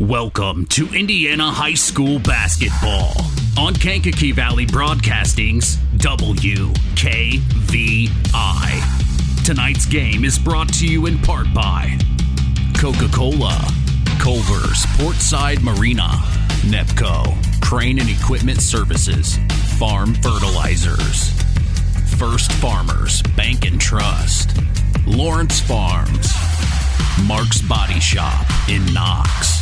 Welcome to Indiana High School basketball on Kankakee Valley Broadcasting's WKVI. Tonight's game is brought to you in part by Coca-Cola, Culver's Portside Marina, Nepco, Crane and Equipment Services, Farm Fertilizers, First Farmers Bank and Trust, Lawrence Farms, Mark's Body Shop in Knox,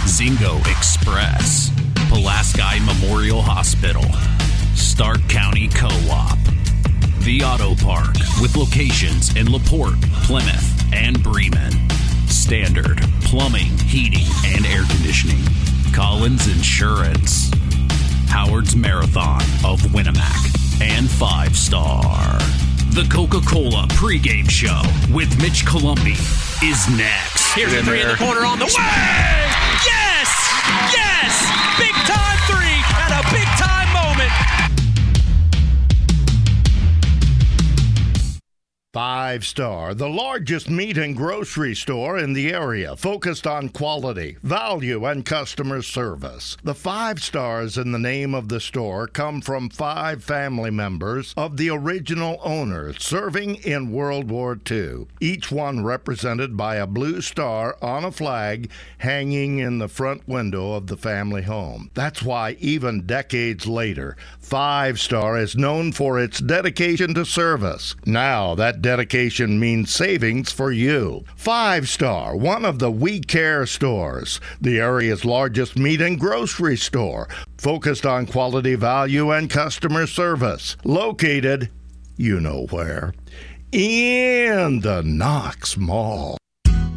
Zingo Express, Pulaski Memorial Hospital, Stark County Co-op, The Auto Park with locations in LaPorte, Plymouth, and Bremen, Standard Plumbing, Heating, and Air Conditioning, Collins Insurance, Howard's Marathon of Winnemac, and 5 Star. The Coca-Cola pregame show with Mitch Columbi is next. Here's a three in the corner on the way! Yes! Yes! Big time three and a big time moment. 5 Star, the largest meat and grocery store in the area, focused on quality, value, and customer service. The 5 Stars in the name of the store come from 5 family members of the original owner serving in World War II, each one represented by a blue star on a flag hanging in the front window of the family home. That's why even decades later, 5 Star is known for its dedication to service. Now that dedication means savings for you. 5 Star, one of the We Care stores, the area's largest meat and grocery store, focused on quality, value, and customer service. Located, you know where, in the Knox Mall.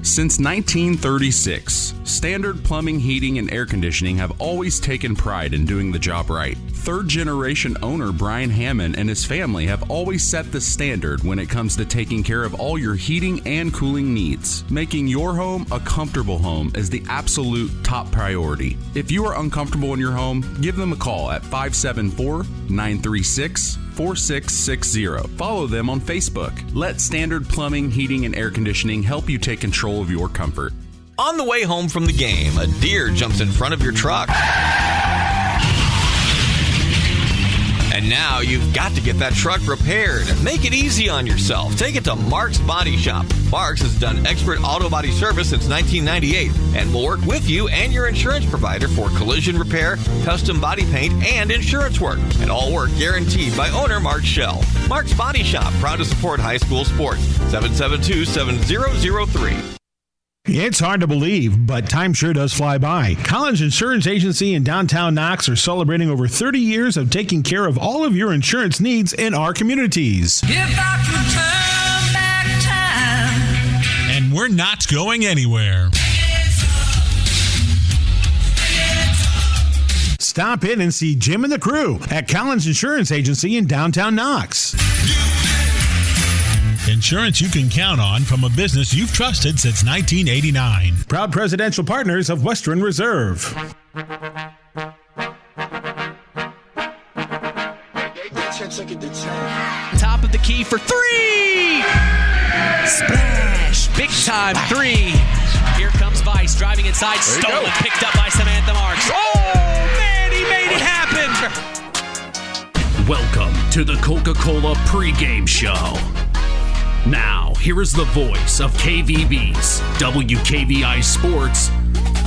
Since 1936, Standard Plumbing, Heating, and Air Conditioning have always taken pride in doing the job right. Third-generation owner Brian Hammond and his family have always set the standard when it comes to taking care of all your heating and cooling needs. Making your home a comfortable home is the absolute top priority. If you are uncomfortable in your home, give them a call at 574-936-4660. Follow them on Facebook. Let Standard Plumbing, Heating, and Air Conditioning help you take control of your comfort. On the way home from the game, a deer jumps in front of your truck. And now you've got to get that truck repaired. Make it easy on yourself. Take it to Mark's Body Shop. Mark's has done expert auto body service since 1998 and will work with you and your insurance provider for collision repair, custom body paint, and insurance work. And all work guaranteed by owner Mark Schell. Mark's Body Shop, proud to support high school sports. 772-7003. It's hard to believe, but time sure does fly by. Collins Insurance Agency in downtown Knox are celebrating over 30 years of taking care of all of your insurance needs in our communities. If I could turn back time. And we're not going anywhere. Stop in and see Jim and the crew at Collins Insurance Agency in downtown Knox. Insurance you can count on from a business you've trusted since 1989. Proud presidential partners of Western Reserve. Top of the key for three! Splash! Big time three! Here comes Vice driving inside, stolen, picked up by Samantha Marks. Oh, man, he made it happen! Welcome to the Coca-Cola pregame show. Now, here is the voice of KVB's WKVI Sports,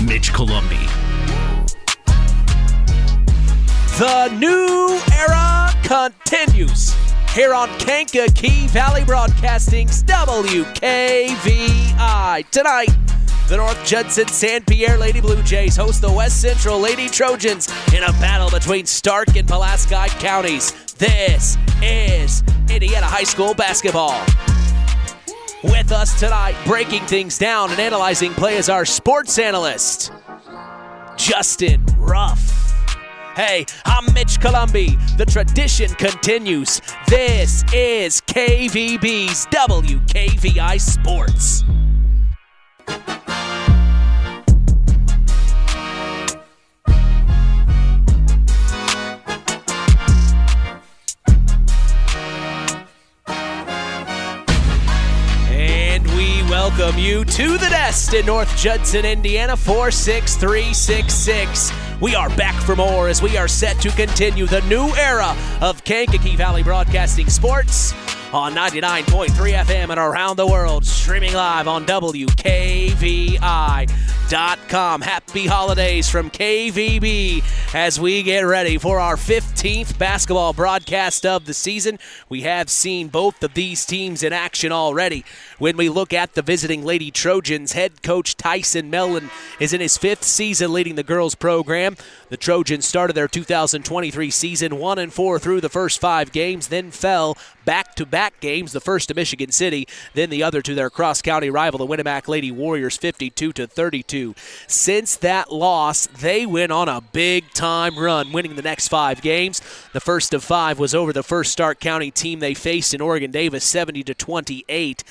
Mitch Columbi. The new era continues here on Kankakee Valley Broadcasting's WKVI. Tonight, the North Judson-San Pierre Lady Blue Jays host the West Central Lady Trojans in a battle between Stark and Pulaski counties. This is Indiana High School basketball. With us tonight, breaking things down and analyzing play is our sports analyst, Justin Ruff. Hey, I'm Mitch Columbi. The tradition continues. This is KVB's WKVI Sports. welcome you to the nest in North Judson, Indiana, 46366. We are back for more as we are set to continue the new era of Kankakee Valley Broadcasting Sports on 99.3 FM and around the world, streaming live on WKVI.com. Happy holidays from KVB as we get ready for our 15th basketball broadcast of the season. We have seen both of these teams in action already. When we look at the visiting Lady Trojans, head coach Tyson Mellon is in his 5th season leading the girls program. The Trojans started their 2023 season 1-4 through the first 5 games, then fell back-to-back games, the first to Michigan City, then the other to their cross-county rival, the Winamac Lady Warriors, 52-32. Since that loss, they went on a big-time run, winning the next 5 games. The first of 5 was over the first Stark County team they faced in Oregon Davis, 70-28.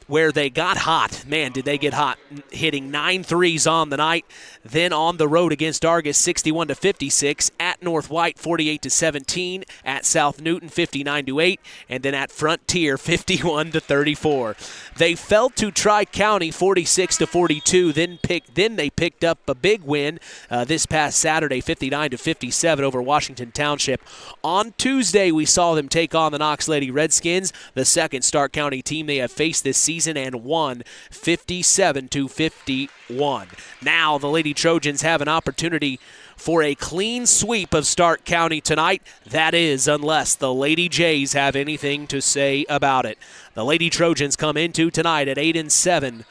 Where they got hot. Man, did they get hot, hitting 9 threes on the night. Then on the road against Argus, 61-56. At North White, 48-17. At South Newton, 59-8. And then at Frontier, 51-34. They fell to Tri-County, 46-42. Then they picked up a big win this past Saturday, 59-57 over Washington Township. On Tuesday, we saw them take on the Knox Lady Redskins, the second Stark County team they have faced this season, and won 57-51. Now the Lady Trojans have an opportunity for a clean sweep of Stark County tonight. That is, unless the Lady Jays have anything to say about it. The Lady Trojans come into tonight at 8-7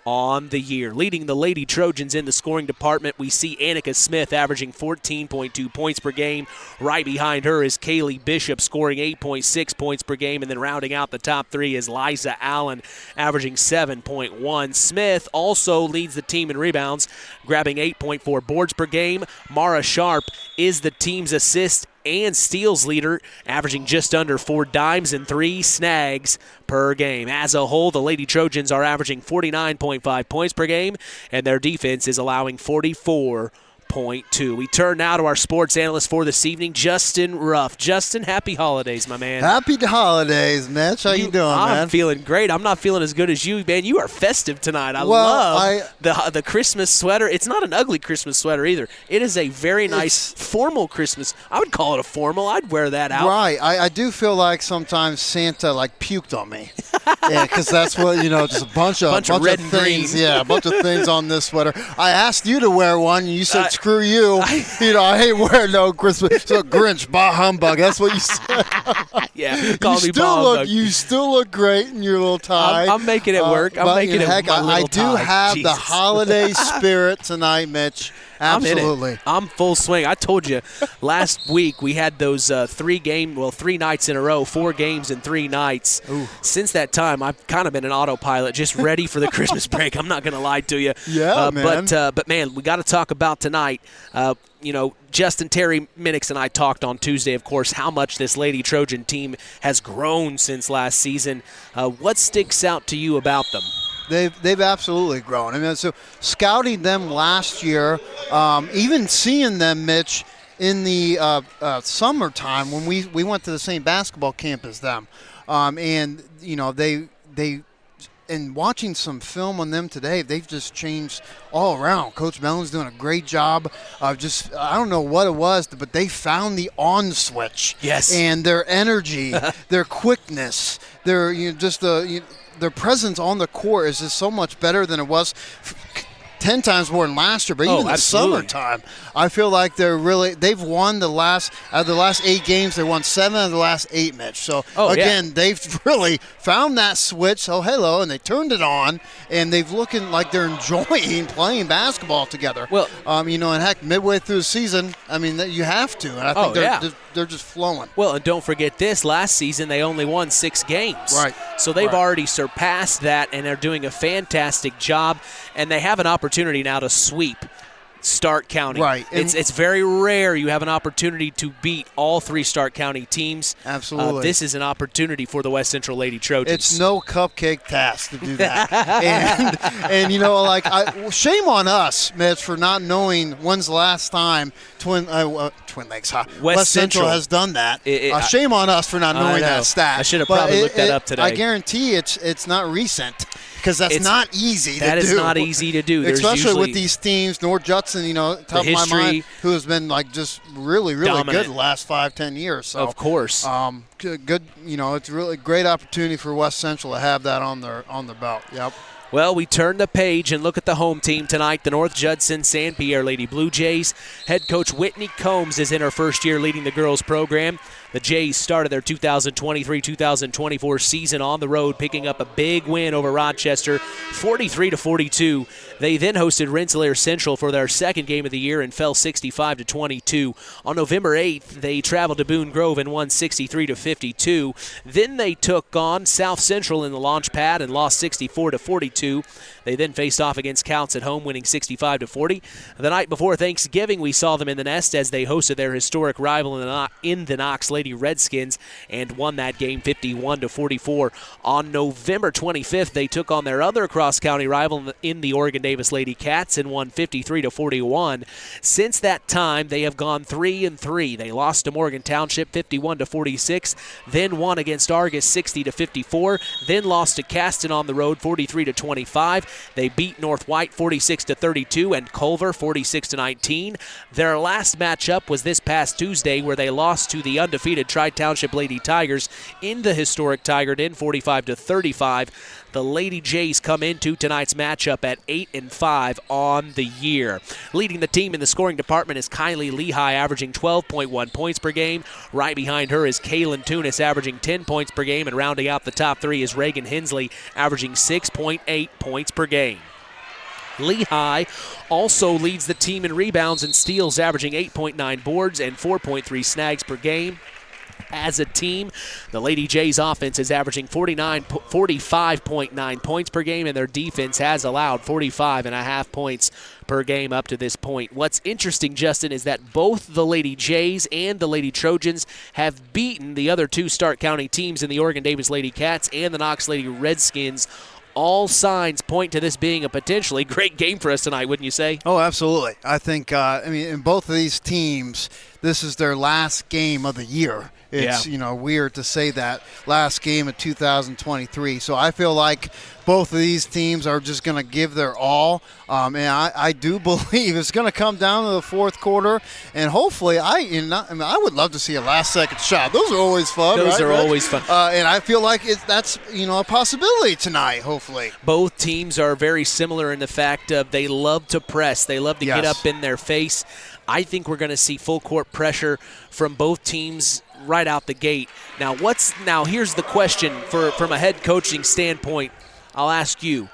on the year. Leading the Lady Trojans in the scoring department, we see Annika Smith averaging 14.2 points per game. Right behind her is Kaylee Bishop scoring 8.6 points per game, and then rounding out the top 3 is Liza Allen averaging 7.1. Smith also leads the team in rebounds, grabbing 8.4 boards per game. Mara Sharp is the team's assist and steals leader, averaging just under 4 dimes and 3 snags per game. As a whole, the Lady Trojans are averaging 49.5 points per game, and their defense is allowing 44.2. We turn now to our sports analyst for this evening, Justin Ruff. Justin, happy holidays, my man. Happy holidays, Mitch. How you doing, man? I'm feeling great. I'm not feeling as good as you, man. You are festive tonight. I love the Christmas sweater. It's not an ugly Christmas sweater either. It is a very nice formal Christmas. I would call it a formal. I'd wear that out. Right. I do feel like sometimes Santa puked on me. Yeah, because that's what, just a bunch of red and things. green. Yeah, a bunch of things on this sweater. I asked you to wear one, and you said, screw you. I hate wearing no Christmas. So Grinch, bah humbug. That's what you said. Yeah, call me bah humbug. You still look great in your little tie. I'm making it work. I'm making it work. I do have the holiday spirit tonight, Mitch. Absolutely. I'm full swing. I told you last week we had those 3 nights in a row, 4 games in 3 nights. Ooh. Since that time, I've kind of been an autopilot, just ready for the Christmas break. I'm not going to lie to you. Yeah, man. But man, we got to talk about tonight. Justin Terry Minix and I talked on Tuesday, of course, how much this Lady Trojan team has grown since last season. What sticks out to you about them? They've absolutely grown. I mean, so scouting them last year, even seeing them, Mitch, in the summertime when we went to the same basketball camp as them, and and watching some film on them today, they've just changed all around. Coach Mellon's doing a great job of I don't know what it was, but they found the on switch. Yes. And their energy, their quickness, their their presence on the court is just so much better than it was 10 times more than last year. But even in the summertime, I feel like they've won out of the last 8 games, they won 7 out of the last 8, Mitch. So, they've really found that switch. Oh, hello, and they turned it on, and they've looking like they're enjoying playing basketball together. Well, and heck, midway through the season, I mean, you have to. And I think they're just flowing. Well, and don't forget this. Last season, they only won 6 games. Right. So they've already surpassed that, and they're doing a fantastic job, and they have an opportunity now to sweep Stark County. Right. It's very rare you have an opportunity to beat all 3 Stark County teams. Absolutely. This is an opportunity for the West Central Lady Trojans. It's no cupcake task to do that. and shame on us, Mitch, for not knowing when's the last time Twin Lakes, West Central has done that. Shame on us for not knowing that stat. I should have probably looked that up today. I guarantee it's not recent. because that's not easy to do. That is not easy to do. There's especially with these teams, North Judson, top of my mind, who has been just really, really dominant. good the last 5-10 years. So, of course. Good. It's a really great opportunity for West Central to have that on their belt. Yep. Well, we turn the page and look at the home team tonight, the North Judson-San Pierre Lady Blue Jays. Head coach Whitney Combs is in her first year leading the girls program. The Jays started their 2023-2024 season on the road, picking up a big win over Rochester, 43-42. They then hosted Rensselaer Central for their second game of the year and fell 65-22. On November 8th, they traveled to Boone Grove and won 63-52. Then they took on South Central in the launch pad and lost 64-42. They then faced off against Counts at home, winning 65-40. The night before Thanksgiving, we saw them in the nest as they hosted their historic rival in the Knox Lady Redskins and won that game 51-44. On November 25th, they took on their other cross-county rival in the Oregon Davis Lady Cats and won 53-41. Since that time, they have gone 3-3. They lost to Morgan Township 51-46, then won against Argus 60-54, then lost to Caston on the road 43-25. They beat North White 46-32 and Culver 46-19. Their last matchup was this past Tuesday, where they lost to the undefeated Tri-Township Lady Tigers in the historic Tiger Den 45-35. The Lady Jays come into tonight's matchup at 8-5 on the year. Leading the team in the scoring department is Kylie Lehigh, averaging 12.1 points per game. Right behind her is Kaylin Tunis, averaging 10 points per game. And rounding out the top three is Reagan Hensley, averaging 6.8 points per game. Lehigh also leads the team in rebounds and steals, averaging 8.9 boards and 4.3 snags per game. As a team, the Lady Jays offense is averaging 45.9 points per game, and their defense has allowed 45.5 points per game up to this point. What's interesting, Justin, is that both the Lady Jays and the Lady Trojans have beaten the other two Stark County teams in the Oregon Davis Lady Cats and the Knox Lady Redskins. All signs point to this being a potentially great game for us tonight, wouldn't you say? Oh, absolutely. I think, in both of these teams, this is their last game of the year. It's, weird to say that, last game of 2023. So I feel like both of these teams are just going to give their all. And I do believe it's going to come down to the fourth quarter. And hopefully, I would love to see a last-second shot. Those are always fun, Those are always fun. And I feel like that's a possibility tonight, hopefully. Both teams are very similar in the fact of they love to press. They love to get up in their face. I think we're going to see full-court pressure from both teams right out the gate. Now here's the question from a head coaching standpoint. I'll ask you,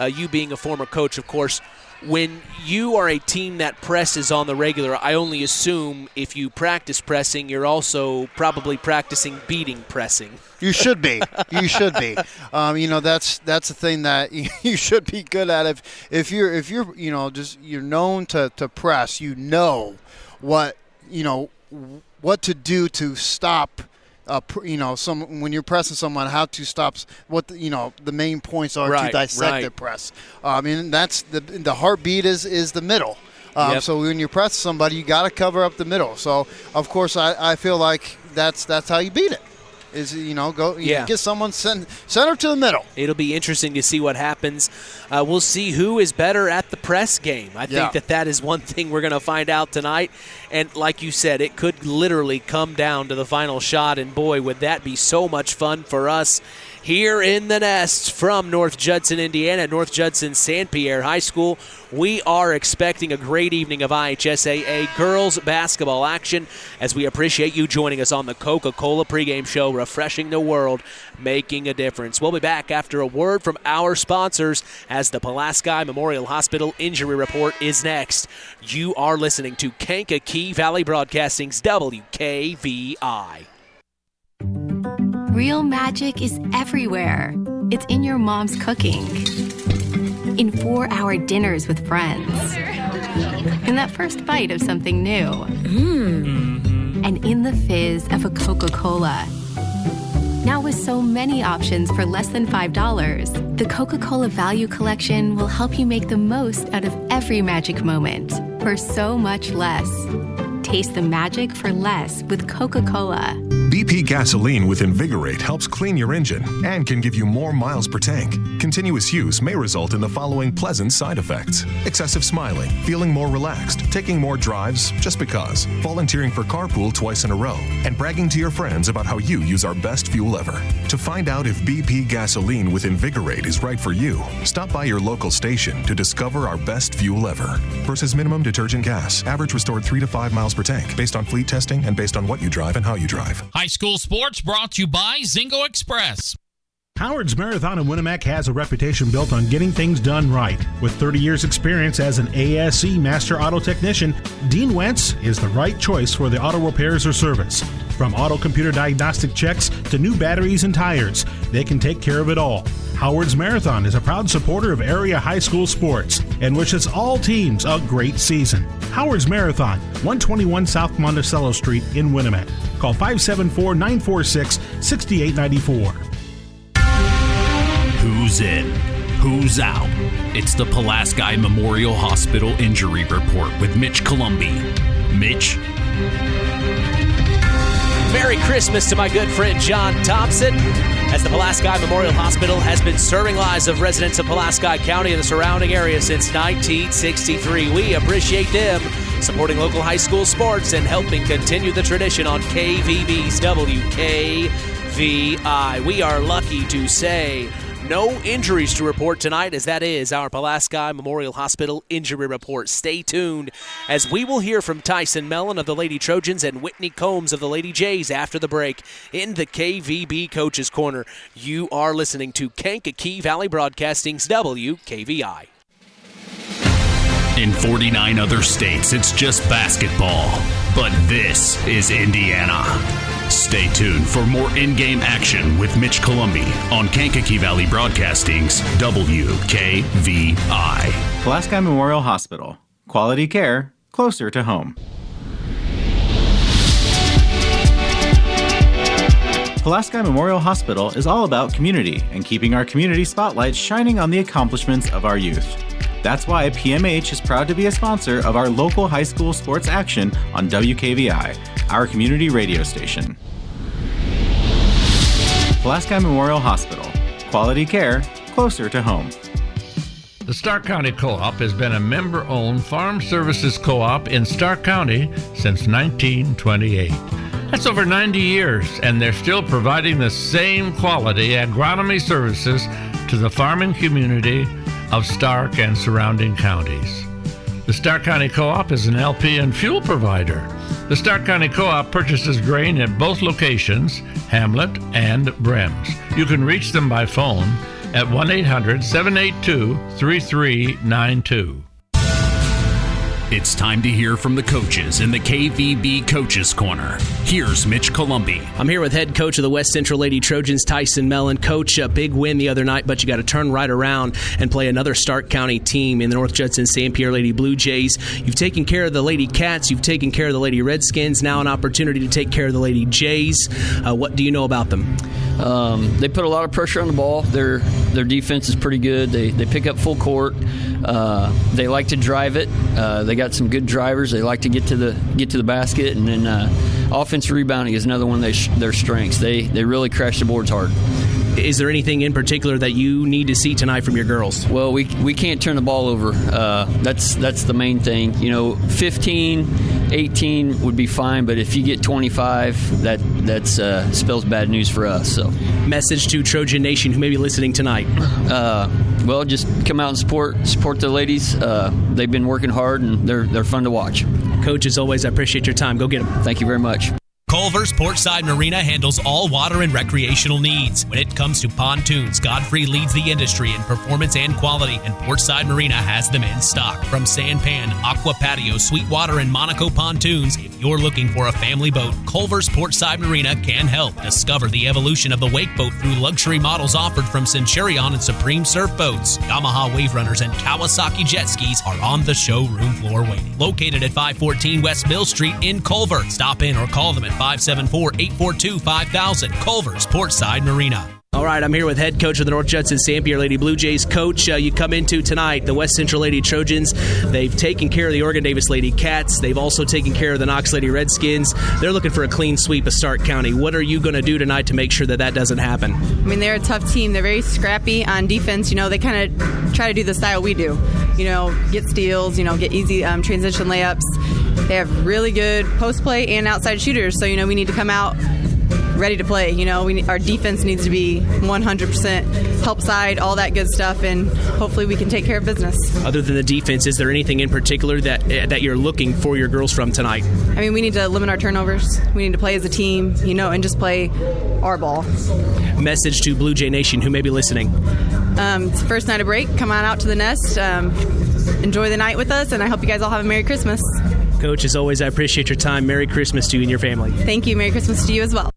you being a former coach, of course, when you are a team that presses on the regular, I only assume if you practice pressing, you're also probably practicing beating pressing. You should be. You should be. That's the thing that you should be good at. If you're you're known to press, what to do to stop. When you're pressing someone, how to stop what the main points are to dissect the press. That's the heartbeat is the middle. So when you press somebody, you got to cover up the middle. So of course, I feel like that's how you beat it. Is get someone center to the middle. It'll be interesting to see what happens. We'll see who is better at the press game. I think that is one thing we're going to find out tonight. And like you said, it could literally come down to the final shot. And boy, would that be so much fun for us here in the nest from North Judson, Indiana, North Judson-San Pierre High School. We are expecting a great evening of IHSAA girls basketball action as we appreciate you joining us on the Coca-Cola pregame show, refreshing the world, making a difference. We'll be back after a word from our sponsors as the Pulaski Memorial Hospital Injury Report is next. You are listening to Kankakee Valley Broadcasting's WKVI. Real magic is everywhere. It's in your mom's cooking, in 4-hour dinners with friends, in that first bite of something new, and in the fizz of a Coca-Cola. Now with so many options for less than $5, the Coca-Cola Value Collection will help you make the most out of every magic moment for so much less. Taste the magic for less with Coca-Cola. Be BP gasoline with Invigorate helps clean your engine and can give you more miles per tank. Continuous use may result in the following pleasant side effects: excessive smiling, feeling more relaxed, taking more drives just because, volunteering for carpool twice in a row, and bragging to your friends about how you use our best fuel ever. To find out if BP gasoline with Invigorate is right for you, stop by your local station to discover our best fuel ever. Versus minimum detergent gas. Average restored 3 to 5 miles per tank, based on fleet testing and based on what you drive and how you drive. High school sports brought to you by Zingo Express. Howard's Marathon in Winnemac has a reputation built on getting things done right. With 30 years experience as an ASE Master Auto Technician, Dean Wentz is the right choice for the auto repairs or service. From auto computer diagnostic checks to new batteries and tires, they can take care of it all. Howard's Marathon is a proud supporter of area high school sports and wishes all teams a great season. Howard's Marathon, 121 South Monticello Street in Winnemac. Call 574-946-6894. Who's in? Who's out? It's the Pulaski Memorial Hospital Injury Report with Mitch Columbi. Mitch? Merry Christmas to my good friend John Thompson, as the Pulaski Memorial Hospital has been serving lives of residents of Pulaski County and the surrounding area since 1963. We appreciate them supporting local high school sports and helping continue the tradition on KVB's WKVI. We are lucky to say no injuries to report tonight, as that is our Pulaski Memorial Hospital Injury Report. Stay tuned, as we will hear from Tyson Mellon of the Lady Trojans and Whitney Combs of the Lady Jays after the break in the KVB Coaches Corner. You are listening to Kankakee Valley Broadcasting's WKVI. In 49 other states, it's just basketball. But this is Indiana. Stay tuned for more in-game action with Mitch Columbi on Kankakee Valley Broadcasting's WKVI. Pulaski Memorial Hospital. Quality care closer to home. Pulaski Memorial Hospital is all about community and keeping our community spotlight shining on the accomplishments of our youth. That's why PMH is proud to be a sponsor of our local high school sports action on WKVI, our community radio station. Pulaski Memorial Hospital. Quality care closer to home. The Stark County Co-op has been a member-owned farm services co-op in Stark County since 1928. That's over 90 years, and they're still providing the same quality agronomy services to the farming community of Stark and surrounding counties. The Stark County Co-op is an LP and fuel provider. The Stark County Co-op purchases grain at both locations, Hamlet and Brems. You can reach them by phone at 1-800-782-3392. It's time to hear from the coaches in the KVB Coaches Corner. Here's Mitch Columbi. I'm here with head coach of the West Central Lady Trojans, Tyson Mellon. Coach, a big win the other night, but you got to turn right around and play another Stark County team in the North Judson-San Pierre Lady Blue Jays. You've taken care of the Lady Cats. You've taken care of the Lady Redskins. Now an opportunity to take care of the Lady Jays. What do you know about them? They put a lot of pressure on the ball. Their defense is pretty good. They pick up full court. They like to drive it. They got some good drivers. They like to get to the basket, and then offensive rebounding is another one of their strengths. They really crash the boards hard. Is there anything in particular that you need to see tonight from your girls? Well, we can't turn the ball over. That's the main thing. 15, 18 would be fine, but if you get 25, that spells bad news for us. So, message to Trojan Nation who may be listening tonight. Well, just come out and support the ladies. They've been working hard, and they're fun to watch. Coach, as always, I appreciate your time. Go get them. Thank you very much. Culver's Portside Marina handles all water and recreational needs. When it comes to pontoons, Godfrey leads the industry in performance and quality, and Portside Marina has them in stock. From Sanpan, Aqua Patio, Sweetwater, and Monaco pontoons, if you're looking for a family boat, Culver's Portside Marina can help. Discover the evolution of the wake boat through luxury models offered from Centurion and Supreme Surf Boats. Yamaha Wave Runners and Kawasaki jet skis are on the showroom floor waiting. Located at 514 West Mill Street in Culver. Stop in or call them at 574-842-5000. Culver's Portside Marina. All right, I'm here with head coach of the North Judson-San Pierre Lady Blue Jays. Coach, you come into tonight the West Central Lady Trojans. They've taken care of the Oregon Davis Lady Cats. They've also taken care of the Knox Lady Redskins. They're looking for a clean sweep of Stark County. What are you going to do tonight to make sure that doesn't happen? I mean, they're a tough team. They're very scrappy on defense. They kind of try to do the style we do. Get steals, get easy transition layups. They have really good post play and outside shooters. So, we need to come out ready to play. Our defense needs to be 100% help side, all that good stuff, and hopefully we can take care of business. Other than the defense, is there anything in particular that you're looking for your girls from tonight? I mean, we need to limit our turnovers. We need to play as a team, and just play our ball. Message to Blue Jay Nation who may be listening. It's the first night of break. Come on out to the nest. Enjoy the night with us, and I hope you guys all have a Merry Christmas. Coach, as always, I appreciate your time. Merry Christmas to you and your family. Thank you. Merry Christmas to you as well.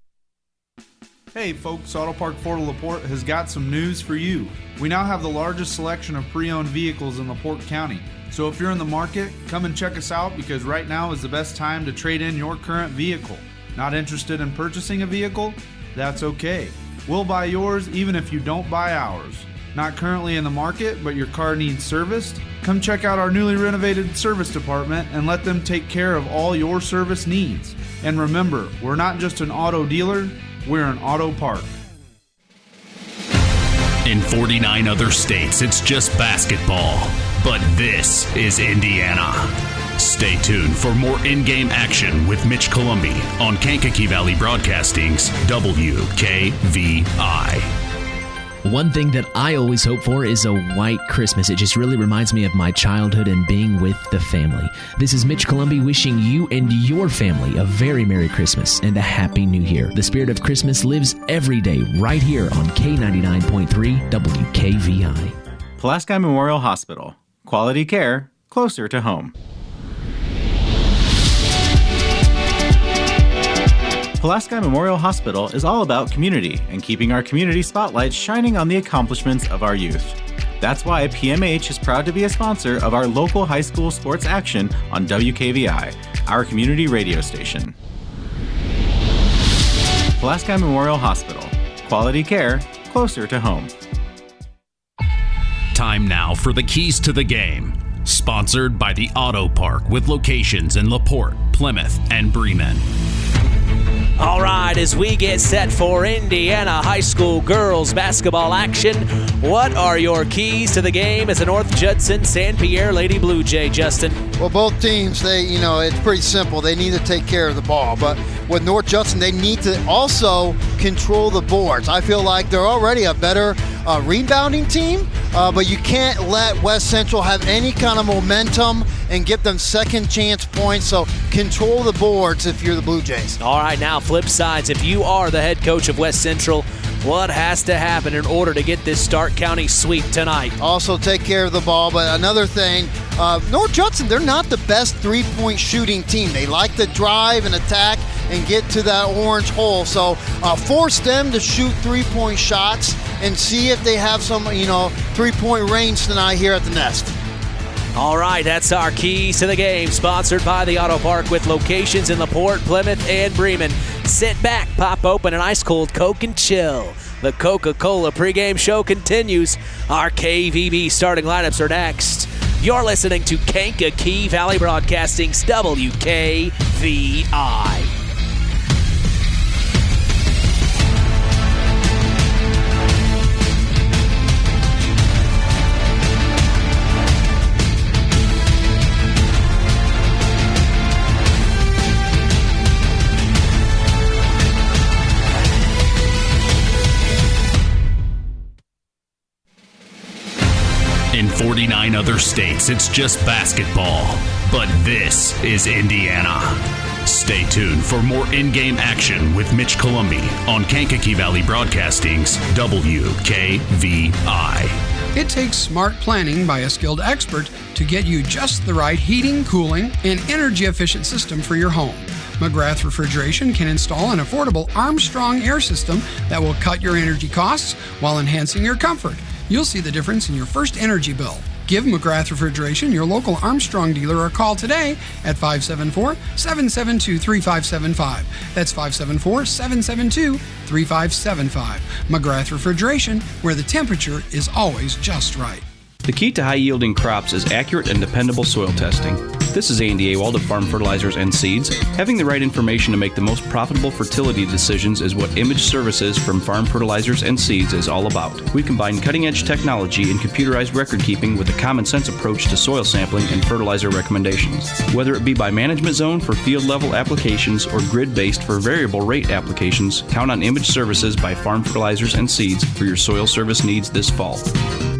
Hey folks, Auto Park Fort LaPorte has got some news for you. We now have the largest selection of pre-owned vehicles in LaPorte County. So if you're in the market, come and check us out because right now is the best time to trade in your current vehicle. Not interested in purchasing a vehicle? That's okay. We'll buy yours even if you don't buy ours. Not currently in the market, but your car needs serviced? Come check out our newly renovated service department and let them take care of all your service needs. And remember, we're not just an auto dealer, we're an auto park. In 49 other states, it's just basketball. But this is Indiana. Stay tuned for more in-game action with Mitch Columbi on Kankakee Valley Broadcasting's WKVI. One thing that I always hope for is a white Christmas. It just really reminds me of my childhood and being with the family. This is Mitch Columbi wishing you and your family a very Merry Christmas and a Happy New Year. The spirit of Christmas lives every day right here on K99.3 WKVI. Pulaski Memorial Hospital. Quality care closer to home. Pulaski Memorial Hospital is all about community and keeping our community spotlight shining on the accomplishments of our youth. That's why PMH is proud to be a sponsor of our local high school sports action on WKVI, our community radio station. Pulaski Memorial Hospital. Quality care closer to home. Time now for the keys to the game. Sponsored by the Auto Park with locations in LaPorte, Plymouth, and Bremen. All right, as we get set for Indiana high school girls basketball action, what are your keys to the game as a North Judson-San Pierre Lady Blue Jay, Justin? Well, both teams, it's pretty simple. They need to take care of the ball. But with North Judson, they need to also control the boards. I feel like they're already a better rebounding team, but you can't let West Central have any kind of momentum and give them second chance points. So control the boards if you're the Blue Jays. All right, now flip sides. If you are the head coach of West Central, what has to happen in order to get this Stark County sweep tonight? Also take care of the ball, but another thing, North Judson, they're not the best three-point shooting team. They like to drive and attack and get to that orange hole. So force them to shoot three-point shots and see if they have some, three-point range tonight here at the Nest. All right, that's our keys to the game, sponsored by the Auto Park with locations in LaPorte, Plymouth, and Bremen. Sit back, pop open an ice-cold Coke and chill. The Coca-Cola pregame show continues. Our KVB starting lineups are next. You're listening to Kankakee Valley Broadcasting's WKVI. In 49 other states, it's just basketball. But this is Indiana. Stay tuned for more in-game action with Mitch Columbi on Kankakee Valley Broadcasting's WKVI. It takes smart planning by a skilled expert to get you just the right heating, cooling, and energy-efficient system for your home. McGrath Refrigeration can install an affordable Armstrong air system that will cut your energy costs while enhancing your comfort. You'll see the difference in your first energy bill. Give McGrath Refrigeration, your local Armstrong dealer, a call today at 574-772-3575. That's 574-772-3575. McGrath Refrigeration, where the temperature is always just right. The key to high-yielding crops is accurate and dependable soil testing. This is Andy Awald of Farm Fertilizers and Seeds. Having the right information to make the most profitable fertility decisions is what Image Services from Farm Fertilizers and Seeds is all about. We combine cutting-edge technology and computerized record-keeping with a common-sense approach to soil sampling and fertilizer recommendations. Whether it be by management zone for field-level applications or grid-based for variable rate applications, count on Image Services by Farm Fertilizers and Seeds for your soil service needs this fall.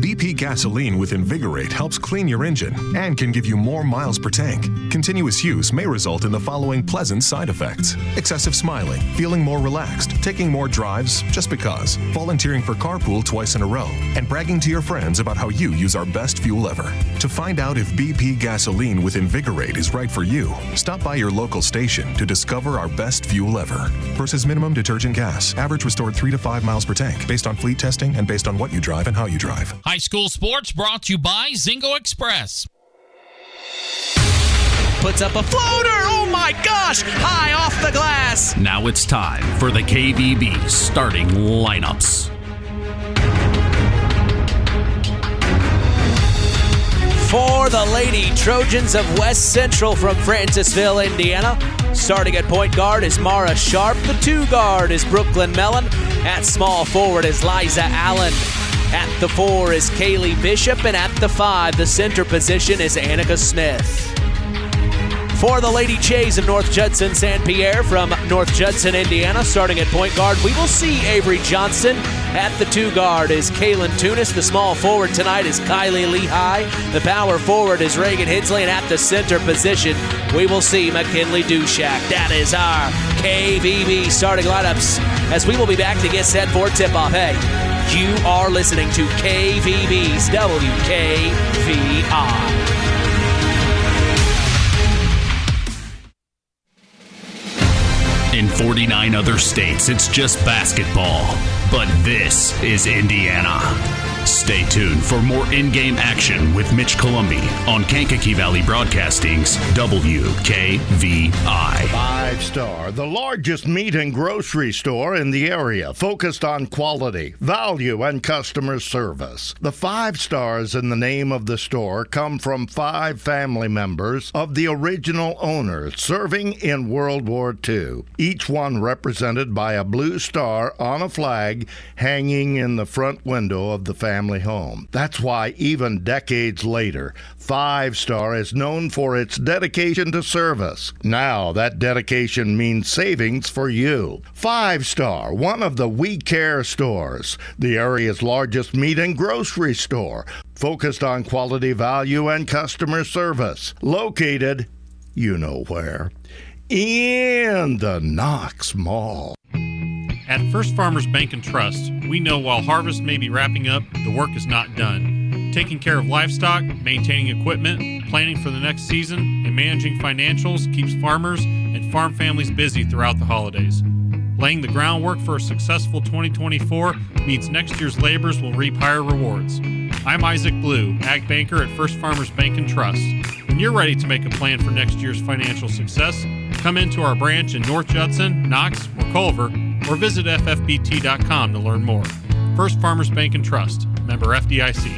BP gasoline with Invigorate helps clean your engine and can give you more miles per tank. Continuous use may result in the following pleasant side effects: excessive smiling, feeling more relaxed, taking more drives just because, volunteering for carpool twice in a row, and bragging to your friends about how you use our best fuel ever. To find out if BP gasoline with Invigorate is right for you, stop by your local station to discover our best fuel ever. Versus minimum detergent gas, average restored 3 to 5 miles per tank, based on fleet testing and based on what you drive and how you drive. High school sports brought to you by Zingo Express. Puts up a floater. Oh my gosh! High off the glass. Now it's time for the KVB starting lineups. For the Lady Trojans of West Central from Francisville, Indiana. Starting at point guard is Mara Sharp. The 2 guard is Brooklyn Mellon. At small forward is Liza Allen. At the 4 is Kaylee Bishop. And at the 5, the center position is Annika Smith. For the Lady Jays of North Judson-San Pierre from North Judson, Indiana, starting at point guard, we will see Avery Johnson. At the 2 guard is Kaylin Tunis. The small forward tonight is Kylie Lehigh. The power forward is Reagan Hensley. And at the center position, we will see McKinley Dushak. That is our KVB starting lineups, as we will be back to get set for tip-off. Hey, you are listening to KVB's WKVI. In 49 other states, it's just basketball. But this is Indiana. Stay tuned for more in-game action with Mitch Columbi on Kankakee Valley Broadcasting's WKVI. 5-Star, the largest meat and grocery store in the area, focused on quality, value, and customer service. The 5 stars in the name of the store come from 5 family members of the original owners serving in World War II, each one represented by a blue star on a flag hanging in the front window of the family home. That's why even decades later, 5-Star is known for its dedication to service. Now that dedication means savings for you. 5-Star, one of the We Care stores, the area's largest meat and grocery store, focused on quality, value, and customer service. Located, you know where, in the Knox Mall. At First Farmers Bank and Trust, we know while harvest may be wrapping up, the work is not done. Taking care of livestock, maintaining equipment, planning for the next season, and managing financials keeps farmers and farm families busy throughout the holidays. Laying the groundwork for a successful 2024 means next year's laborers will reap higher rewards. I'm Isaac Blue, Ag Banker at First Farmers Bank and Trust. When you're ready to make a plan for next year's financial success, come into our branch in North Judson, Knox, or Culver, or visit ffbt.com to learn more. First Farmers Bank and Trust, member FDIC.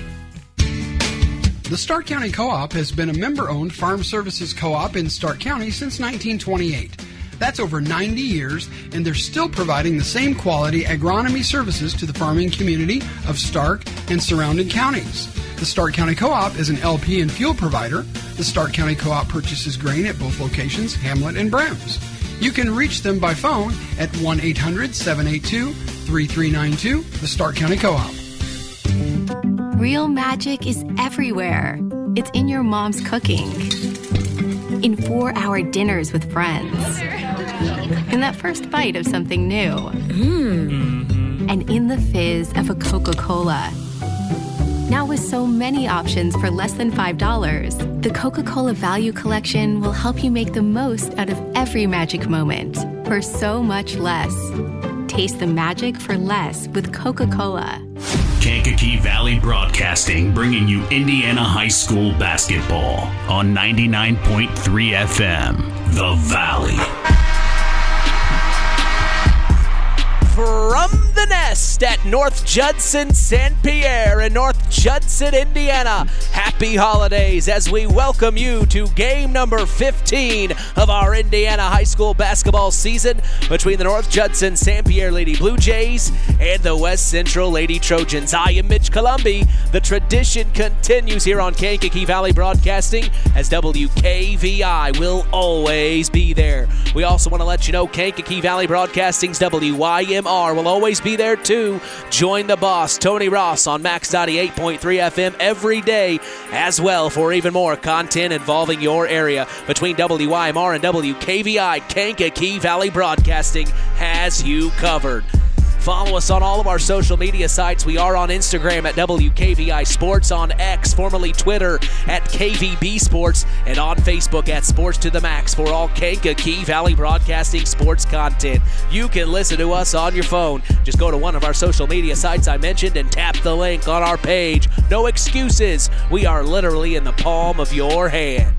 The Stark County Co-op has been a member-owned farm services co-op in Stark County since 1928. That's over 90 years, and they're still providing the same quality agronomy services to the farming community of Stark and surrounding counties. The Stark County Co-op is an LP and fuel provider. The Stark County Co-op purchases grain at both locations, Hamlet and Browns. You can reach them by phone at 1-800-782-3392, the Stark County Co-op. Real magic is everywhere. It's in your mom's cooking, in 4-hour dinners with friends, in that first bite of something new, and in the fizz of a Coca-Cola. Now with so many options for less than $5, the Coca-Cola Value Collection will help you make the most out of every magic moment for so much less. Taste the magic for less with Coca-Cola. Kankakee Valley Broadcasting, bringing you Indiana High School basketball on 99.3 FM, The Valley. From the nest at North Judson-San Pierre in North Judson, Indiana. Happy holidays as we welcome you to game number 15 of our Indiana high school basketball season between the North Judson-San Pierre Lady Blue Jays and the West Central Lady Trojans. I am Mitch Columby. The tradition continues here on Kankakee Valley Broadcasting as WKVI will always be there. We also want to let you know Kankakee Valley Broadcasting's WYMR will always be there too. Join the boss, Tony Ross, on Max 98.3 FM every day as well for even more content involving your area. Between WYMR and WKVI, Kankakee Valley Broadcasting has you covered. Follow us on all of our social media sites. We are on Instagram at WKVI Sports, on X, formerly Twitter, at KVB Sports, and on Facebook at Sports to the Max for all Kankakee Valley Broadcasting sports content. You can listen to us on your phone. Just go to one of our social media sites I mentioned and tap the link on our page. No excuses. We are literally in the palm of your hand.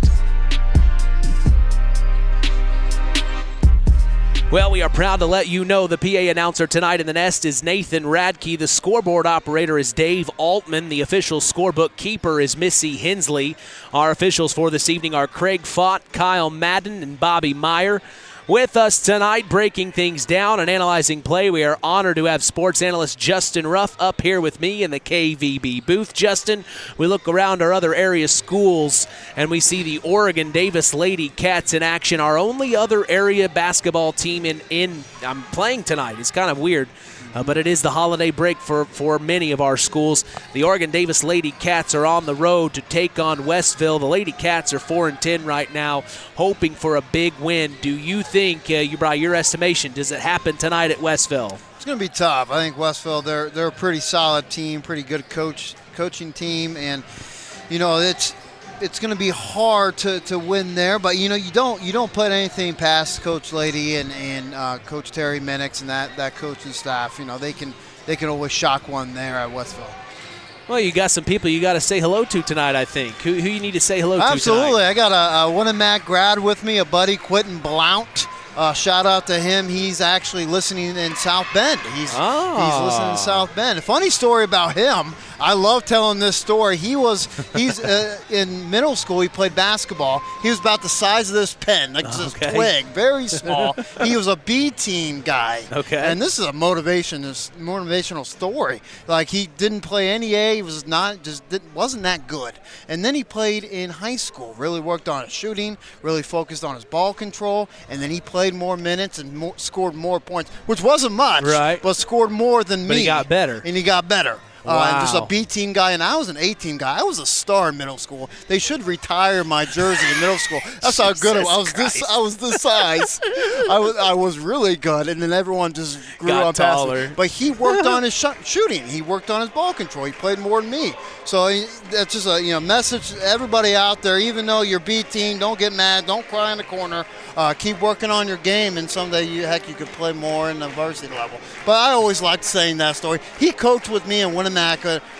Well, we are proud to let you know the PA announcer tonight in the nest is Nathan Radke. The scoreboard operator is Dave Altman. The official scorebook keeper is Missy Hensley. Our officials for this evening are Craig Fott, Kyle Madden, and Bobby Meyer. With us tonight, breaking things down and analyzing play, we are honored to have sports analyst Justin Ruff up here with me in the KVB booth. Justin, we look around our other area schools and we see the Oregon Davis Lady Cats in action. Our only other area basketball team in playing tonight. It's kind of weird. But it is the holiday break for many of our schools. The Oregon Davis Lady Cats are on the road to take on Westville. The Lady Cats are 4-10 right now, hoping for a big win. Do you think, by your estimation, does it happen tonight at Westville? It's going to be tough. I think Westville, they're a pretty solid team, pretty good coaching team, and it's going to be hard to win there, but you don't put anything past Coach Lady and Coach Terry Minix and that coaching staff. They can always shock one there at Westville. Well, you got some people you got to say hello to tonight, I think. Who you need to say hello to tonight? Absolutely. I got a Winnemac grad with me, a buddy, Quentin Blount. Shout out to him. He's actually listening in South Bend. He's listening in South Bend. A funny story about him. I love telling this story. He's in middle school. He played basketball. He was about the size of this pen, like this twig, very small. He was a B team guy. Okay. And this is a motivational story. Like, he didn't play any A. He wasn't that good. And then he played in high school. Really worked on his shooting. Really focused on his ball control. And then he played more minutes and scored more points, which wasn't much, right? But scored more than me. But he got better. And he got better. Wow. Just a B-team guy, and I was an A-team guy. I was a star in middle school. They should retire my jersey in middle school. That's how good I was. I was this size. I was really good, and then everyone just grew on past me. But he worked on his shooting. He worked on his ball control. He played more than me. So that's just a message to everybody out there. Even though you're B-team, don't get mad. Don't cry in the corner. Keep working on your game, and someday you could play more in the varsity level. But I always liked saying that story. He coached with me in Winnemac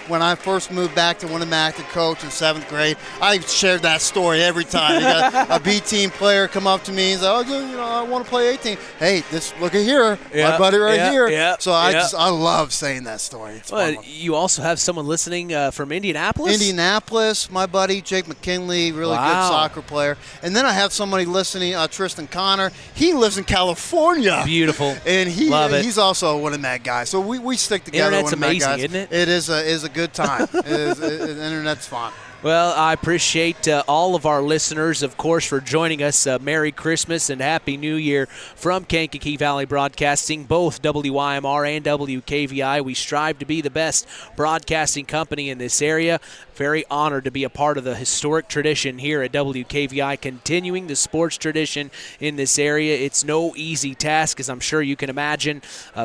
when I first moved back to Winnemac to coach in 7th grade. I shared that story every time. You got a B-team player come up to me and say, I want to play 18. Hey, look at here, my buddy here. Yep, so I love saying that story. You also have someone listening from Indianapolis? Indianapolis, my buddy Jake McKinley, really good soccer player. And then I have somebody listening, Tristan Connor. He lives in California. Beautiful. And Love it. he's also a Winnemac guy. So we stick together. Internet's amazing, guys. Isn't it? It is a good time. The internet's fun. Well, I appreciate all of our listeners, of course, for joining us. Merry Christmas and Happy New Year from Kankakee Valley Broadcasting, both WYMR and WKVI. We strive to be the best broadcasting company in this area. Very honored to be a part of the historic tradition here at WKVI, continuing the sports tradition in this area. It's no easy task, as I'm sure you can imagine.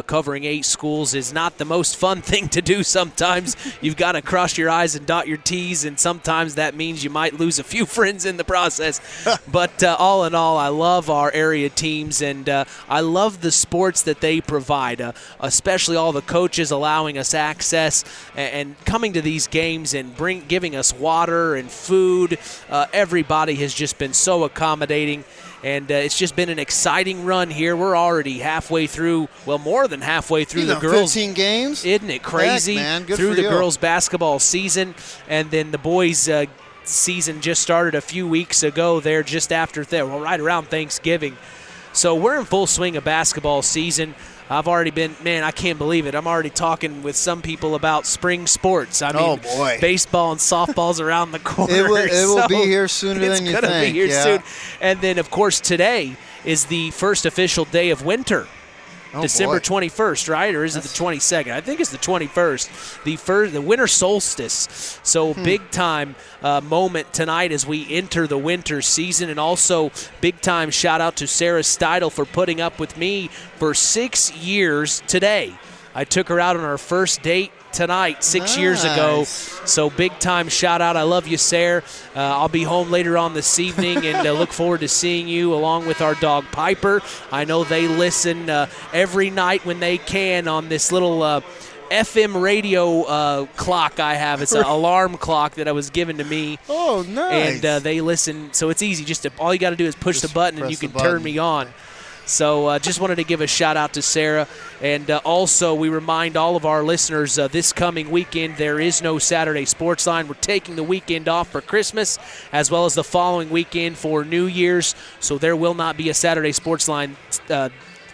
Covering 8 schools is not the most fun thing to do sometimes. You've got to cross your I's and dot your T's, and sometimes sometimes that means you might lose a few friends in the process. But all in all, I love our area teams, and I love the sports that they provide, especially all the coaches allowing us access and coming to these games and giving us water and food. Everybody has just been so accommodating. And it's just been an exciting run here. We're already halfway through, well, more than halfway through the girls. 15 games? Isn't it crazy? Heck, man. Good through for the you. girls' basketball season. And then the boys' season just started a few weeks ago there just after, right around Thanksgiving. So we're in full swing of basketball season. I've already been, man, I can't believe it. I'm already talking with some people about spring sports. I mean, boy. Baseball and softball's around the corner. It will be here sooner than you think. It's going to be here soon. And then, of course, today is the first official day of winter. December 21st, right? Or is it the 22nd? I think it's the 21st, the winter solstice. So big-time moment tonight as we enter the winter season. And also big-time shout-out to Sarah Steidel for putting up with me for 6 years today. I took her out on our first date tonight 6 years ago. So big-time shout-out. I love you, Sarah. I'll be home later on this evening and look forward to seeing you along with our dog Piper. I know they listen every night when they can on this little FM radio clock I have. It's an alarm clock that was given to me. Oh, nice. And they listen. So it's easy. All you got to do is push the button and you can turn me on. So just wanted to give a shout-out to Sarah. And also we remind all of our listeners this coming weekend there is no Saturday Sports Line. We're taking the weekend off for Christmas as well as the following weekend for New Year's. So there will not be a Saturday Sports Line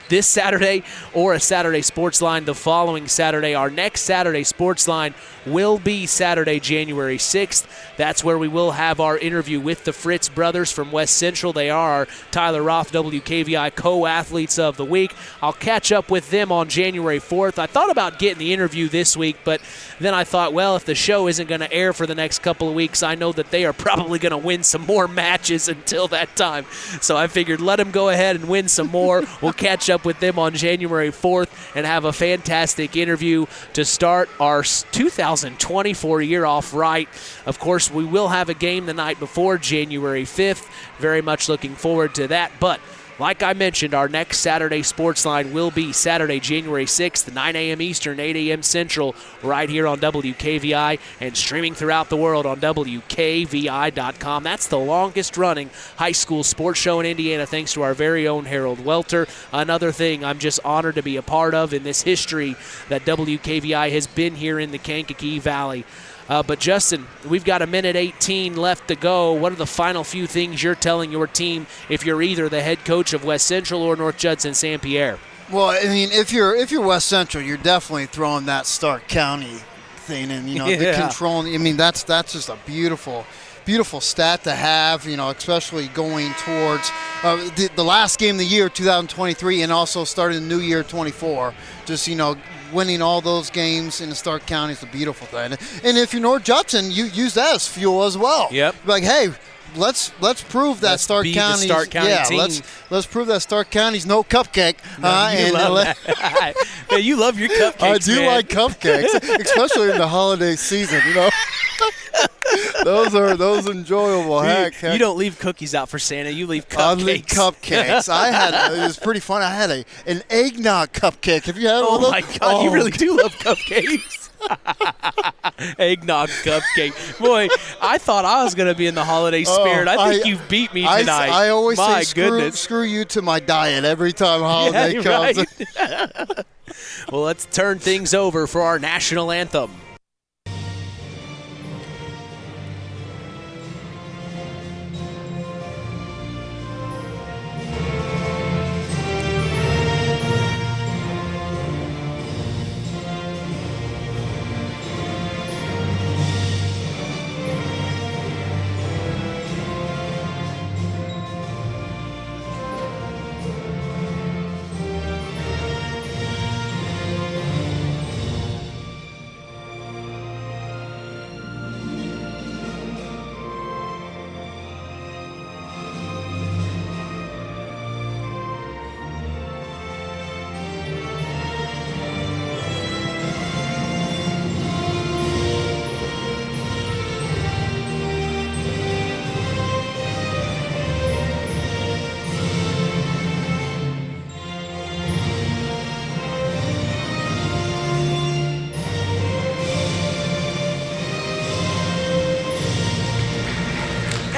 this Saturday or a Saturday Sports Line the following Saturday. Our next Saturday Sports Line will be Saturday, January 6th. That's where we will have our interview with the Fritz brothers from West Central. They are our Tyler Roth WKVI co-athletes of the week. I'll catch up with them on January 4th. I thought about getting the interview this week, but then I thought, well, if the show isn't going to air for the next couple of weeks, I know that they are probably going to win some more matches until that time. So I figured let them go ahead and win some more. We'll catch up with them on January 4th and have a fantastic interview to start our 2024 year off right. Of course, we will have a game the night before, January 5th. Very much looking forward to that. But like I mentioned, our next Saturday Sports Line will be Saturday, January 6th, 9 a.m. Eastern, 8 a.m. Central, right here on WKVI and streaming throughout the world on WKVI.com. That's the longest-running high school sports show in Indiana, thanks to our very own Harold Welter. Another thing I'm just honored to be a part of in this history that WKVI has been here in the Kankakee Valley. But, Justin, we've got 1:18 left to go. What are the final few things you're telling your team if you're either the head coach of West Central or North Judson-San Pierre? Well, I mean, if you're West Central, you're definitely throwing that Stark County thing and, the controlling. I mean, that's just a beautiful stat to have, especially going towards the last game of the year, 2023, and also starting the new year, 24. Just, winning all those games in the Stark County is a beautiful thing. And if you're North Judson, you use that as fuel as well. Yep. Like, hey, let's prove that Stark County. Team. Let's prove that Stark County's no cupcake. That. Man, you love your cupcakes. I do man. like cupcakes, especially in the holiday season. Those enjoyable. Heck. You don't leave cookies out for Santa. You leave cupcakes. I leave cupcakes. It was pretty fun. I had an eggnog cupcake. Have you had one of those? Oh my God, you really do love cupcakes. Eggnog cupcake. Boy, I thought I was going to be in the holiday spirit. I think you've beat me tonight. I always say screw you to my diet every time holiday comes. Right. Well, let's turn things over for our national anthem.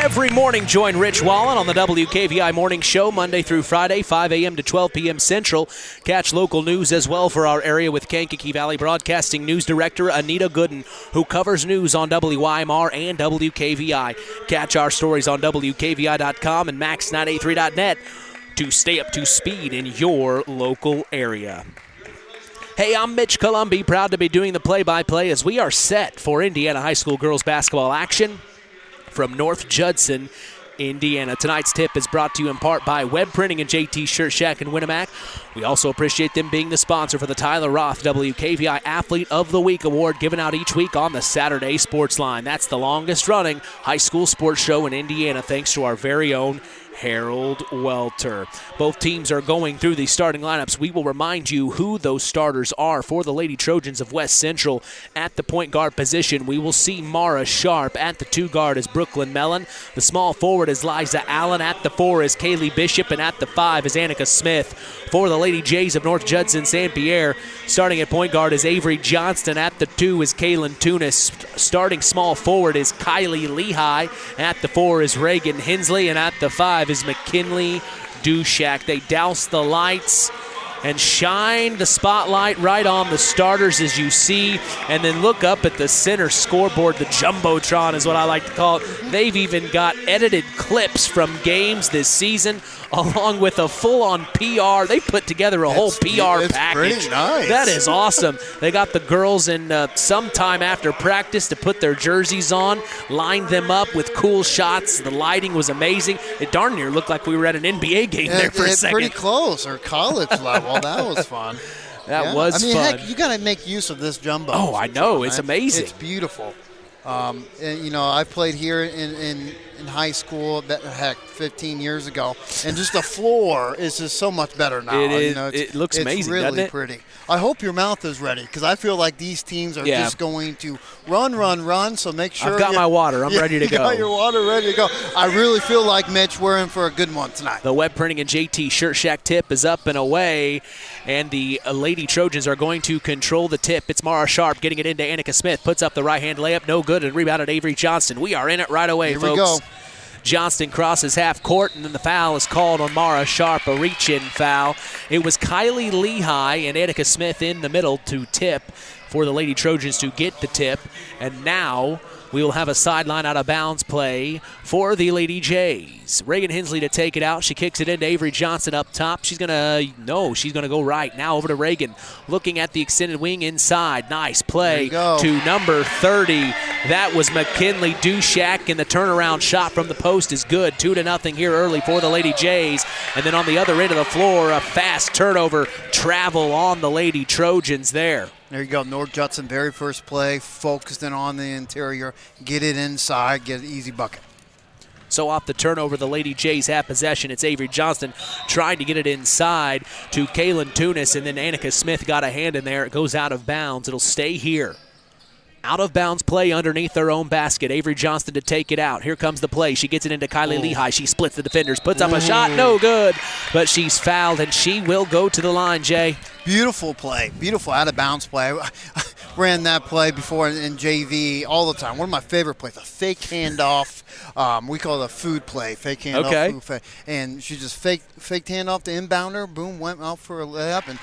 Every morning, join Rich Wallen on the WKVI Morning Show, Monday through Friday, 5 a.m. to 12 p.m. Central. Catch local news as well for our area with Kankakee Valley Broadcasting News Director Anita Gooden, who covers news on WYMR and WKVI. Catch our stories on WKVI.com and Max983.net to stay up to speed in your local area. Hey, I'm Mitch Columby, proud to be doing the play-by-play as we are set for Indiana High School girls basketball action from North Judson, Indiana. Tonight's tip is brought to you in part by Web Printing and JT Shirt Shack in Winamac. We also appreciate them being the sponsor for the Tyler Roth WKVI Athlete of the Week Award given out each week on the Saturday Sports Line. That's the longest-running high school sports show in Indiana, thanks to our very own Harold Welter. Both teams are going through the starting lineups. We will remind you who those starters are for the Lady Trojans of West Central. At the point guard position, we will see Mara Sharp. At the 2 guard is Brooklyn Mellon. The small forward is Liza Allen. At the 4 is Kaylee Bishop. And at the 5 is Annika Smith. For the Lady Jays of North Judson-San Pierre, starting at point guard is Avery Johnston. At the 2 is Kaylin Tunis. Starting small forward is Kylie Lehigh. At the 4 is Reagan Hensley. And at the 5 is McKinley Dushak. They douse the lights and shine the spotlight right on the starters as you see, and then look up at the center scoreboard. The Jumbotron is what I like to call it. They've even got edited clips from games this season along with a full-on PR. They put together a whole PR package. Pretty nice. That is awesome. They got the girls in sometime after practice to put their jerseys on, lined them up with cool shots. The lighting was amazing. It darn near looked like we were at an NBA game there for a second. Pretty close, or college level. That was fun. That was fun. Heck, you got to make use of this jumbo. Oh, I know. It's amazing. It's beautiful. And, I played here in high school, 15 years ago, and just the floor is just so much better now. It is. It looks amazing, really doesn't it? Pretty. I hope your mouth is ready, because I feel like these teams are just going to run, so make sure. I've got my water. I'm ready to go. You got your water ready to go. I really feel like, Mitch, we're in for a good one tonight. The Web Printing and JT Shirt Shack tip is up and away, and the Lady Trojans are going to control the tip. It's Mara Sharp getting it into Annika Smith. Puts up the right-hand layup. No good, and rebounded Avery Johnston. We are in it right away, folks. Here we go. Johnston crosses half court, and then the foul is called on Mara Sharp, a reach-in foul. It was Kylie Lehigh and Annika Smith in the middle to tip for the Lady Trojans to get the tip. And now we will have a sideline out of bounds play for the Lady Jays. Reagan Hensley to take it out. She kicks it into Avery Johnson up top. She's going to go right. Now over to Reagan. Looking at the extended wing inside. Nice play to number 30. That was McKinley Dushak, and the turnaround shot from the post is good. 2-0 here early for the Lady Jays. And then on the other end of the floor, a fast turnover travel on the Lady Trojans there. There you go. North Judson, very first play, focused in on the interior, get it inside, get an easy bucket. So off the turnover, the Lady Jays have possession. It's Avery Johnston trying to get it inside to Kaylin Tunis, and then Annika Smith got a hand in there. It goes out of bounds. It'll stay here. Out of bounds play underneath their own basket. Avery Johnston to take it out. Here comes the play. She gets it into Kylie Lehigh. She splits the defenders, puts up a shot. No good. But she's fouled, and she will go to the line, Jay. Beautiful play. Beautiful out of bounds play. I ran that play before in JV all the time. One of my favorite plays, a fake handoff. We call it a food play, fake handoff. Okay. Food fake. And she just faked handoff to inbounder. Boom, went out for a layup and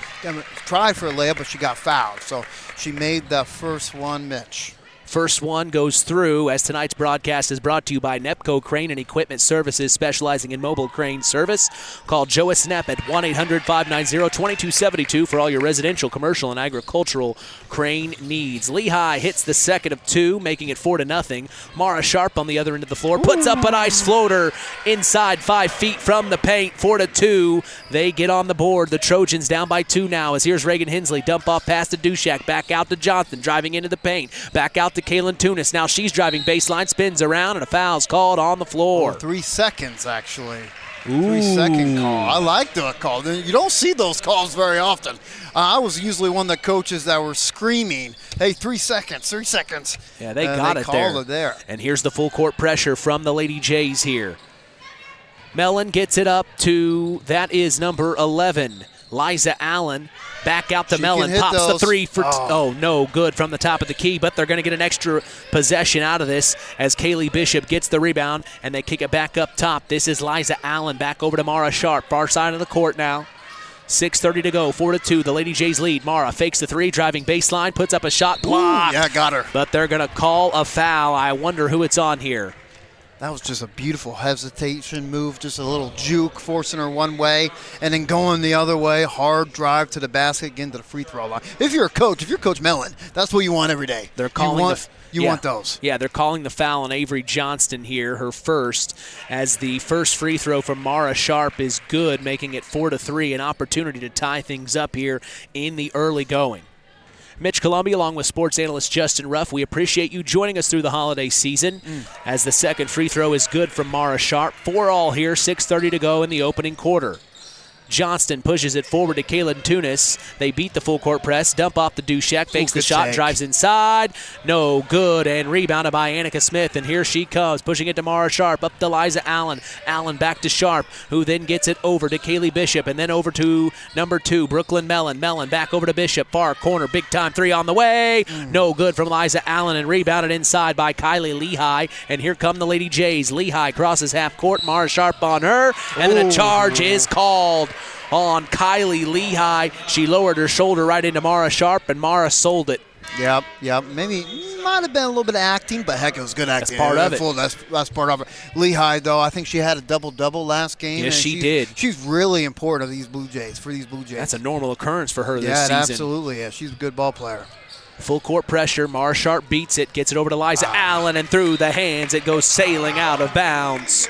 tried for a layup, but she got fouled. So she made the first one, Mitch. First one goes through, as tonight's broadcast is brought to you by Nepco Crane and Equipment Services, specializing in mobile crane service. Call Joe Snep at 1-800-590-2272 for all your residential, commercial, and agricultural crane needs. Lehigh hits the second of two, making it 4-0. Mara Sharp on the other end of the floor puts up a nice floater inside 5 feet from the paint. 4-2. They get on the board. The Trojans down by 2 now, as here's Reagan Hensley. Dump off pass to Dushak. Back out to Johnson, driving into the paint. Back out to Kaylin Tunis. Now she's driving baseline, spins around, and a foul's called on the floor. 3 seconds, actually. 3-second call. I like the call. You don't see those calls very often. I was usually one of the coaches that were screaming, hey, 3 seconds, 3 seconds. Yeah, they got it there. And here's the full court pressure from the Lady Jays here. Mellon gets it up to, that is number 11. Liza Allen back out to Mellon. Pops the three for no good from the top of the key, but they're going to get an extra possession out of this as Kaylee Bishop gets the rebound, and they kick it back up top. This is Liza Allen back over to Mara Sharp, far side of the court now. 6:30 to go, 4-2. The Lady Jays lead. Mara fakes the three, driving baseline, puts up a shot, blocked. Yeah, got her. But they're going to call a foul. I wonder who it's on here. That was just a beautiful hesitation move, just a little juke, forcing her one way, and then going the other way, hard drive to the basket, getting to the free throw line. If you're Coach Mellon, that's what you want every day. They're calling You want those. Yeah, they're calling the foul on Avery Johnston here, her first, as the first free throw from Mara Sharp is good, making it 4-3, an opportunity to tie things up here in the early going. Mitch Columbia along with sports analyst Justin Ruff. We appreciate you joining us through the holiday season as the second free throw is good from Mara Sharp. 4-all here, 6:30 to go in the opening quarter. Johnston pushes it forward to Kaylin Tunis. They beat the full court press, dump off the Dushek, fakes the shot, drives inside. No good, and rebounded by Annika Smith. And here she comes, pushing it to Mara Sharp, up to Liza Allen. Allen back to Sharp, who then gets it over to Kaylee Bishop, and then over to number 2, Brooklyn Mellon. Mellon back over to Bishop, far corner, big time three on the way. No good from Liza Allen, and rebounded inside by Kylie Lehigh. And here come the Lady Jays. Lehigh crosses half court, Mara Sharp on her, and then a charge is called on Kylie Lehigh. She lowered her shoulder right into Mara Sharp, and Mara sold it. Yep. Maybe might have been a little bit of acting, but heck, it was good acting. That's part of it. That's part of it. Lehigh, though, I think she had a double-double last game. Yes, she did. She's really important for these Blue Jays. That's a normal occurrence for her this season. Yeah, absolutely. Yeah, she's a good ball player. Full court pressure. Mara Sharp beats it, gets it over to Liza Allen, and through the hands it goes sailing out of bounds.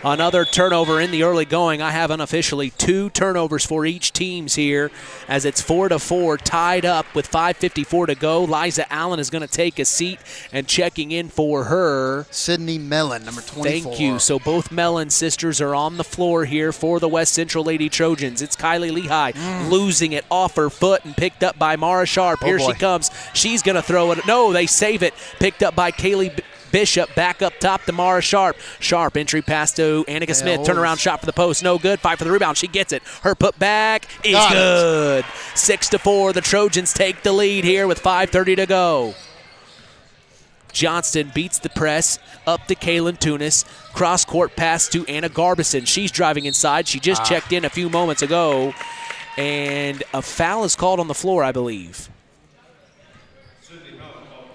Another turnover in the early going. I have unofficially 2 turnovers for each teams here as it's 4-4, tied up with 5:54 to go. Liza Allen is going to take a seat, and checking in for her, Sydney Mellon, number 24. Thank you. So both Mellon sisters are on the floor here for the West Central Lady Trojans. It's Kylie Lehigh losing it off her foot and picked up by Mara Sharp. Here she comes. She's going to throw it. No, they save it. Picked up by Kaylee Bishop, back up top to Mara Sharp. Sharp entry pass to Annika Smith. Turnaround shot for the post. No good. Fight for the rebound. She gets it. Her put back is good. 6-4. The Trojans take the lead here with 5:30 to go. Johnston beats the press up to Kaylin Tunis. Cross-court pass to Anna Garbison. She's driving inside. She just checked in a few moments ago. And a foul is called on the floor, I believe.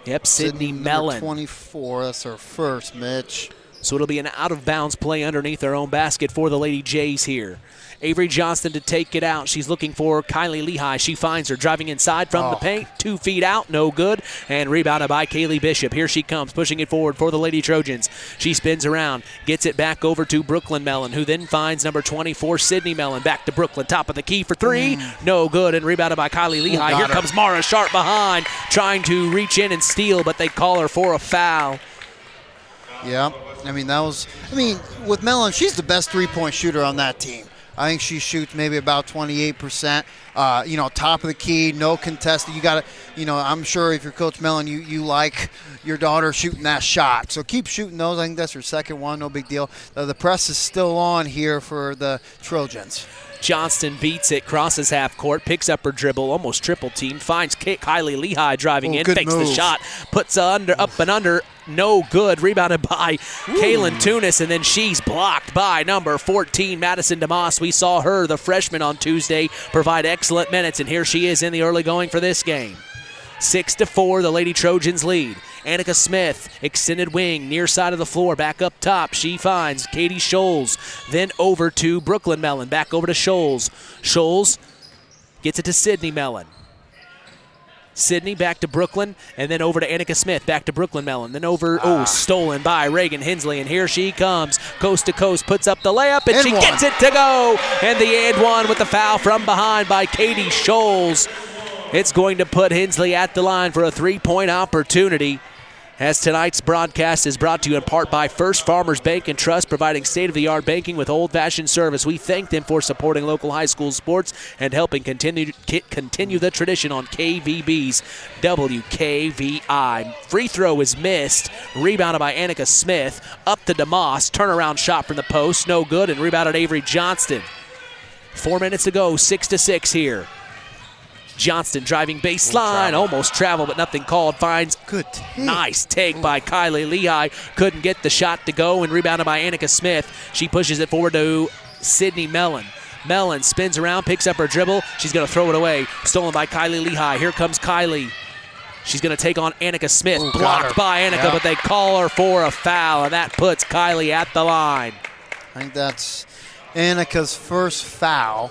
Yep, Sydney Mellon. 24, that's her first, Mitch. So it'll be an out-of-bounds play underneath their own basket for the Lady Jays here. Avery Johnston to take it out. She's looking for Kylie Lehigh. She finds her driving inside from the paint. 2 feet out, no good. And rebounded by Kaylee Bishop. Here she comes, pushing it forward for the Lady Trojans. She spins around, gets it back over to Brooklyn Mellon, who then finds number 24, Sydney Mellon. Back to Brooklyn, top of the key for 3. No good, and rebounded by Kylie Lehigh. Here comes Mara Sharp behind, trying to reach in and steal, but they call her for a foul. Yeah, with Mellon, she's the best three-point shooter on that team. I think she shoots maybe about 28%. Top of the key, no contested. You got to, I'm sure if you're Coach Mellon, you like your daughter shooting that shot. So keep shooting those. I think that's her second one. No big deal. The press is still on here for the Trojans. Johnston beats it, crosses half court, picks up her dribble, almost triple team, finds Kylie Lehigh driving in, fakes the shot, puts up and under, no good, rebounded by Kaylin Tunis, and then she's blocked by number 14, Madison DeMoss. We saw her, the freshman, on Tuesday, provide excellent minutes, and here she is in the early going for this game. 6-4, the Lady Trojans lead. Annika Smith, extended wing, near side of the floor, back up top. She finds Katie Scholes, then over to Brooklyn Mellon, back over to Scholes. Scholes gets it to Sydney Mellon. Sydney back to Brooklyn, and then over to Annika Smith, back to Brooklyn Mellon, then over, stolen by Reagan Hensley, and here she comes, coast to coast, puts up the layup, and she gets it to go, and the and one with the foul from behind by Katie Scholes. It's going to put Hensley at the line for a 3-point opportunity. As tonight's broadcast is brought to you in part by First Farmers Bank and Trust, providing state-of-the-art banking with old-fashioned service. We thank them for supporting local high school sports and helping continue the tradition on KVB's WKVI. Free throw is missed. Rebounded by Annika Smith. Up to DeMoss. Turnaround shot from the post. No good. And rebounded Avery Johnston. 4 minutes to go, 6-6 here. Johnston driving baseline, almost traveled, but nothing called. Finds good take. Nice take by Kylie Lehigh. Couldn't get the shot to go, and rebounded by Annika Smith. She pushes it forward to Sydney Mellon. Mellon spins around, picks up her dribble. She's going to throw it away. Stolen by Kylie Lehigh. Here comes Kylie. She's going to take on Annika Smith. Blocked by Annika, but they call her for a foul, and that puts Kylie at the line. I think that's Annika's first foul.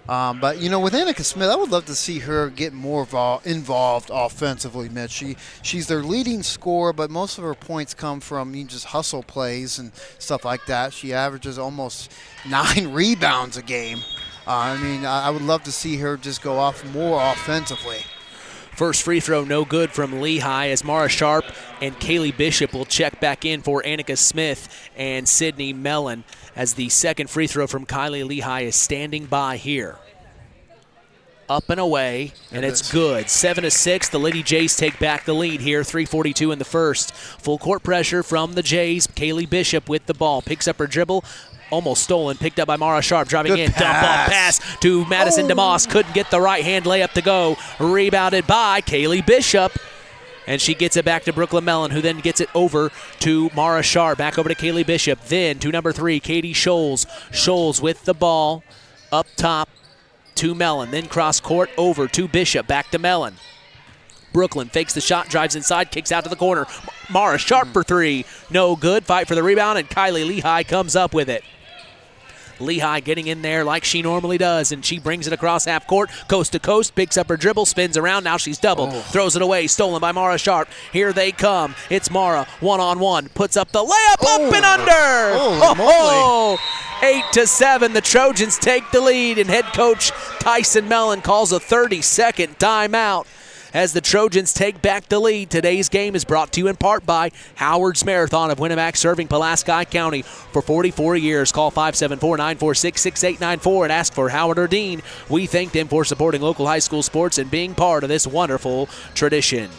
But, with Annika Smith, I would love to see her get more involved offensively, Mitch. She's their leading scorer, but most of her points come from just hustle plays and stuff like that. She averages almost 9 rebounds a game. I would love to see her just go off more offensively. First free throw no good from Lehigh as Mara Sharp and Kaylee Bishop will check back in for Annika Smith and Sydney Mellon as the second free throw from Kylie Lehigh is standing by here. Up and away, and it's good. 7-6, the Lady Jays take back the lead here, 3:42 in the first. Full court pressure from the Jays. Kaylee Bishop with the ball, picks up her dribble. Almost stolen, picked up by Mara Sharp, driving in, dump off pass to Madison DeMoss. Couldn't get the right-hand layup to go. Rebounded by Kaylee Bishop. And she gets it back to Brooklyn Mellon, who then gets it over to Mara Sharp. Back over to Kaylee Bishop. Then to number 3, Katie Scholes. Scholes with the ball up top to Mellon. Then cross court over to Bishop. Back to Mellon. Brooklyn fakes the shot, drives inside, kicks out to the corner. Mara Sharp for 3. No good. Fight for the rebound, and Kylie Lehigh comes up with it. Lehigh getting in there like she normally does, and she brings it across half court, coast to coast, picks up her dribble, spins around. Now she's doubled, throws it away, stolen by Mara Sharp. Here they come. It's Mara, one-on-one, puts up the layup, up and under. 8-7, the Trojans take the lead, and head coach Tyson Mellon calls a 30-second timeout. As the Trojans take back the lead, today's game is brought to you in part by Howard's Marathon of Winnemac, serving Pulaski County for 44 years. Call 574-946-6894 and ask for Howard or Dean. We thank them for supporting local high school sports and being part of this wonderful tradition.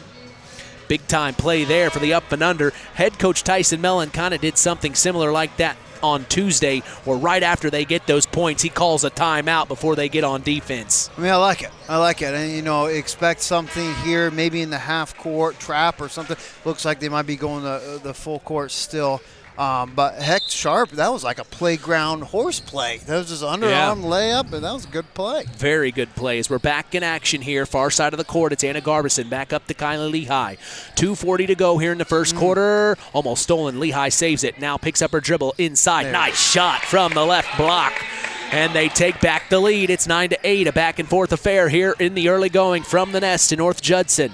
Big time play there for the up and under. Head coach Tyson Mellon kind of did something similar like that on Tuesday, where right after they get those points, he calls a timeout before they get on defense. I like it. And, expect something here, maybe in the half-court trap or something. Looks like they might be going the full court still. But heck, Sharp, that was like a playground horse play. That was just underarm layup, and that was a good play. Very good plays. We're back in action here. Far side of the court, it's Anna Garbison back up to Kylie Lehigh. 2:40 to go here in the first quarter. Almost stolen. Lehigh saves it. Now picks up her dribble inside. Nice shot from the left block. And they take back the lead. It's 9-8, a back-and-forth affair here in the early going from the Nest to North Judson.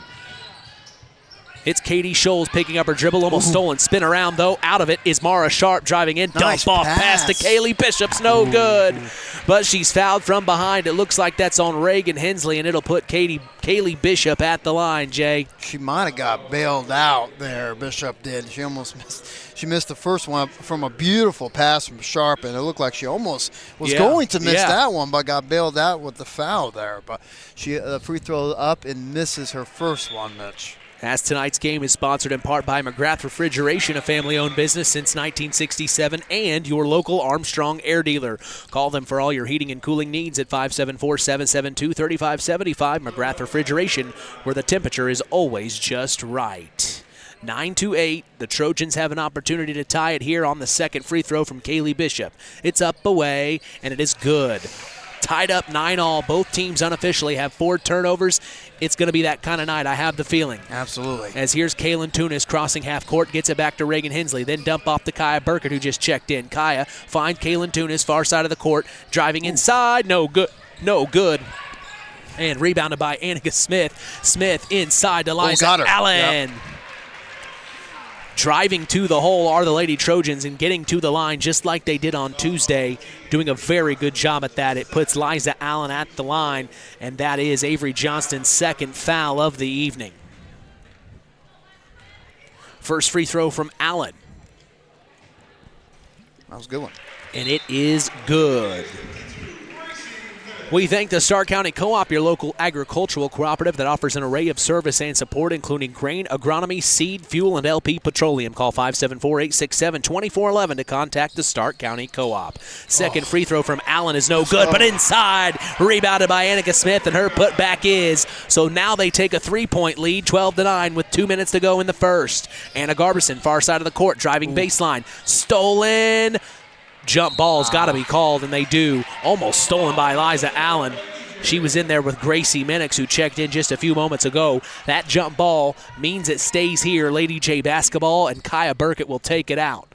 It's Katie Scholes picking up her dribble, almost stolen. Spin around, though. Out of it is Mara Sharp driving in. Nice dump off pass to Kaylee Bishop's no good. But she's fouled from behind. It looks like that's on Reagan Hensley, and it'll put Kaylee Bishop at the line, Jay. She might have got bailed out there, Bishop did. She almost missed. She missed the first one from a beautiful pass from Sharp, and it looked like she almost was going to miss that one, but got bailed out with the foul there. But she free throw up and misses her first one, Mitch. As tonight's game is sponsored in part by McGrath Refrigeration, a family-owned business since 1967, and your local Armstrong Air Dealer. Call them for all your heating and cooling needs at 574-772-3575. McGrath Refrigeration, where the temperature is always just right. 9-8, the Trojans have an opportunity to tie it here on the second free throw from Kaylee Bishop. It's up away, and it is good. Tied up 9-all. Both teams unofficially have 4 turnovers. It's going to be that kind of night, I have the feeling. Absolutely. As here's Kaylin Tunis crossing half court, gets it back to Reagan Hensley, then dump off to Kaya Burkett, who just checked in. Kaya find Kaylin Tunis, far side of the court, driving inside, no good. And rebounded by Annika Smith. Smith inside to Liza Allen. Yep. Driving to the hole are the Lady Trojans and getting to the line just like they did on Tuesday, doing a very good job at that. It puts Liza Allen at the line, and that is Avery Johnston's second foul of the evening. First free throw from Allen. That was a good one. And it is good. We thank the Stark County Co-op, your local agricultural cooperative that offers an array of service and support, including grain, agronomy, seed, fuel, and LP petroleum. Call 574-867-2411 to contact the Stark County Co-op. Second free throw from Allen is no good, but inside. Rebounded by Annika Smith, and her putback is. So now they take a 3-point lead, 12-9, with 2 minutes to go in the first. Anna Garbison, far side of the court, driving baseline. Stolen. Jump ball's got to be called, and they do. Almost stolen by Eliza Allen. She was in there with Gracie Minix, who checked in just a few moments ago. That jump ball means it stays here. Lady J basketball, and Kaya Burkett will take it out.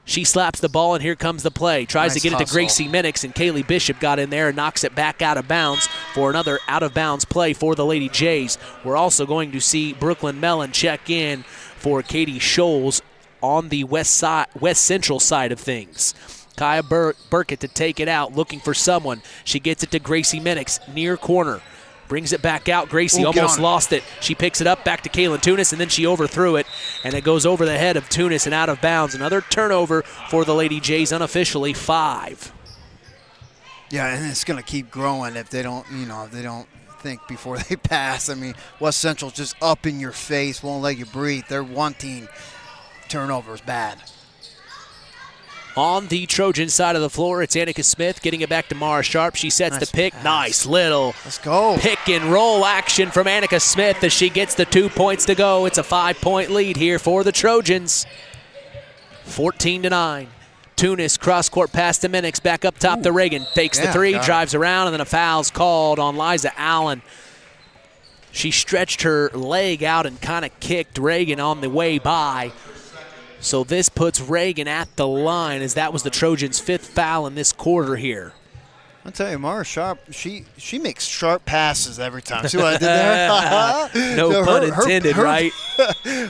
She slaps the ball, and here comes the play. Tries to get it to Gracie Minix, and Kaylee Bishop got in there and knocks it back out of bounds for another out-of-bounds play for the Lady Jays. We're also going to see Brooklyn Mellon check in for Katie Scholes on the west central side of things. Kaya Burkett to take it out, looking for someone. She gets it to Gracie Minix, near corner. Brings it back out. Gracie almost lost it. She picks it up back to Kaylin Tunis, and then she overthrew it, and it goes over the head of Tunis and out of bounds. Another turnover for the Lady Jays, unofficially 5. Yeah, and it's going to keep growing if they don't, if they don't think before they pass. I mean, West Central's just up in your face, won't let you breathe. They're wanting turnovers bad. On the Trojan side of the floor, it's Annika Smith getting it back to Mara Sharp. She sets the pick. Nice little pick and roll action from Annika Smith as she gets the 2 points to go. It's a 5-point lead here for the Trojans. 14-9. Tunis cross-court pass to Minix. Back up top to Reagan. Fakes the three, drives around, and then a foul's called on Liza Allen. She stretched her leg out and kind of kicked Reagan on the way by. So this puts Reagan at the line, as that was the Trojans' 5th foul in this quarter here. I'll tell you, Mara Sharp, she makes sharp passes every time. See what I did there? No pun intended, right?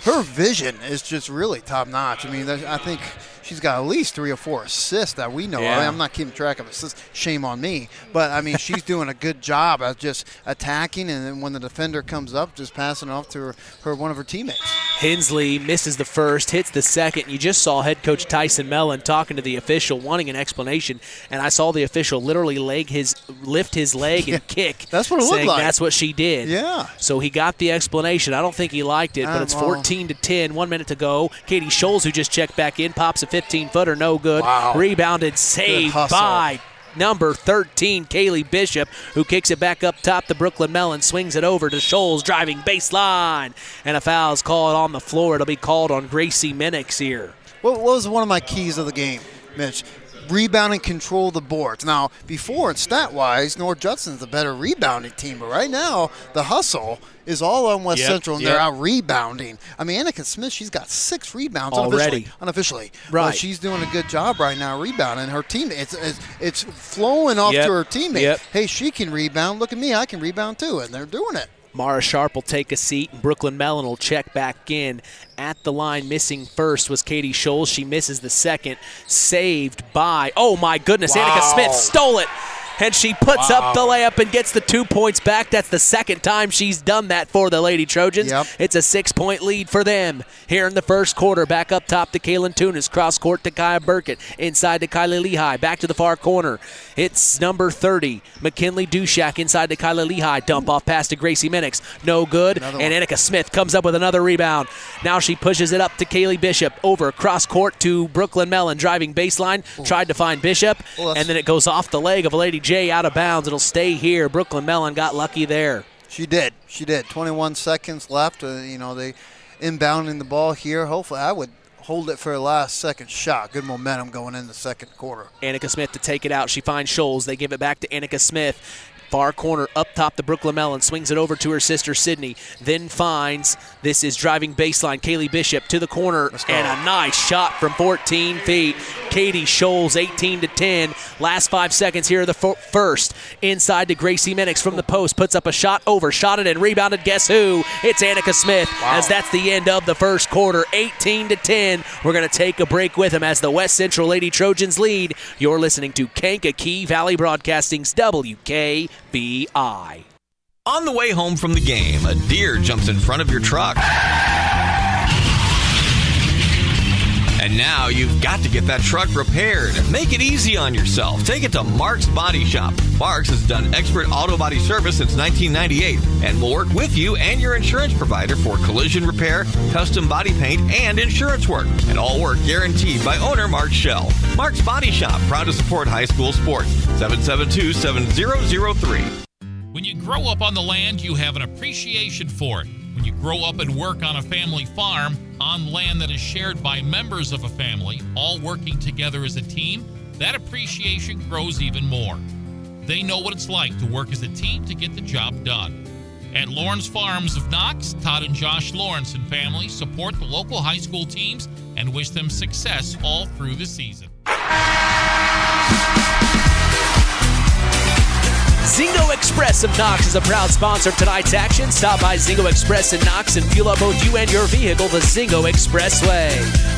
Her vision is just really top-notch. I mean, I think she's got at least 3 or 4 assists that we know of. I mean, I'm not keeping track of assists. Shame on me. But, I mean, she's doing a good job of just attacking, and then when the defender comes up, just passing off to one of her teammates. Hensley misses the first, hits the second. You just saw head coach Tyson Mellon talking to the official, wanting an explanation, and I saw the official literally lift his leg and kick. That's what it looked like. That's what she did. Yeah. So he got the explanation. I don't think he liked it, but it's 14-10, 1 minute to go. Katie Scholes, who just checked back in, pops a 15-footer, no good. Wow. Rebounded, saved by number 13, Kaylee Bishop, who kicks it back up top to Brooklyn Mellon, swings it over to Scholes, driving baseline, and a foul's called on the floor. It'll be called on Gracie Minix here. What was one of my keys of the game, Mitch? Rebound and control the boards. Now, before, and stat-wise, North Judson's the better rebounding team, but right now, the hustle is all on West Central, and they're out rebounding. I mean, Annika Smith, she's got 6 rebounds unofficially. Right. But she's doing a good job right now rebounding. Her team, it's flowing off to her teammate. Hey, she can rebound. Look at me, I can rebound too, and they're doing it. Mara Sharp will take a seat, and Brooklyn Mellon will check back in. At the line, missing first was Katie Scholes. She misses the second. Saved by, oh my goodness, Annika Smith stole it. And she puts up the layup and gets the 2 points back. That's the second time she's done that for the Lady Trojans. It's a 6-point lead for them here in the first quarter. Back up top to Kaylin Tunis. Cross court to Kaya Burkett. Inside to Kylie Lehigh. Back to the far corner. It's number 30, McKinley Dushak. Inside to Kylie Lehigh. Dump off pass to Gracie Minix. No good. And Annika Smith comes up with another rebound. Now she pushes it up to Kaylee Bishop. Over cross court to Brooklyn Mellon. Driving baseline. Tried to find Bishop. And then it goes off the leg of a Lady J out of bounds. It'll stay here. Brooklyn Mellon got lucky there. She did. 21 seconds left. They inbounding the ball here. Hopefully, I would hold it for a last second shot. Good momentum going in the second quarter. Annika Smith to take it out. She finds Scholes. They give it back to Annika Smith. Far corner up top to Brooklyn Mellon. Swings it over to her sister Sydney. Then finds, this is driving baseline, Kaylee Bishop to the corner. And a nice shot from 14 feet. Katie Scholes, 18-10. Last 5 seconds here of the first. Inside to Gracie Minix from the post. Puts up a shot, overshot it, and rebounded. Guess who? It's Annika Smith. As that's the end of the first quarter. 18-10. We're going to take a break with them as the West Central Lady Trojans lead. You're listening to Kankakee Valley Broadcasting's WKVI. On the way home from the game, a deer jumps in front of your truck. And now you've got to get that truck repaired. Make it easy on yourself. Take it to Mark's Body Shop. Mark's has done expert auto body service since 1998 and will work with you and your insurance provider for collision repair, custom body paint, and insurance work. And all work guaranteed by owner Mark Schell. Mark's Body Shop, proud to support high school sports. 772-7003. When you grow up on the land, you have an appreciation for it. When you grow up and work on a family farm, on land that is shared by members of a family, all working together as a team, that appreciation grows even more. They know what it's like to work as a team to get the job done. At Lawrence Farms of Knox, Todd and Josh Lawrence and family support the local high school teams and wish them success all through the season. Zingo Express of Knox is a proud sponsor of tonight's action. Stop by Zingo Express in Knox and fuel up both you and your vehicle the Zingo Expressway.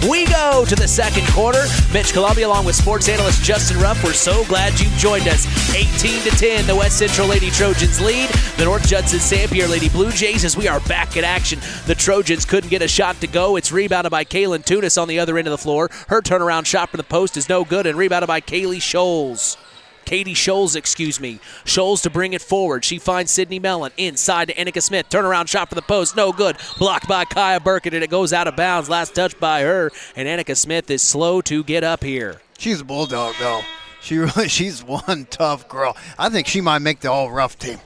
We go to the second quarter. Mitch Columbia along with sports analyst Justin Ruff. We're so glad you've joined us. 18-10, the West Central Lady Trojans lead. The North Judson-San Pierre Lady Blue Jays as we are back in action. The Trojans couldn't get a shot to go. It's rebounded by Kaylin Tunis on the other end of the floor. Her turnaround shot from the post is no good and rebounded by Katie Scholes, Scholes to bring it forward. She finds Sydney Mellon inside to Annika Smith. Turnaround shot for the post. No good. Blocked by Kaya Burkett, and it goes out of bounds. Last touch by her, and Annika Smith is slow to get up here. She's a bulldog, though. She's one tough girl. I think she might make the all-rough team.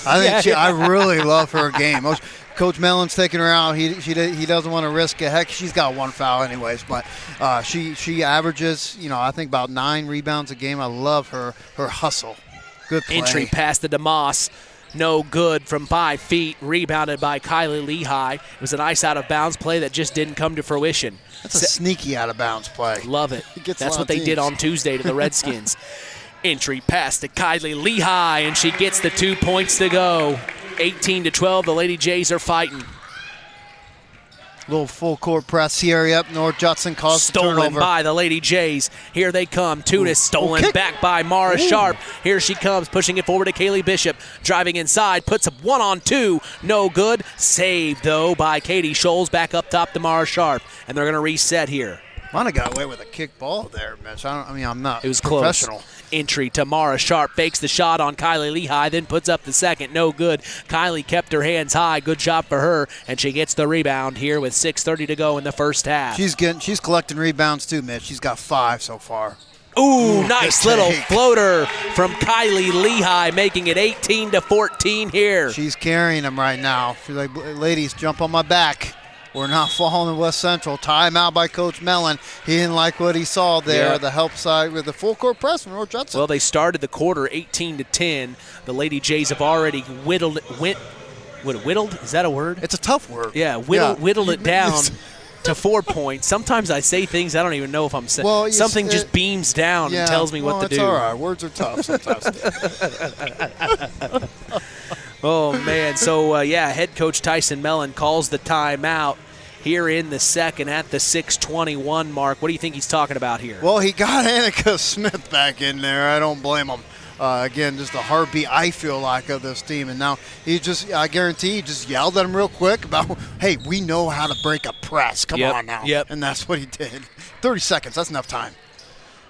I really love her game. Coach Mellon's taking her out. He doesn't want to risk it. Heck, she's got one foul anyways. But she averages, I think about 9 rebounds a game. I love her hustle. Good play. Entry past the DeMoss. No good from 5 feet. Rebounded by Kylie Lehigh. It was a nice out-of-bounds play that just didn't come to fruition. That's a sneaky out-of-bounds play. Love it. That's what they did on Tuesday to the Redskins. Entry pass to Kylie Lehigh, and she gets the 2 points to go. 18-12, the Lady Jays are fighting. Little full court press here. Yep, North Judson caused the turnover. Stolen by the Lady Jays. Here they come. Tunis stolen back by Mara Sharp. Here she comes, pushing it forward to Kaylee Bishop. Driving inside, puts a 1-on-2. No good. Saved, though, by Katie Scholes. Back up top to Mara Sharp. And they're going to reset here. Might have got away with a kick ball there, Mitch. I'm not It was professional. Close. Entry to Mara Sharp. Fakes the shot on Kylie Lehigh, then puts up the second. No good. Kylie kept her hands high. Good job for her, and she gets the rebound here with 6:30 to go in the first half. She's collecting rebounds too, Mitch. She's got 5 so far. Ooh, nice little floater from Kylie Lehigh, making it 18-14 here. She's carrying them right now. She's like, ladies, jump on my back. We're not falling in West Central. Timeout by Coach Mellon. He didn't like what he saw there. Yeah. The help side with the full court press from North Judson. Well, they started the quarter 18-10. The Lady Jays have already whittled? Is that a word? It's a tough word. Yeah, whittled it down to 4 points. Sometimes I say things I don't even know if I'm saying. Well, something just beams down and tells me what to do. It's all right. Words are tough sometimes. Oh, man. So, head coach Tyson Mellon calls the timeout here in the second at the 6:21 mark. What do you think he's talking about here? Well, he got Annika Smith back in there. I don't blame him. Again, just a heartbeat, I feel like, of this team. And now I guarantee he just yelled at him real quick about, hey, we know how to break a press. Come on now. Yep. And that's what he did. 30 seconds, that's enough time.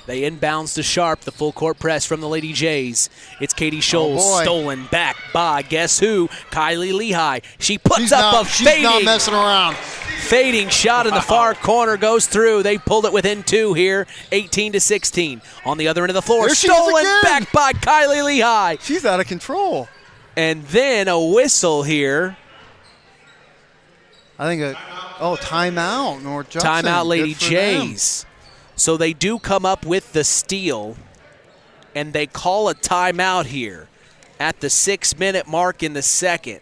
They inbounds to Sharp, the full court press from the Lady Jays. It's Katie Scholes, stolen back by, guess who? Kylie Lehigh. She puts up a fading. She's not messing around. Fading shot in the far corner goes through. They pulled it within 2 here, 18-16. On the other end of the floor, stolen back by Kylie Lehigh. She's out of control. And then a whistle here. I think timeout, North Judson. Timeout, Lady Jays. So they do come up with the steal, and they call a timeout here at the 6-minute mark in the second.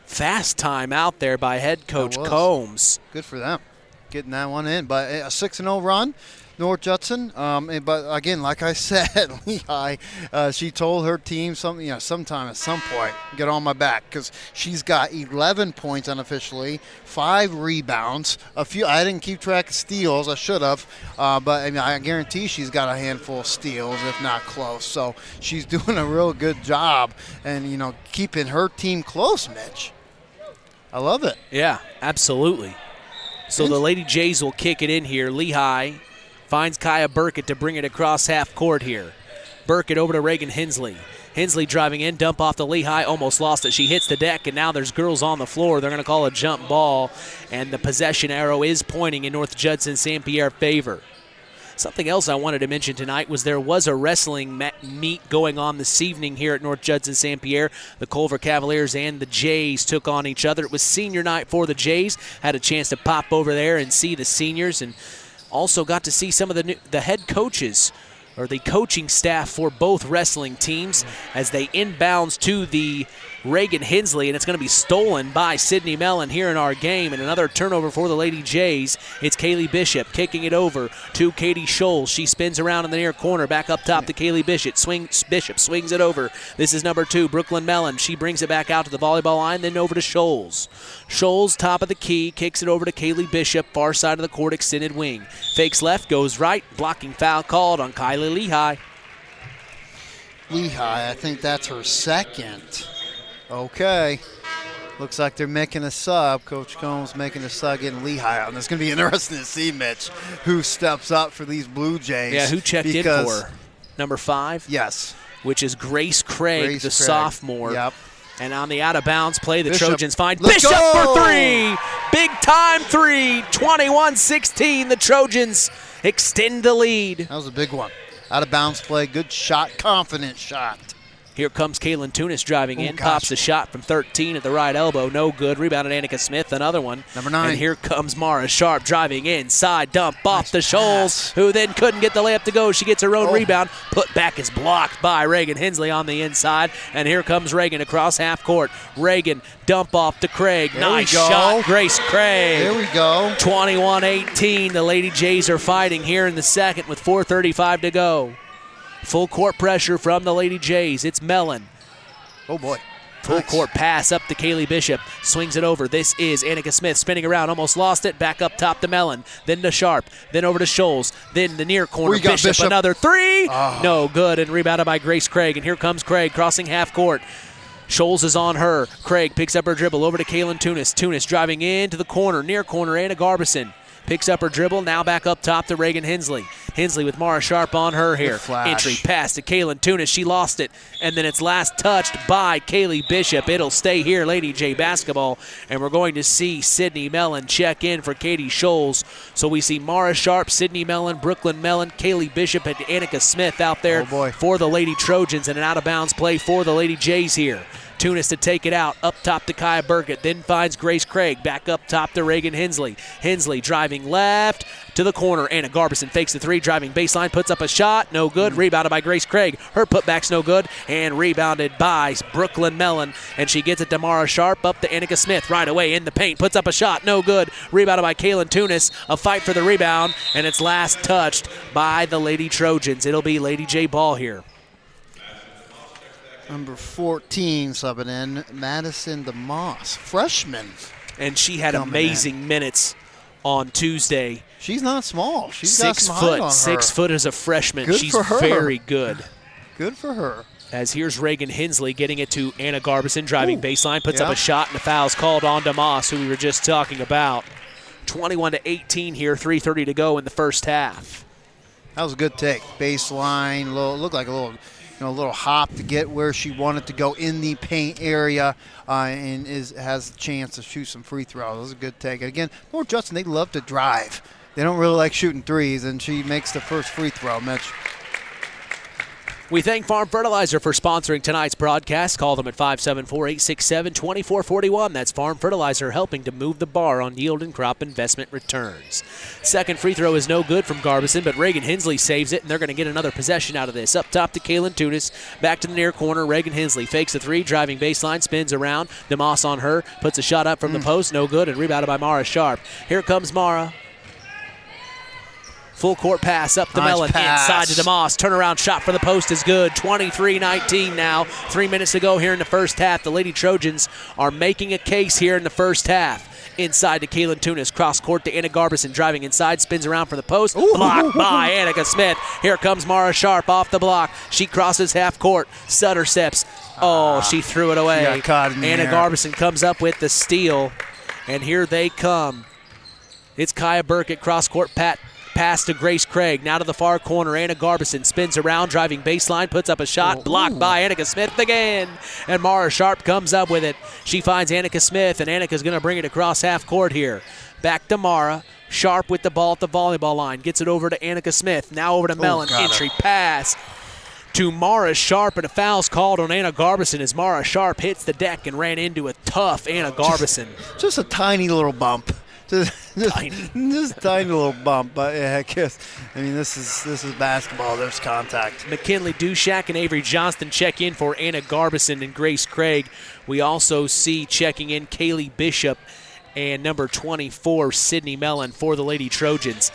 Fast timeout there by head coach Combs. Good for them, getting that one in. But a 6-0 run, North Judson. But again, like I said, Lehigh, she told her team sometime at some point, get on my back, because she's got 11 points unofficially, 5 rebounds, a few. I didn't keep track of steals. I should have, but I guarantee she's got a handful of steals, if not close. So she's doing a real good job, and keeping her team close, Mitch. I love it. Yeah, absolutely. So the Lady Jays will kick it in here. Lehigh finds Kaya Burkett to bring it across half court here. Burkett over to Reagan Hensley. Hensley driving in, dump off to Lehigh, almost lost it. She hits the deck, and now there's girls on the floor. They're going to call a jump ball, and the possession arrow is pointing in North Judson-San Pierre favor. Something else I wanted to mention tonight was there was a wrestling meet going on this evening here at North Judson-San Pierre. The Culver Cavaliers and the Jays took on each other. It was senior night for the Jays. Had a chance to pop over there and see the seniors, and also got to see some of the head coaches or the coaching staff for both wrestling teams as they inbounds to the Reagan Hensley, and it's going to be stolen by Sydney Mellon here in our game, and another turnover for the Lady Jays. It's Kaylee Bishop kicking it over to Katie Scholes. She spins around in the near corner, back up top to Kaylee Bishop. Bishop swings it over. This is number 2, Brooklyn Mellon. She brings it back out to the volleyball line, then over to Scholes. Scholes, top of the key, kicks it over to Kaylee Bishop, far side of the court, extended wing. Fakes left, goes right, blocking foul called on Kylie Lehigh. Lehigh, I think that's her second. Okay. Looks like they're making a sub. Coach Combs making a sub, getting Lehigh out. And it's going to be interesting to see, Mitch, who steps up for these Blue Jays. Yeah, who checked in for number 5? Yes. Which is Grace Craig, sophomore. Yep. And on the out-of-bounds play, the Bishop. Trojans find Let's Bishop go! for 3. Big-time 3. 21-16. The Trojans extend the lead. That was a big one. Out-of-bounds play, good shot, confident shot. Here comes Kaylin Tunis driving in, pops a shot from 13 at the right elbow, no good. Rebounded Annika Smith, another one. Number 9. And here comes Mara Sharp driving in, side dump off the Scholes, who then couldn't get the layup to go. She gets her own rebound. Put back is blocked by Reagan Hensley on the inside. And here comes Reagan across half court. Reagan, dump off to Craig. Nice shot, Grace Craig. There we go. 21-18. The Lady Jays are fighting here in the second with 4:35 to go. Full court pressure from the Lady Jays. It's Mellon. Oh, boy. Full court pass up to Kaylee Bishop. Swings it over. This is Annika Smith spinning around. Almost lost it. Back up top to Mellon. Then to Sharp. Then over to Scholes. Then the near corner. Bishop. Another 3. No good. And rebounded by Grace Craig. And here comes Craig crossing half court. Scholes is on her. Craig picks up her dribble over to Kaylin Tunis. Tunis driving into the corner. Near corner. Anna Garbison. Picks up her dribble, now back up top to Reagan Hensley. Hensley with Mara Sharp on her here. Entry pass to Kaylin Tunis. She lost it. And then it's last touched by Kaylee Bishop. It'll stay here, Lady J basketball. And we're going to see Sydney Mellon check in for Katie Scholes. So we see Mara Sharp, Sydney Mellon, Brooklyn Mellon, Kaylee Bishop, and Annika Smith out there for the Lady Trojans. And an out-of-bounds play for the Lady Jays here. Tunis to take it out, up top to Kaya Burkett, then finds Grace Craig, back up top to Reagan Hensley. Hensley driving left to the corner. Anna Garbison fakes the 3, driving baseline, puts up a shot, no good. Rebounded by Grace Craig. Her putback's no good, and rebounded by Brooklyn Mellon, and she gets it to Mara Sharp, up to Annika Smith right away in the paint, puts up a shot, no good. Rebounded by Kaylin Tunis. A fight for the rebound, and it's last touched by the Lady Trojans. It'll be Lady J ball here. Number 14 subbing in, Madison DeMoss, freshman. And she had amazing minutes on Tuesday. She's not small. She's 6 got some height on her. 6 foot as a freshman. Good She's for her. very good. Good for her. As here's Reagan Hensley getting it to Anna Garbison, driving baseline, puts up a shot, and the foul's called on DeMoss, who we were just talking about. 21-18 here, 3:30 to go in the first half. That was a good take. Baseline, looked like a little hop to get where she wanted to go in the paint area, and has a chance to shoot some free throws. That was a good take. And again, North Judson, they love to drive. They don't really like shooting threes, and she makes the first free throw, Mitch. We thank Farm Fertilizer for sponsoring tonight's broadcast. Call them at 574-867-2441. That's Farm Fertilizer, helping to move the bar on yield and crop investment returns. Second free throw is no good from Garbison, but Reagan Hensley saves it, and they're going to get another possession out of this. Up top to Kaylin Tunis, back to the near corner. Reagan Hensley fakes a 3, driving baseline, spins around. DeMoss on her, puts a shot up from the post, no good, and rebounded by Mara Sharp. Here comes Mara. Full court pass up to Mellon, inside to DeMoss. Turnaround shot for the post is good. 23-19 now. 3 minutes to go here in the first half. The Lady Trojans are making a case here in the first half. Inside to Kaylin Tunis. Cross court to Anna Garbison. Driving inside. Spins around for the post. Blocked by Annika Smith. Here comes Mara Sharp off the block. She crosses half court. Sutter steps. She threw it away. She got caught in the Anna air. Garbison comes up with the steal. And here they come. It's Kaya Burkett, cross-court pass to Grace Craig. Now to the far corner. Anna Garbison spins around, driving baseline, puts up a shot, blocked by Annika Smith again. And Mara Sharp comes up with it. She finds Annika Smith, and Annika's going to bring it across half court here. Back to Mara. Sharp with the ball at the volleyball line. Gets it over to Annika Smith. Now over to Mellon. Entry pass to Mara Sharp, and a foul's called on Anna Garbison as Mara Sharp hits the deck and ran into a tough Anna Garbison. Just a tiny little bump. Just a tiny little bump, but yeah, I guess. I mean, this is basketball. There's contact. McKinley Dushak and Avery Johnston check in for Anna Garbison and Grace Craig. We also see checking in Kaylee Bishop and number 24, Sydney Mellon for the Lady Trojans.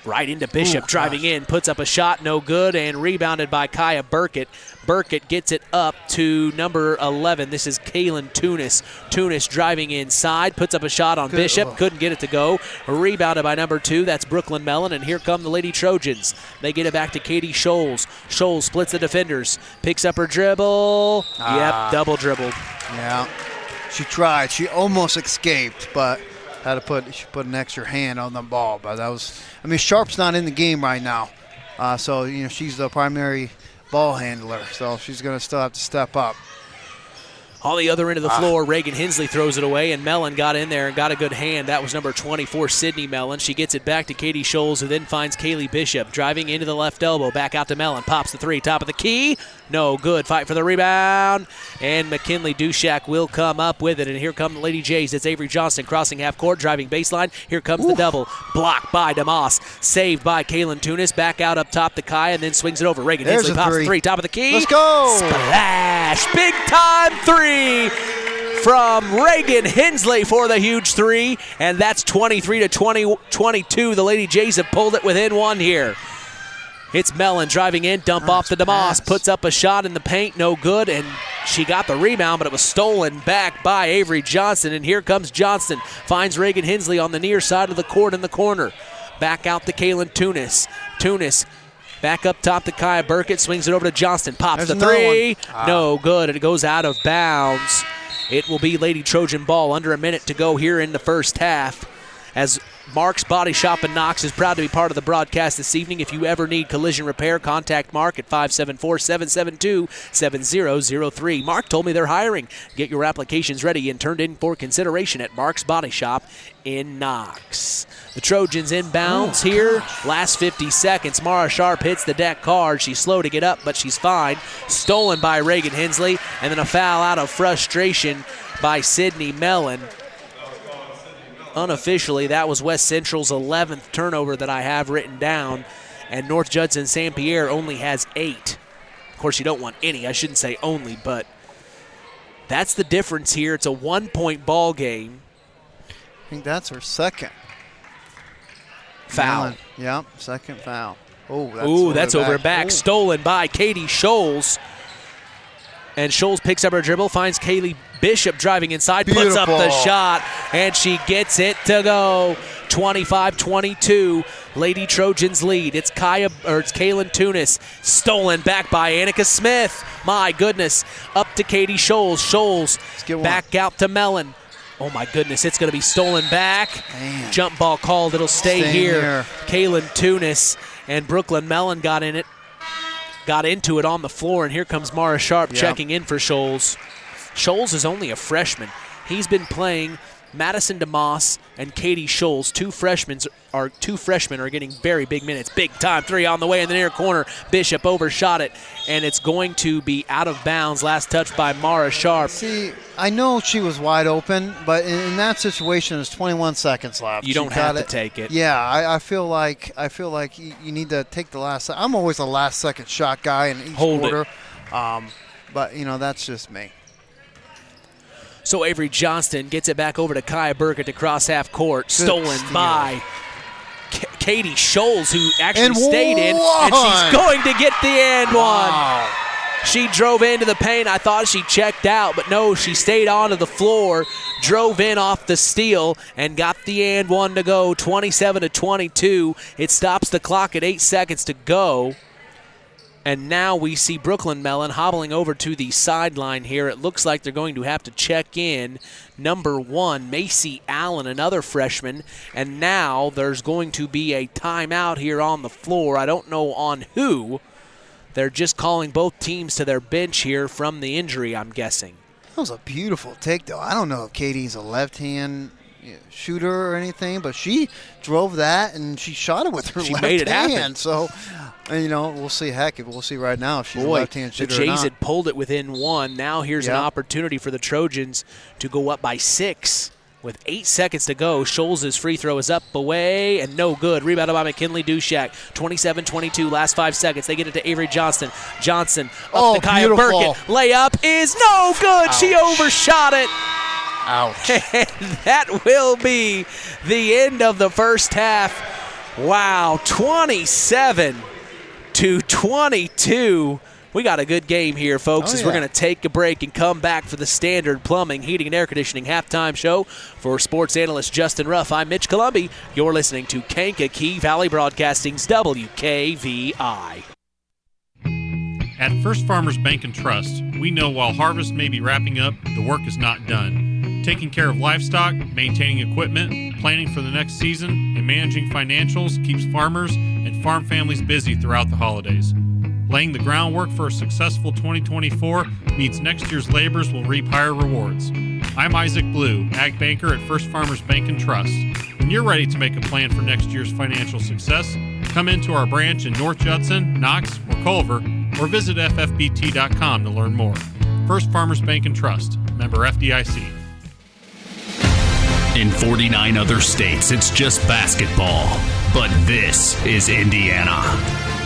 Right into Bishop, driving in, puts up a shot, no good, and rebounded by Kaya Burkett. Burkett gets it up to number 11. This is Kaylin Tunis. Tunis driving inside, puts up a shot on Bishop, couldn't get it to go. Rebounded by number 2, that's Brooklyn Mellon, and here come the Lady Trojans. They get it back to Katie Scholes. Scholes splits the defenders, picks up her dribble. Yep, double dribbled. Yeah, she tried. She almost escaped, but had to put an extra hand on the ball. But that was, I mean, Sharp's not in the game right now, so she's the primary ball handler, so she's going to still have to step up. On the other end of the floor, Reagan Hensley throws it away, and Mellon got in there and got a good hand. That was number 24, Sydney Mellon. She gets it back to Katie Scholes, who then finds Kaylee Bishop. Driving into the left elbow, back out to Mellon. Pops the three, top of the key. No good. Fight for the rebound. And McKinley Dushak will come up with it. And here come the Lady Jays. It's Avery Johnston crossing half court, driving baseline. Here comes the double. Blocked by DeMoss. Saved by Kaylin Tunis. Back out up top to Kai, and then swings it over. Reagan Hensley pops the three, top of the key. Let's go. Splash. Big time three from Reagan Hensley for the huge three. And that's 23-22. The Lady Jays have pulled it within one here. It's Mellon driving in, dump off to DeMoss, puts up a shot in the paint, no good, and she got the rebound, but it was stolen back by Avery Johnston, and here comes Johnston, finds Reagan Hensley on the near side of the court in the corner. Back out to Kaylin Tunis. Tunis back up top to Kaya Burkett, swings it over to Johnston, pops the three, no good, and it goes out of bounds. It will be Lady Trojan ball, under a minute to go here in the first half, as Mark's Body Shop in Knox is proud to be part of the broadcast this evening. If you ever need collision repair, contact Mark at 574-772-7003. Mark told me they're hiring. Get your applications ready and turned in for consideration at Mark's Body Shop in Knox. The Trojans inbounds here. Last 50 seconds. Mara Sharp hits the deck hard. She's slow to get up, but she's fine. Stolen by Reagan Hensley, and then a foul out of frustration by Sydney Mellon. Unofficially, that was West Central's 11th turnover that I have written down, and North Judson-San Pierre only has 8. Of course, you don't want any. I shouldn't say only, but that's the difference here. It's a 1-point ball game. I think that's her second. Foul. Yep, second foul. That's over back. Stolen by Katie Scholes. And Scholes picks up her dribble, finds Kaylee Bishop driving inside, puts up the shot, and she gets it to go. 25-22, Lady Trojans lead. It's Kaylin Tunis, stolen back by Annika Smith. My goodness, up to Katie Scholes. Scholes back out to Mellon. Oh my goodness, it's going to be stolen back. Man. Jump ball called. It'll stay here. Kaylin Tunis and Brooklyn Mellon got into it on the floor, and here comes Mara Sharp checking in for Scholes. Scholes is only a freshman. He's been playing Madison DeMoss and Katie Scholes. Two freshmen are getting very big minutes. Big time three on the way in the near corner. Bishop overshot it, and it's going to be out of bounds. Last touch by Mara Sharp. See, I know she was wide open, but in that situation, there's 21 seconds left. You don't have to take it. Yeah, I feel like you need to take the last. I'm always a last second shot guy in each quarter, but that's just me. So Avery Johnston gets it back over to Kaya Burkett to cross half court. Stolen by Katie Scholes, who actually stayed in, and she's going to get the and one. She drove into the paint. I thought she checked out, but no, she stayed onto the floor, drove in off the steal, and got the and one to go. 27-22. It stops the clock at 8 seconds to go. And now we see Brooklyn Mellon hobbling over to the sideline here. It looks like they're going to have to check in number 1, Macy Allen, another freshman. And now there's going to be a timeout here on the floor. I don't know on who. They're just calling both teams to their bench here from the injury, I'm guessing. That was a beautiful take, though. I don't know if Katie's a left-hand shooter or anything, but she drove that and she shot it with her left made it hand. happen. So, we'll see. Heck, we'll see right now if she's a left-hand shooter or the not. Jays had pulled it within 1. Now here's an opportunity for the Trojans to go up by 6 with 8 seconds to go. Scholes' free throw is up, away, and no good. Rebounded by McKinley Dushak. 27-22, last 5 seconds. They get it to Avery Johnston. Johnson up to Kaya Burkett. Layup is no good. Ouch. She overshot it. Ouch. And that will be the end of the first half. Wow, 27-22. We got a good game here, folks, as we're going to take a break and come back for the Standard Plumbing, Heating, and Air Conditioning halftime show. For sports analyst Justin Ruff, I'm Mitch Columbi. You're listening to Kankakee Valley Broadcasting's WKVI. At First Farmers Bank and Trust, we know while harvest may be wrapping up, the work is not done. Taking care of livestock, maintaining equipment, planning for the next season, and managing financials keeps farmers and farm families busy throughout the holidays. Laying the groundwork for a successful 2024 means next year's laborers will reap higher rewards. I'm Isaac Blue, Ag Banker at First Farmers Bank and Trust. When you're ready to make a plan for next year's financial success, come into our branch in North Judson, Knox, or Culver, or visit ffbt.com to learn more. First Farmers Bank and Trust, member FDIC. In 49 other states, it's just basketball. But this is Indiana.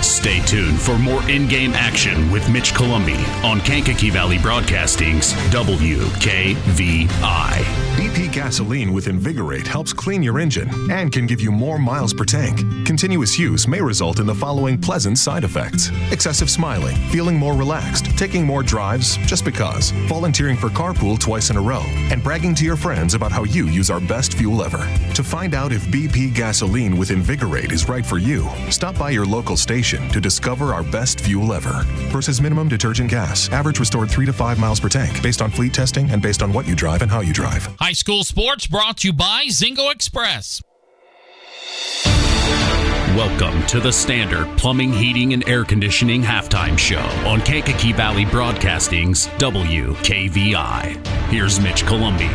Stay tuned for more in-game action with Mitch Columbi on Kankakee Valley Broadcasting's WKVI. BP gasoline with Invigorate helps clean your engine and can give you more miles per tank. Continuous use may result in the following pleasant side effects: excessive smiling, feeling more relaxed, taking more drives just because, volunteering for carpool twice in a row, and bragging to your friends about how you use our best fuel ever. To find out if BP gasoline with Invigorate is right for you, stop by your local station to discover our best fuel ever. Versus minimum detergent gas. Average restored 3 to 5 miles per tank, based on fleet testing and based on what you drive and how you drive. High school sports brought to you by Zingo Express. Welcome to the Standard Plumbing, Heating, and Air Conditioning halftime show on Kankakee Valley Broadcasting's WKVI. Here's Mitch Columbi.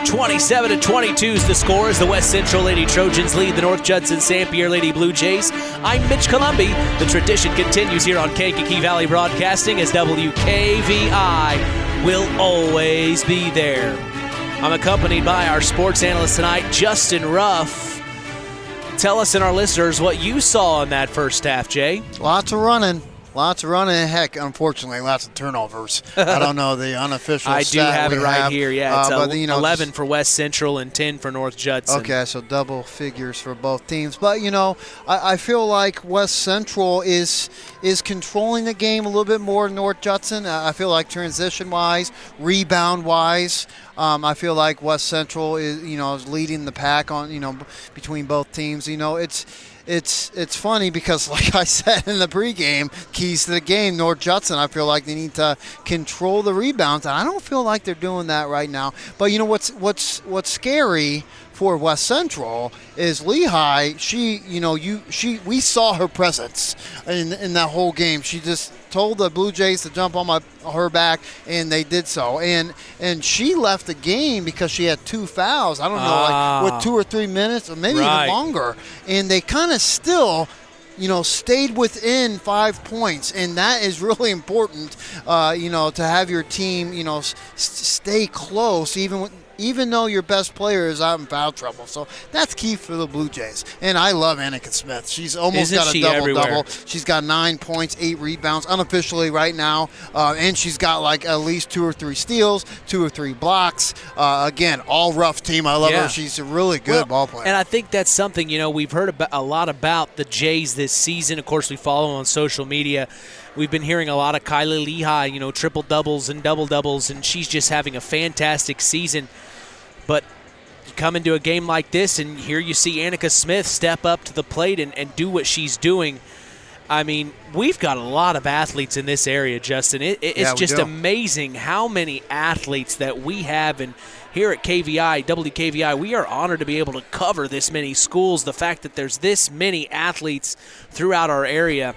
27-22 is the score as the West Central Lady Trojans lead the North Judson-San Pierre Lady Blue Jays. I'm Mitch Columbi. The tradition continues here on Kankakee Valley Broadcasting as WKVI will always be there. I'm accompanied by our sports analyst tonight, Justin Ruff. Tell us and our listeners what you saw in that first half, Jay. Lots of running. Heck, unfortunately, lots of turnovers. I don't know the unofficial I do have it right here. Yeah, it's but, 11 for West Central and 10 for North Judson. Okay, so double figures for both teams. But, I feel like West Central is controlling the game a little bit more than North Judson. I feel like transition-wise, rebound-wise, I feel like West Central is leading the pack on between both teams. It's funny because, like I said in the pregame, keys to the game, North Judson, I feel like they need to control the rebounds, and I don't feel like they're doing that right now. But what's scary for West Central is Lehigh. We saw her presence in that whole game. She just told the Blue Jays to jump on her back, and they did so. And she left the game because she had 2 fouls. I don't know, with 2 or 3 minutes, or maybe even longer. And they kind of still, stayed within 5 points, and that is really important. To have your team, stay close, even though your best player is out in foul trouble. So that's key for the Blue Jays. And I love Annika Smith. She's almost got a double-double. She's got 9 points, 8 rebounds unofficially right now. And she's got at least 2 or 3 steals, 2 or 3 blocks. Again, all rough team. I love her. She's a really good ball player. And I think that's something, we've heard a lot about the Jays this season. Of course, we follow on social media. We've been hearing a lot of Kylie Lehigh, triple-doubles and double-doubles, and she's just having a fantastic season. But you come into a game like this, and here you see Annika Smith step up to the plate and do what she's doing. I mean, we've got a lot of athletes in this area, Justin. It's just amazing how many athletes that we have. And here at WKVI, we are honored to be able to cover this many schools. The fact that there's this many athletes throughout our area.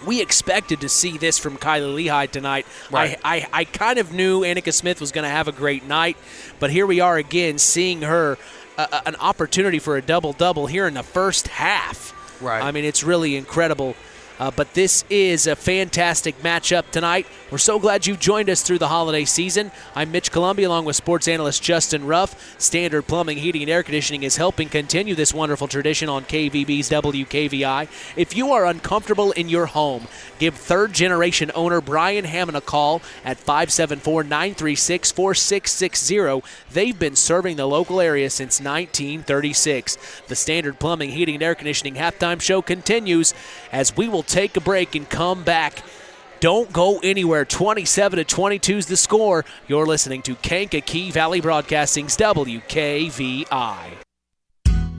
We expected to see this from Kylie Lehigh tonight. Right. I kind of knew Annika Smith was going to have a great night, but here we are again seeing her an opportunity for a double-double here in the first half. Right. I mean, it's really incredible. But this is a fantastic matchup tonight. We're so glad you joined us through the holiday season. I'm Mitch Columby along with sports analyst Justin Ruff. Standard Plumbing, Heating, and Air Conditioning is helping continue this wonderful tradition on KVB's WKVI. If you are uncomfortable in your home, give third-generation owner Brian Hammond a call at 574-936-4660. They've been serving the local area since 1936. The Standard Plumbing, Heating, and Air Conditioning halftime show continues as we will take a break and come back. Don't go anywhere. 27-22 is the score. You're listening to Kankakee Valley Broadcasting's WKVI.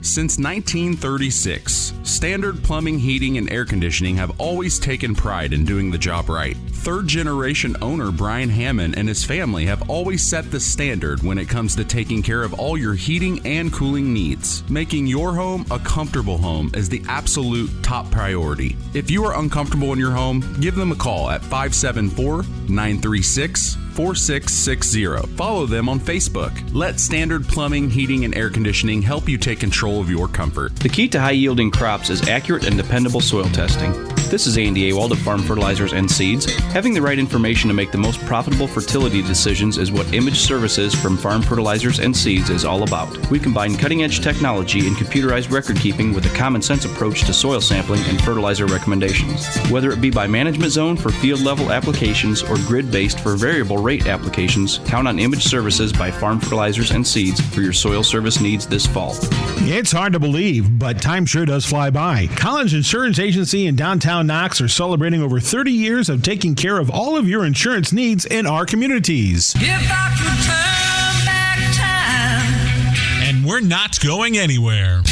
Since 1936, Standard Plumbing, Heating, and Air Conditioning have always taken pride in doing the job right. Third-generation owner Brian Hammond and his family have always set the standard when it comes to taking care of all your heating and cooling needs. Making your home a comfortable home is the absolute top priority. If you are uncomfortable in your home, give them a call at 574-936-4660. Follow them on Facebook. Let Standard Plumbing, Heating, and Air Conditioning help you take control of your comfort. The key to high-yielding crops is accurate and dependable soil testing. This is Andy Awald of Farm Fertilizers and Seeds. Having the right information to make the most profitable fertility decisions is what Image Services from Farm Fertilizers and Seeds is all about. We combine cutting-edge technology and computerized record-keeping with a common-sense approach to soil sampling and fertilizer recommendations. Whether it be by management zone for field-level applications or grid-based for variable rate applications, count on Image Services by Farm Fertilizers and Seeds for your soil service needs this fall. It's hard to believe, but time sure does fly by. Collins Insurance Agency in downtown Knox are celebrating over 30 years of taking care of all of your insurance needs in our communities. If I could turn back time. And we're not going anywhere.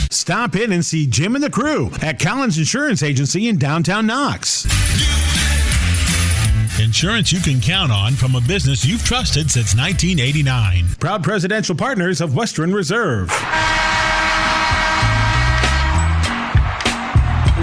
Stop in and see Jim and the crew at Collins Insurance Agency in downtown Knox. Insurance you can count on from a business you've trusted since 1989. Proud presidential partners of Western Reserve.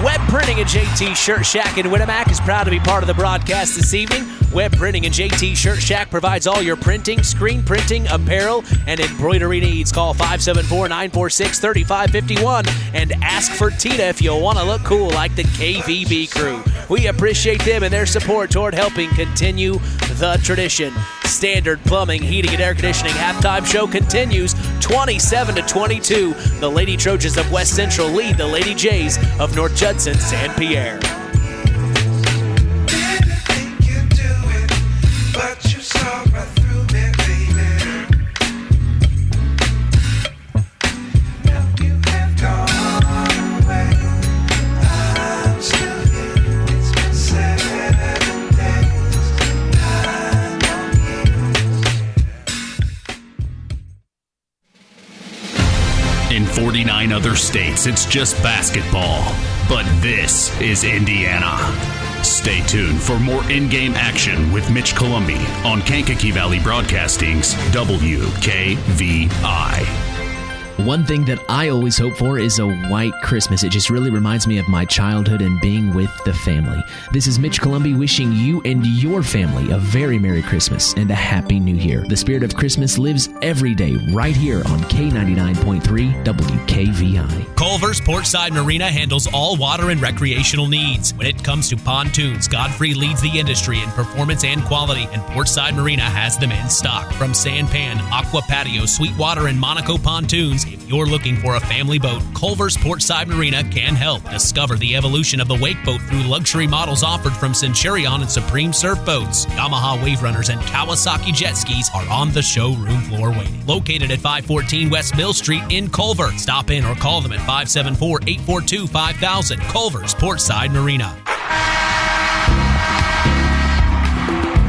Web Printing and JT Shirt Shack in Winamac is proud to be part of the broadcast this evening. Web Printing and JT Shirt Shack provides all your printing, screen printing, apparel, and embroidery needs. Call 574-946-3551 and ask for Tina if you want to look cool like the KVB crew. We appreciate them and their support toward helping continue the tradition. Standard Plumbing, Heating, and Air Conditioning halftime show continues 27-22. The Lady Trojans of West Central lead the Lady Jays of North Judson-San Pierre. In 49 other states, it's just basketball. But this is Indiana. Stay tuned for more in-game action with Mitch Columby on Kankakee Valley Broadcasting's WKVI. One thing that I always hope for is a white Christmas. It just really reminds me of my childhood and being with the family. This is Mitch Columby wishing you and your family a very Merry Christmas and a Happy New Year. The spirit of Christmas lives every day right here on K99.3 WKVI. Culver's Portside Marina handles all water and recreational needs. When it comes to pontoons, Godfrey leads the industry in performance and quality, and Portside Marina has them in stock. From Sanpan, Aqua Patio, Sweetwater, and Monaco pontoons, if you're looking for a family boat, Culver's Portside Marina can help. Discover the evolution of the wake boat through luxury models offered from Centurion and Supreme Surf Boats. Yamaha Wave Runners and Kawasaki jet skis are on the showroom floor waiting. Located at 514 West Mill Street in Culver. Stop in or call them at 574-842-5000. Culver's Portside Marina.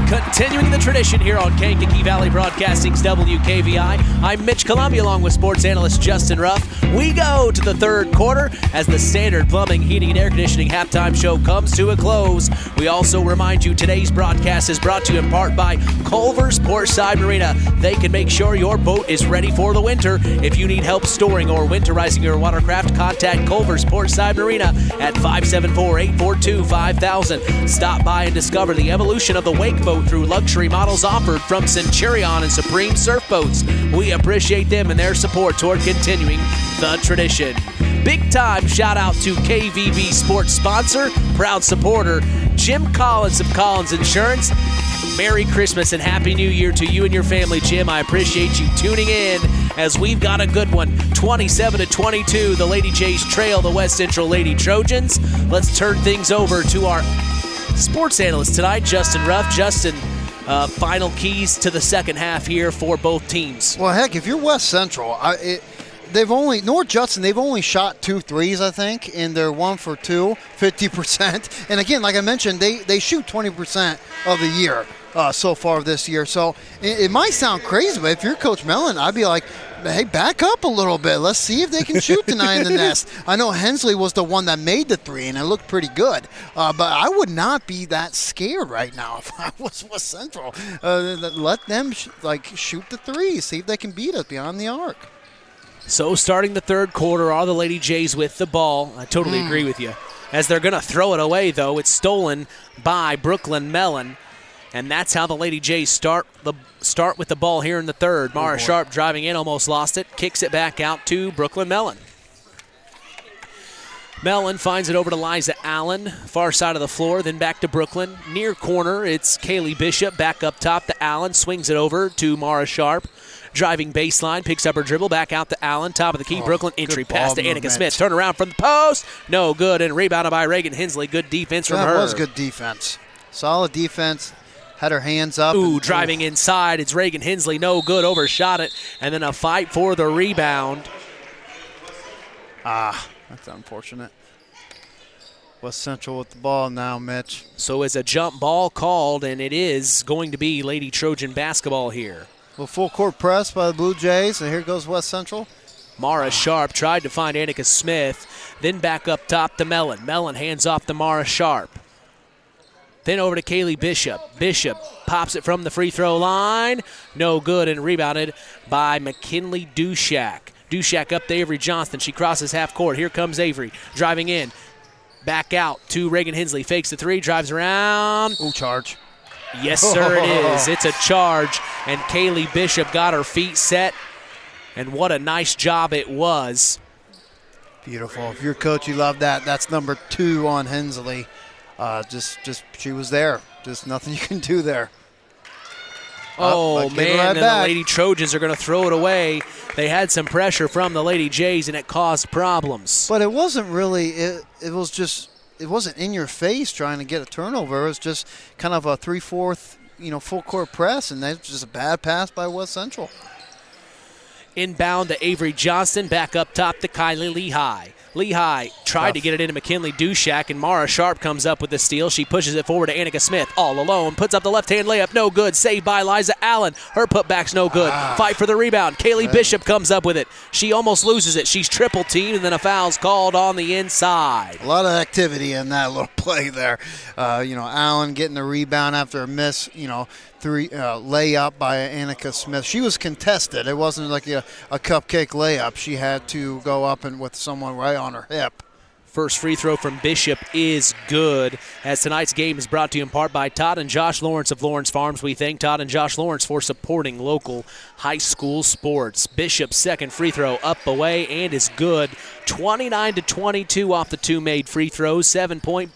Continuing the tradition here on Kankakee Valley Broadcasting's WKVI, I'm Mitch Columbia along with sports analyst Justin Ruff. We go to the third quarter as the Standard Plumbing, Heating, and Air Conditioning halftime show comes to a close. We also remind you today's broadcast is brought to you in part by Culver's Portside Marina. They can make sure your boat is ready for the winter. If you need help storing or winterizing your watercraft, contact Culver's Portside Marina at 574-842-5000. Stop by and discover the evolution of the wake boat through luxury models offered from Centurion and Supreme Surf Boats. We appreciate them and their support toward continuing the tradition. Big time shout out to KVB Sports sponsor, proud supporter, Jim Collins of Collins Insurance. Merry Christmas and Happy New Year to you and your family, Jim. I appreciate you tuning in as we've got a good one. 27-22, the Lady Jays trail the West Central Lady Trojans. Let's turn things over to our sports analyst tonight, Justin Ruff. Justin, final keys to the second half here for both teams. Well, heck, if you're West Central, North Judson, they've only shot 2 threes, I think, and they're 1 for 2, 50%. And again, like I mentioned, they shoot 20% of the year so far this year. So it might sound crazy, but if you're Coach Mellon, I'd be like, hey, back up a little bit. Let's see if they can shoot tonight in the nest. I know Hensley was the one that made the 3, and it looked pretty good. But I would not be that scared right now if I was West Central. Let them shoot the 3, see if they can beat us beyond the arc. So starting the third quarter are the Lady Jays with the ball. I totally agree with you. As they're going to throw it away, though, it's stolen by Brooklyn Mellon. And that's how the Lady Jays start with the ball here in the third. Mara Sharp driving in, almost lost it. Kicks it back out to Brooklyn Mellon. Mellon finds it over to Liza Allen, far side of the floor, then back to Brooklyn. Near corner, it's Kaylee Bishop, back up top to Allen, swings it over to Mara Sharp. Driving baseline, picks up her dribble, back out to Allen, top of the key. Brooklyn entry pass to Annika Smith. Turn around from the post. No good, and rebounded by Reagan Hensley. Good defense from her. That was good defense. Solid defense. Had her hands up. Driving inside. It's Reagan Hensley. No good. Overshot it. And then a fight for the rebound. That's unfortunate. West Central with the ball now, Mitch. So is a jump ball called, and it is going to be Lady Trojan basketball here. Well, full court press by the Blue Jays, and here goes West Central. Mara Sharp tried to find Annika Smith, then back up top to Mellon. Mellon hands off to Mara Sharp. Then over to Kaylee Bishop. Bishop pops it from the free throw line. No good, and rebounded by McKinley Dushak. Dushak up to Avery Johnston. She crosses half court. Here comes Avery driving in. Back out to Reagan Hensley. Fakes the 3, drives around. Charge. Yes, sir, it is. It's a charge, and Kaylee Bishop got her feet set, and what a nice job it was. Beautiful. If you're a coach, you love that. That's number 2 on Hensley. She was there. Just nothing you can do there. Man, and the Lady Trojans are going to throw it away. They had some pressure from the Lady Jays, and it caused problems. But it wasn't really. It wasn't in your face trying to get a turnover. It was just kind of a 3/4, full court press, and that's just a bad pass by West Central. Inbound to Avery Johnston, back up top to Kylie Lehigh. Lehigh tried to get it into McKinley Dushak, and Mara Sharp comes up with the steal. She pushes it forward to Annika Smith, all alone, puts up the left-hand layup, no good. Saved by Liza Allen. Her putback's no good. Fight for the rebound. Kaylee Bishop comes up with it. She almost loses it. She's triple teamed, and then a foul's called on the inside. A lot of activity in that little play there. Allen getting the rebound after a miss, layup by Annika Smith. She was contested. It wasn't like a cupcake layup. She had to go up and with someone right on her hip. First free throw from Bishop is good, as tonight's game is brought to you in part by Todd and Josh Lawrence of Lawrence Farms. We thank Todd and Josh Lawrence for supporting local high school sports. Bishop's second free throw up away and is good. 29-22 off the 2 made free throws. 7-point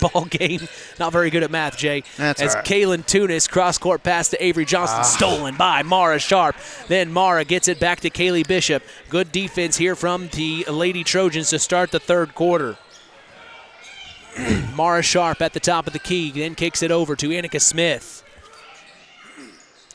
ball game. Not very good at math, Jay. That's as all right. Kaylin Tunis, cross-court pass to Avery Johnston, stolen by Mara Sharp. Then Mara gets it back to Kaylee Bishop. Good defense here from the Lady Trojans to start the third quarter. Mara Sharp at the top of the key, then kicks it over to Annika Smith.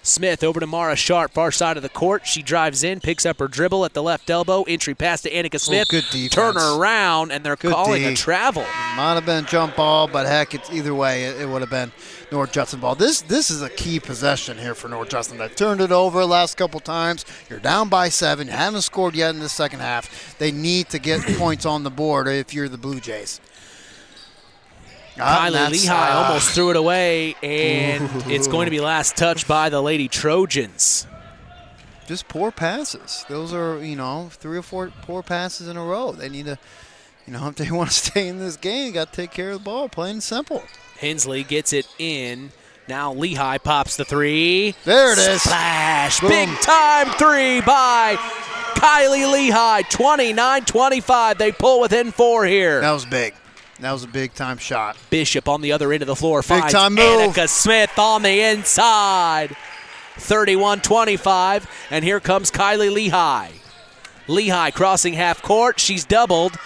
Smith over to Mara Sharp, far side of the court. She drives in, picks up her dribble at the left elbow. Entry pass to Annika Smith. Good defense. Turn her around, and they're calling a travel. Might have been a jump ball, but heck, it's either way, it would have been North Judson ball. This is a key possession here for North Judson. They turned it over the last couple times. You're down by 7. You haven't scored yet in the second half. They need to get points on the board if you're the Blue Jays. Kylie Lehigh almost threw it away, and it's going to be last touch by the Lady Trojans. Just poor passes. Those are, 3 or 4 poor passes in a row. They need to, if they want to stay in this game, got to take care of the ball, plain and simple. Hensley gets it in. Now Lehigh pops the 3. There it is. Splash. Big time 3 by Kylie Lehigh. 29-25. They pull within 4 here. That was big. That was a big-time shot. Bishop on the other end of the floor finds big-time move. Annika Smith on the inside. 31-25, and here comes Kylie Lehigh. Lehigh crossing half court. She's doubled.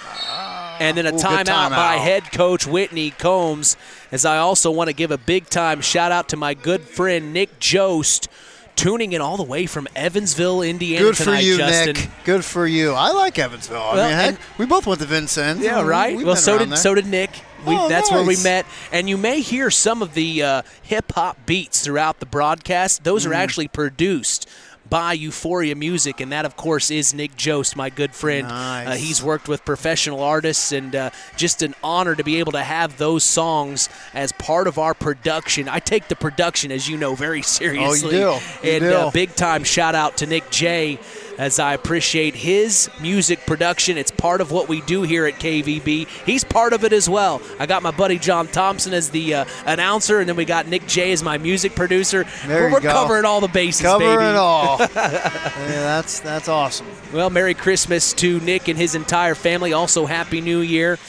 And then a timeout by head coach Whitney Combs, as I also want to give a big-time shout-out to my good friend Nick Jost, tuning in all the way from Evansville, Indiana Good tonight, for you, Justin. Nick. Good for you. I like Evansville. I mean, we both went to Vincennes. Yeah, right? Well, so did Nick. That's where we met. And you may hear some of the hip-hop beats throughout the broadcast. Those are actually produced by Euphoria Music, and that, of course, is Nick Jost, my good friend. Nice. He's worked with professional artists, and just an honor to be able to have those songs as part of our production. I take the production, as you know, very seriously. Oh, you do. And big-time shout-out to Nick J., as I appreciate his music production. It's part of what we do here at KVB. He's part of it as well. I got my buddy John Thompson as the announcer, and then we got Nick J as my music producer. We're covering all the bases, baby. Covering it all. Yeah, that's awesome. Well, Merry Christmas to Nick and his entire family. Also, Happy New Year.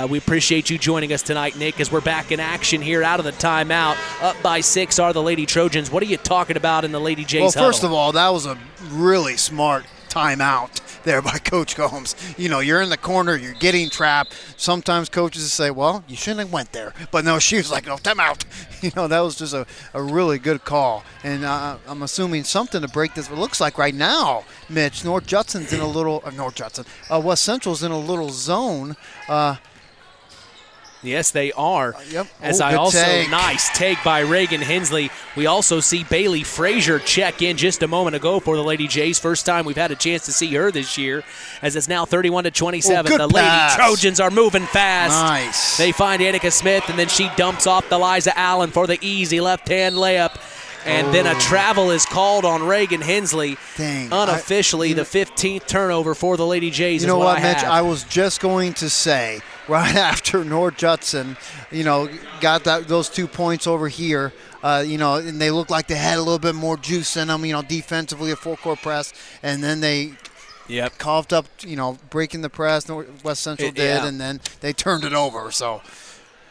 We appreciate you joining us tonight, Nick, as we're back in action here out of the timeout. Up by 6 are the Lady Trojans. What are you talking about in the Lady Jays huddle? Well, first of all, that was a really smart timeout there by Coach Combs. You're in the corner, you're getting trapped. Sometimes coaches say, well, you shouldn't have went there. But no, she was like, no, timeout. That was just a really good call. And I'm assuming something to break this. It looks like right now, Mitch, West Central's in a little zone. Yes, they are. Yep. Nice take by Reagan Hensley. We also see Bailey Frazier check in just a moment ago for the Lady Jays. First time we've had a chance to see her this year, as it's now 31-27. The Lady Trojans are moving fast. Nice. They find Annika Smith, and then she dumps off to Liza Allen for the easy left-hand layup. And then a travel is called on Reagan Hensley. Dang. Unofficially, the 15th turnover for the Lady Jays. You know what, Mitch? I was just going to say, right after North Judson, got those 2 points over here, and they looked like they had a little bit more juice in them, defensively, a full-court press, and then they coughed up, breaking the press, West Central did, and then they turned it over. So,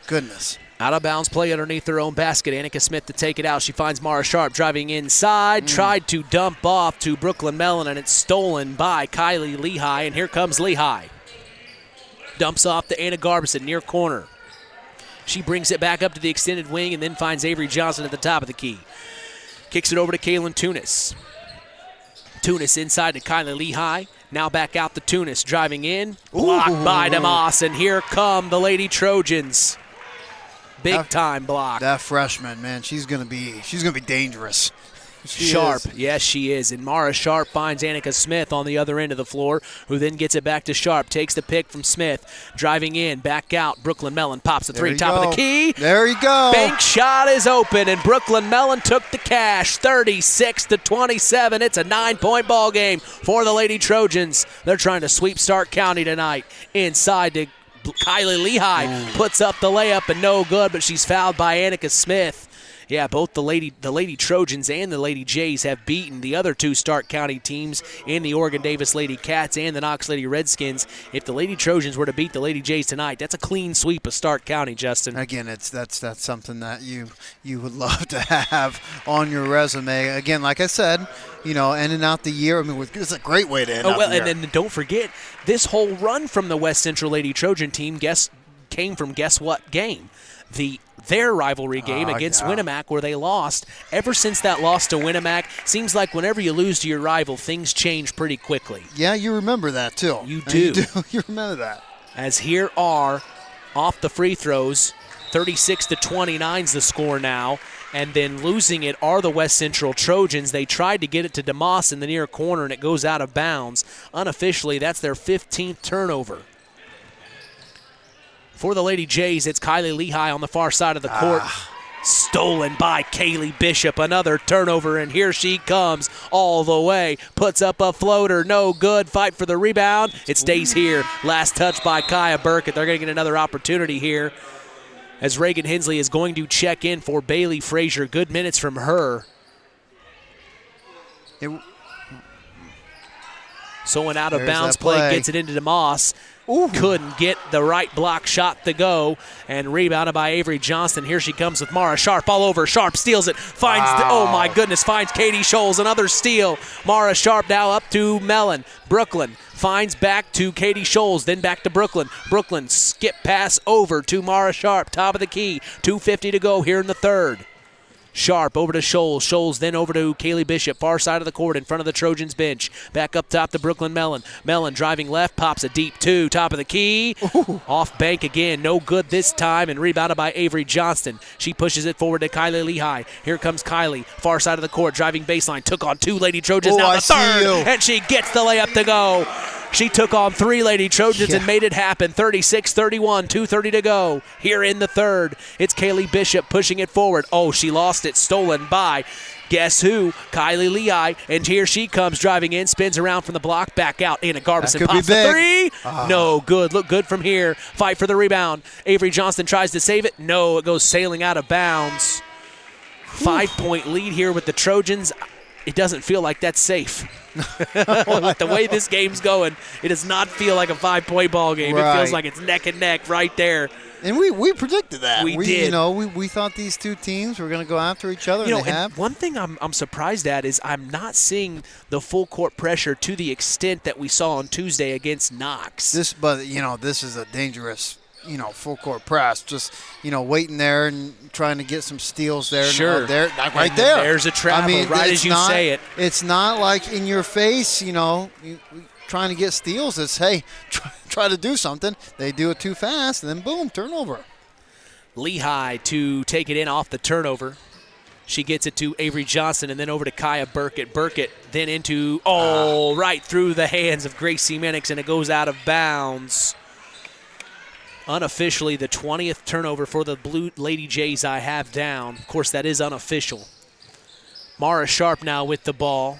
goodness. Out of bounds play underneath their own basket. Annika Smith to take it out. She finds Mara Sharp driving inside. Tried to dump off to Brooklyn Mellon, and it's stolen by Kylie Lehigh. And here comes Lehigh. Dumps off to Anna Garbison near corner. She brings it back up to the extended wing and then finds Avery Johnson at the top of the key. Kicks it over to Kaylin Tunis. Tunis inside to Kylie Lehigh. Now back out to Tunis, driving in. Blocked by DeMoss, and here come the Lady Trojans. Big time block. That freshman, man, she's gonna be dangerous. Sharp, yes, she is. And Mara Sharp finds Annika Smith on the other end of the floor, who then gets it back to Sharp. Takes the pick from Smith, driving in, back out. Brooklyn Mellon pops the three, top of the key. There you go. Bank shot is open, and Brooklyn Mellon took the cash, 36-27. It's a 9-point ball game for the Lady Trojans. They're trying to sweep Stark County tonight. Inside to Kylie Lehigh, puts up the layup and no good, but she's fouled by Annika Smith. Yeah, both the Lady Trojans and the Lady Jays have beaten the other 2 Stark County teams in the Oregon Davis Lady Cats and the Knox Lady Redskins. If the Lady Trojans were to beat the Lady Jays tonight, that's a clean sweep of Stark County, Justin. Again, that's something that you would love to have on your resume. Again, like I said, ending out the year. I mean, it's a great way to end out the year. And then don't forget, this whole run from the West Central Lady Trojan team came from guess what game? The their rivalry game against Winamac, where they lost. Ever since that loss to Winamac, seems like whenever you lose to your rival, things change pretty quickly. Yeah, you remember that too. You do. You remember that. As here are, off the free throws, 36-29 is the score now. And then losing it are the West Central Trojans. They tried to get it to DeMoss in the near corner, and it goes out of bounds. Unofficially, that's their 15th turnover. For the Lady Jays, it's Kylie Lehigh on the far side of the court. Stolen by Kaylee Bishop. Another turnover, and here she comes all the way. Puts up a floater. No good. Fight for the rebound. It stays here. Last touch by Kaya Burkett. They're going to get another opportunity here, as Reagan Hensley is going to check in for Bailey Frazier. Good minutes from her. So an out-of-bounds play gets it into DeMoss. Couldn't get the right block shot to go, and rebounded by Avery Johnston. Here she comes with Mara Sharp all over. Sharp steals it, finds, finds Katie Scholes, another steal. Mara Sharp now up to Mellon. Brooklyn finds back to Katie Scholes, then back to Brooklyn. Brooklyn skip pass over to Mara Sharp, top of the key. 2:50 to go here in the third. Sharp over to Scholes. Scholes then over to Kaylee Bishop, far side of the court in front of the Trojans bench. Back up top to Brooklyn Mellon. Mellon driving left, pops a deep two, top of the key. Off bank again, no good this time, and rebounded by Avery Johnston. She pushes it forward to Kylie Lehigh. Here comes Kylie, far side of the court, driving baseline. Took on two Lady Trojans, now the third, and she gets the layup to go. She took on three Lady Trojans and made it happen. 36-31, 2:30 to go here in the third. It's Kaylee Bishop pushing it forward. Oh, she lost it, stolen by, guess who? Kylie Lehigh. And here she comes driving in, spins around from the block, back out. Anna Garbison pops the three. No good. Look good from here. Fight for the rebound. Avery Johnston tries to save it. No, it goes sailing out of bounds. 5-point lead here with the Trojans. It doesn't feel like that's safe. With the way this game's going, it does not feel like a 5-point ball game. Right. It feels like it's neck and neck right there. And we predicted that. We did. You know, we thought these two teams were going to go after each other. And one thing I'm surprised at is I'm not seeing the full court pressure to the extent that we saw on Tuesday against Knox. This is a dangerous, full court press. Just, waiting there and trying to get some steals there. Sure. There, right there. There's a travel, right as you say it. It's not like in your face, trying to get steals. It's, hey, try to do something. They do it too fast, and then boom, turnover. Lehigh to take it in off the turnover. She gets it to Avery Johnson and then over to Kaya Burkett. Burkett then into, right through the hands of Gracie Minix, and it goes out of bounds. Unofficially, the 20th turnover for the Blue Lady Jays I have down. Of course, that is unofficial. Mara Sharp now with the ball.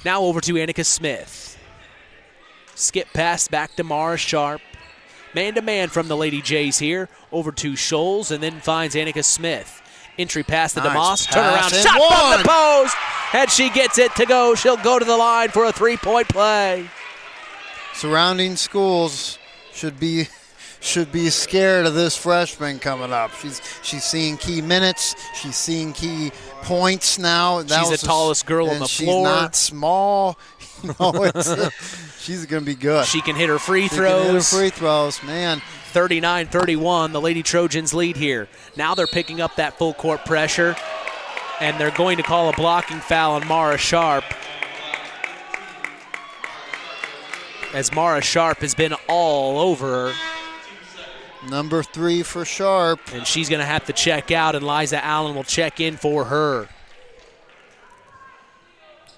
Now over to Annika Smith. Skip pass back to Mara Sharp. Man-to-man from the Lady Jays here. Over to Scholes and then finds Annika Smith. Entry pass to DeMoss. Turnaround shot from the post. And she gets it to go. She'll go to the line for a 3-point play. Surrounding schools should be scared of this freshman coming up. She's seeing key minutes. She's seeing key points now. She's the tallest girl on the floor. She's not small. She's going to be good. She can hit her free throws. Man. 39-31, the Lady Trojans lead here. Now they're picking up that full court pressure, and they're going to call a blocking foul on Mara Sharp, as Mara Sharp has been all over her. Number 3 for Sharp. And she's going to have to check out, and Liza Allen will check in for her.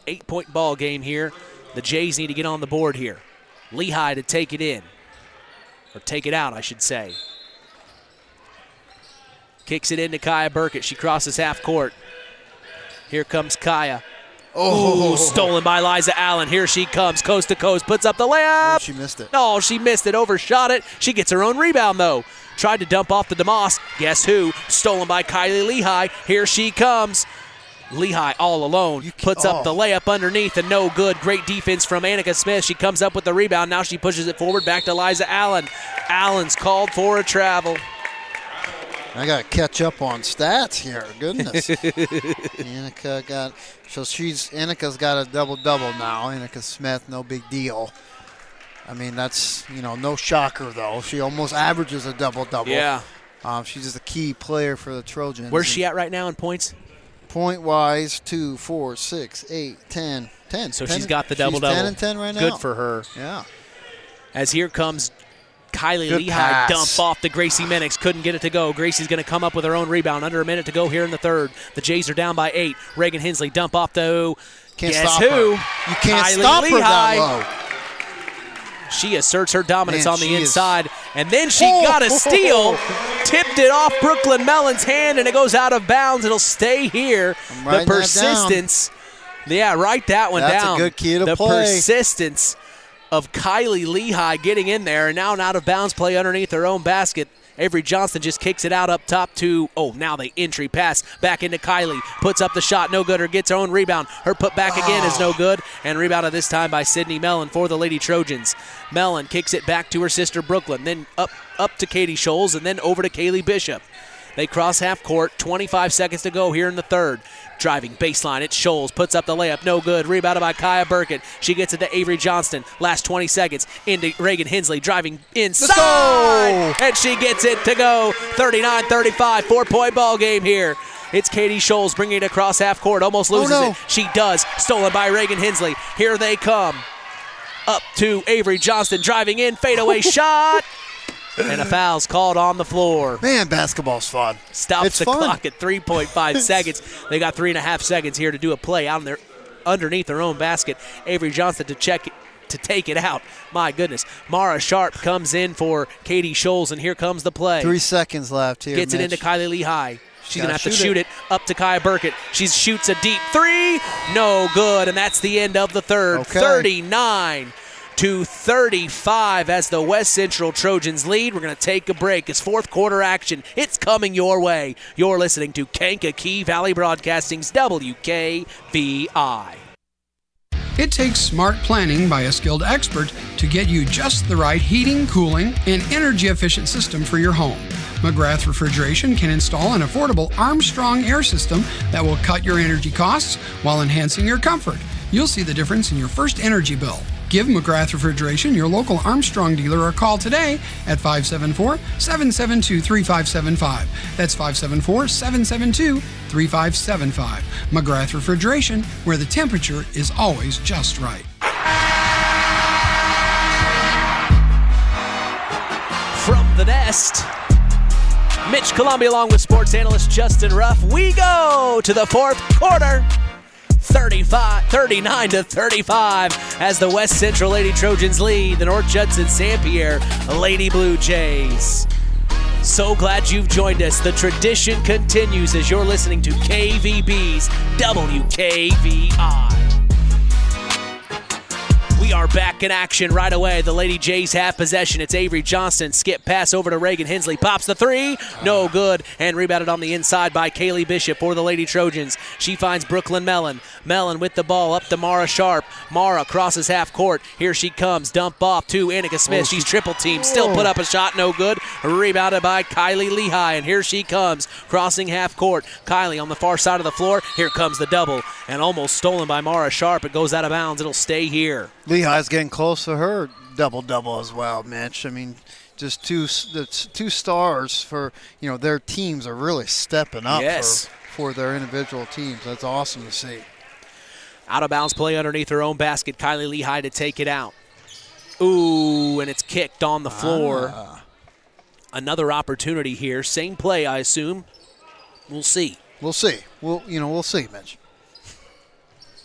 8-point ball game here. The Jays need to get on the board here. Lehigh to take it in. Or take it out, I should say. Kicks it into Kaya Burkett. She crosses half court. Here comes Kaya. Stolen by Liza Allen. Here she comes, coast to coast, puts up the layup. She missed it. No, she missed it, overshot it. She gets her own rebound, though. Tried to dump off the DeMoss. Guess who? Stolen by Kylie Lehigh. Here she comes. Lehigh all alone. Puts up the layup underneath and no good. Great defense from Annika Smith. She comes up with the rebound. Now she pushes it forward back to Liza Allen. Allen's called for a travel. I got to catch up on stats here. Goodness. Annika's got a double-double now. Annika Smith, no big deal. I mean, that's, no shocker, though. She almost averages a double-double. Yeah. She's just a key player for the Trojans. Where's she at right now in points? Point-wise, 2, 4, 6, 8, 10. 10. So 10, she's got the double-double. 10 and 10 right now. Good for her. Yeah. As here comes Kylie Good Lehigh, pass. dump off to Gracie Minix. Couldn't get it to go. Gracie's going to come up with her own rebound. Under a minute to go here in the third. The Jays are down by 8. Reagan Hensley, dump off to Can't guess stop who? her. You can't Kylie stop Lehigh. her that low. She asserts her dominance Man, on the she is- inside. And then she got a steal. Tipped it off Brooklyn Mellon's hand, and it goes out of bounds. It'll stay here. The writing that down. persistence. Yeah, write that one That's down. a good key to the play. persistence of Kylie Lehigh getting in there, and now an out-of-bounds play underneath her own basket. Avery Johnston just kicks it out up top to, now the entry pass back into Kylie. Puts up the shot, no good, or gets her own rebound. Her put back again is no good, and rebounded this time by Sydney Mellon for the Lady Trojans. Mellon kicks it back to her sister Brooklyn, then up to Katie Scholes, and then over to Kaylee Bishop. They cross half court, 25 seconds to go here in the third. Driving baseline, it's Scholes, puts up the layup, no good. Rebounded by Kaya Burkett. She gets it to Avery Johnston. Last 20 seconds into Reagan Hensley, driving inside. And she gets it to go. 39-35, 4-point ball game here. It's Katie Scholes bringing it across half court, almost loses it. She does, stolen by Reagan Hensley. Here they come. Up to Avery Johnston, driving in, fadeaway shot. And a foul's called on the floor. Man, basketball's fun. Stops the clock at 3.5 seconds. They got 3.5 seconds here to do a play out there underneath their own basket. Avery Johnston to take it out. My goodness. Mara Sharp comes in for Katie Scholes, and here comes the play. 3 seconds left here. Gets Mitch. it into Kylie Lehigh. She's going to have to Gotta shoot it up to Kaya Burkett. She shoots a deep three. No good, and that's the end of the third. Okay. 39-35 as the West Central Trojans lead. We're going to take a break. It's fourth quarter action. It's coming your way. You're listening to Kankakee Valley Broadcasting's WKVI. It takes smart planning by a skilled expert to get you just the right heating, cooling, and energy-efficient system for your home. McGrath Refrigeration can install an affordable Armstrong air system that will cut your energy costs while enhancing your comfort. You'll see the difference in your first energy bill. Give McGrath Refrigeration, your local Armstrong dealer, a call today at 574-772-3575. That's 574-772-3575. McGrath Refrigeration, where the temperature is always just right. From the nest, Mitch Columbia along with sports analyst Justin Ruff. We go to the fourth quarter. 39-35 as the West Central Lady Trojans lead the North Judson-San Pierre Lady Blue Jays. So glad you've joined us. The tradition continues as you're listening to KVB's WKVI. We are back in action right away. The Lady Jays have possession. It's Avery Johnston. Skip pass over to Reagan Hensley. Pops the three. No good. And rebounded on the inside by Kaylee Bishop for the Lady Trojans. She finds Brooklyn Mellon. Mellon with the ball up to Mara Sharp. Mara crosses half court. Here she comes. Dump off to Annika Smith. She's triple teamed. Still put up a shot. No good. Rebounded by Kylie Lehigh. And here she comes. Crossing half court. Kylie on the far side of the floor. Here comes the double. And almost stolen by Mara Sharp. It goes out of bounds. It'll stay here. Lehigh's getting close to her double-double as well, Mitch. I mean, just two stars for, their teams are really stepping up for their individual teams. That's awesome to see. Out of bounds play underneath her own basket. Kylie Lehigh to take it out. Ooh, and it's kicked on the floor. Another opportunity here. Same play, I assume. We'll see. We'll see. We'll see, Mitch.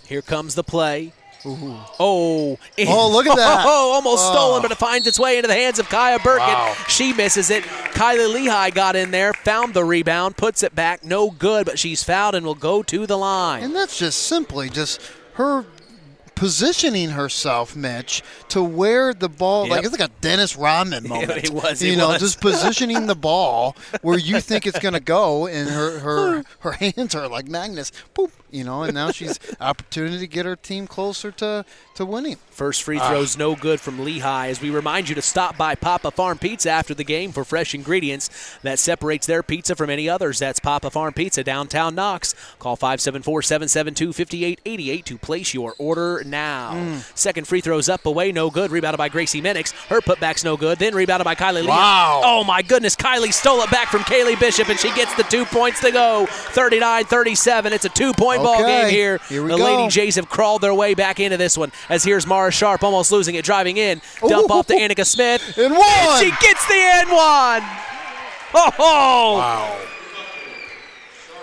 Here comes the play. Ooh. Oh, look at that. Almost stolen, but it finds its way into the hands of Kaya Burkett. Wow. She misses it. Kylie Lehigh got in there, found the rebound, puts it back. No good, but she's fouled and will go to the line. And that's just simply just her positioning herself, Mitch, to where the ball, like it's like a Dennis Rodman moment. It was. Just positioning the ball where you think it's going to go, and her hands are like magnets. Boop, and now she's opportunity to get her team closer to winning. First free throw's no good from Lehigh, as we remind you to stop by Papa Farm Pizza after the game for fresh ingredients that separates their pizza from any others. That's Papa Farm Pizza, downtown Knox. Call 574-772-5888 to place your order now. Second free throw's up, away, no good. Rebounded by Gracie Minix. Her putback's no good. Then rebounded by Kylie Lee. Wow. Oh, my goodness. Kylie stole it back from Kaylee Bishop, and she gets the 2 points to go. 39-37. It's a 2-point ball game here. Here we the go. Lady Jays have crawled their way back into this one, as here's Mara Sharp almost losing it, driving in. Dump off to Annika Smith. And one. And she gets the and one. Oh! Wow.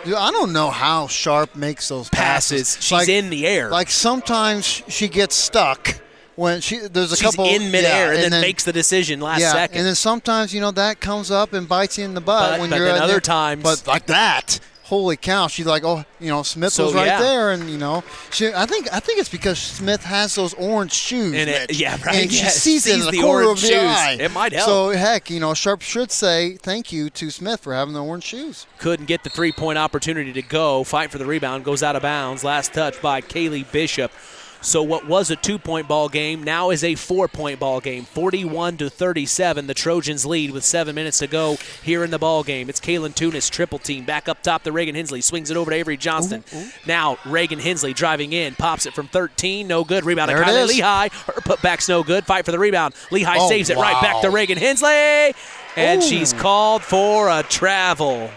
Dude, I don't know how Sharp makes those passes. She's in the air. Like sometimes she gets stuck when there's a She's couple in midair and then makes the decision last second. And then sometimes that comes up and bites you in the butt when but you're then at other times. But like that. Holy cow! She's like, Smith was right there, and I think it's because Smith has those orange shoes, and and she sees it in the corner orange of the shoes. eye. It might help. So heck, Sharp should say thank you to Smith for having the orange shoes. Couldn't get the 3-point opportunity to go. Fight for the rebound, goes out of bounds. Last touch by Kaylee Bishop. So what was a 2-point ball game now is a 4-point ball game. 41-37. The Trojans lead with 7 minutes to go here in the ball game. It's Kaylin Tunis, triple team. Back up top to Reagan Hensley. Swings it over to Avery Johnston. Now Reagan Hensley driving in. Pops it from 13. No good. Rebound to Kylie Lehigh. Her putback's no good. Fight for the rebound. Lehigh saves it right back to Reagan Hensley. And she's called for a travel.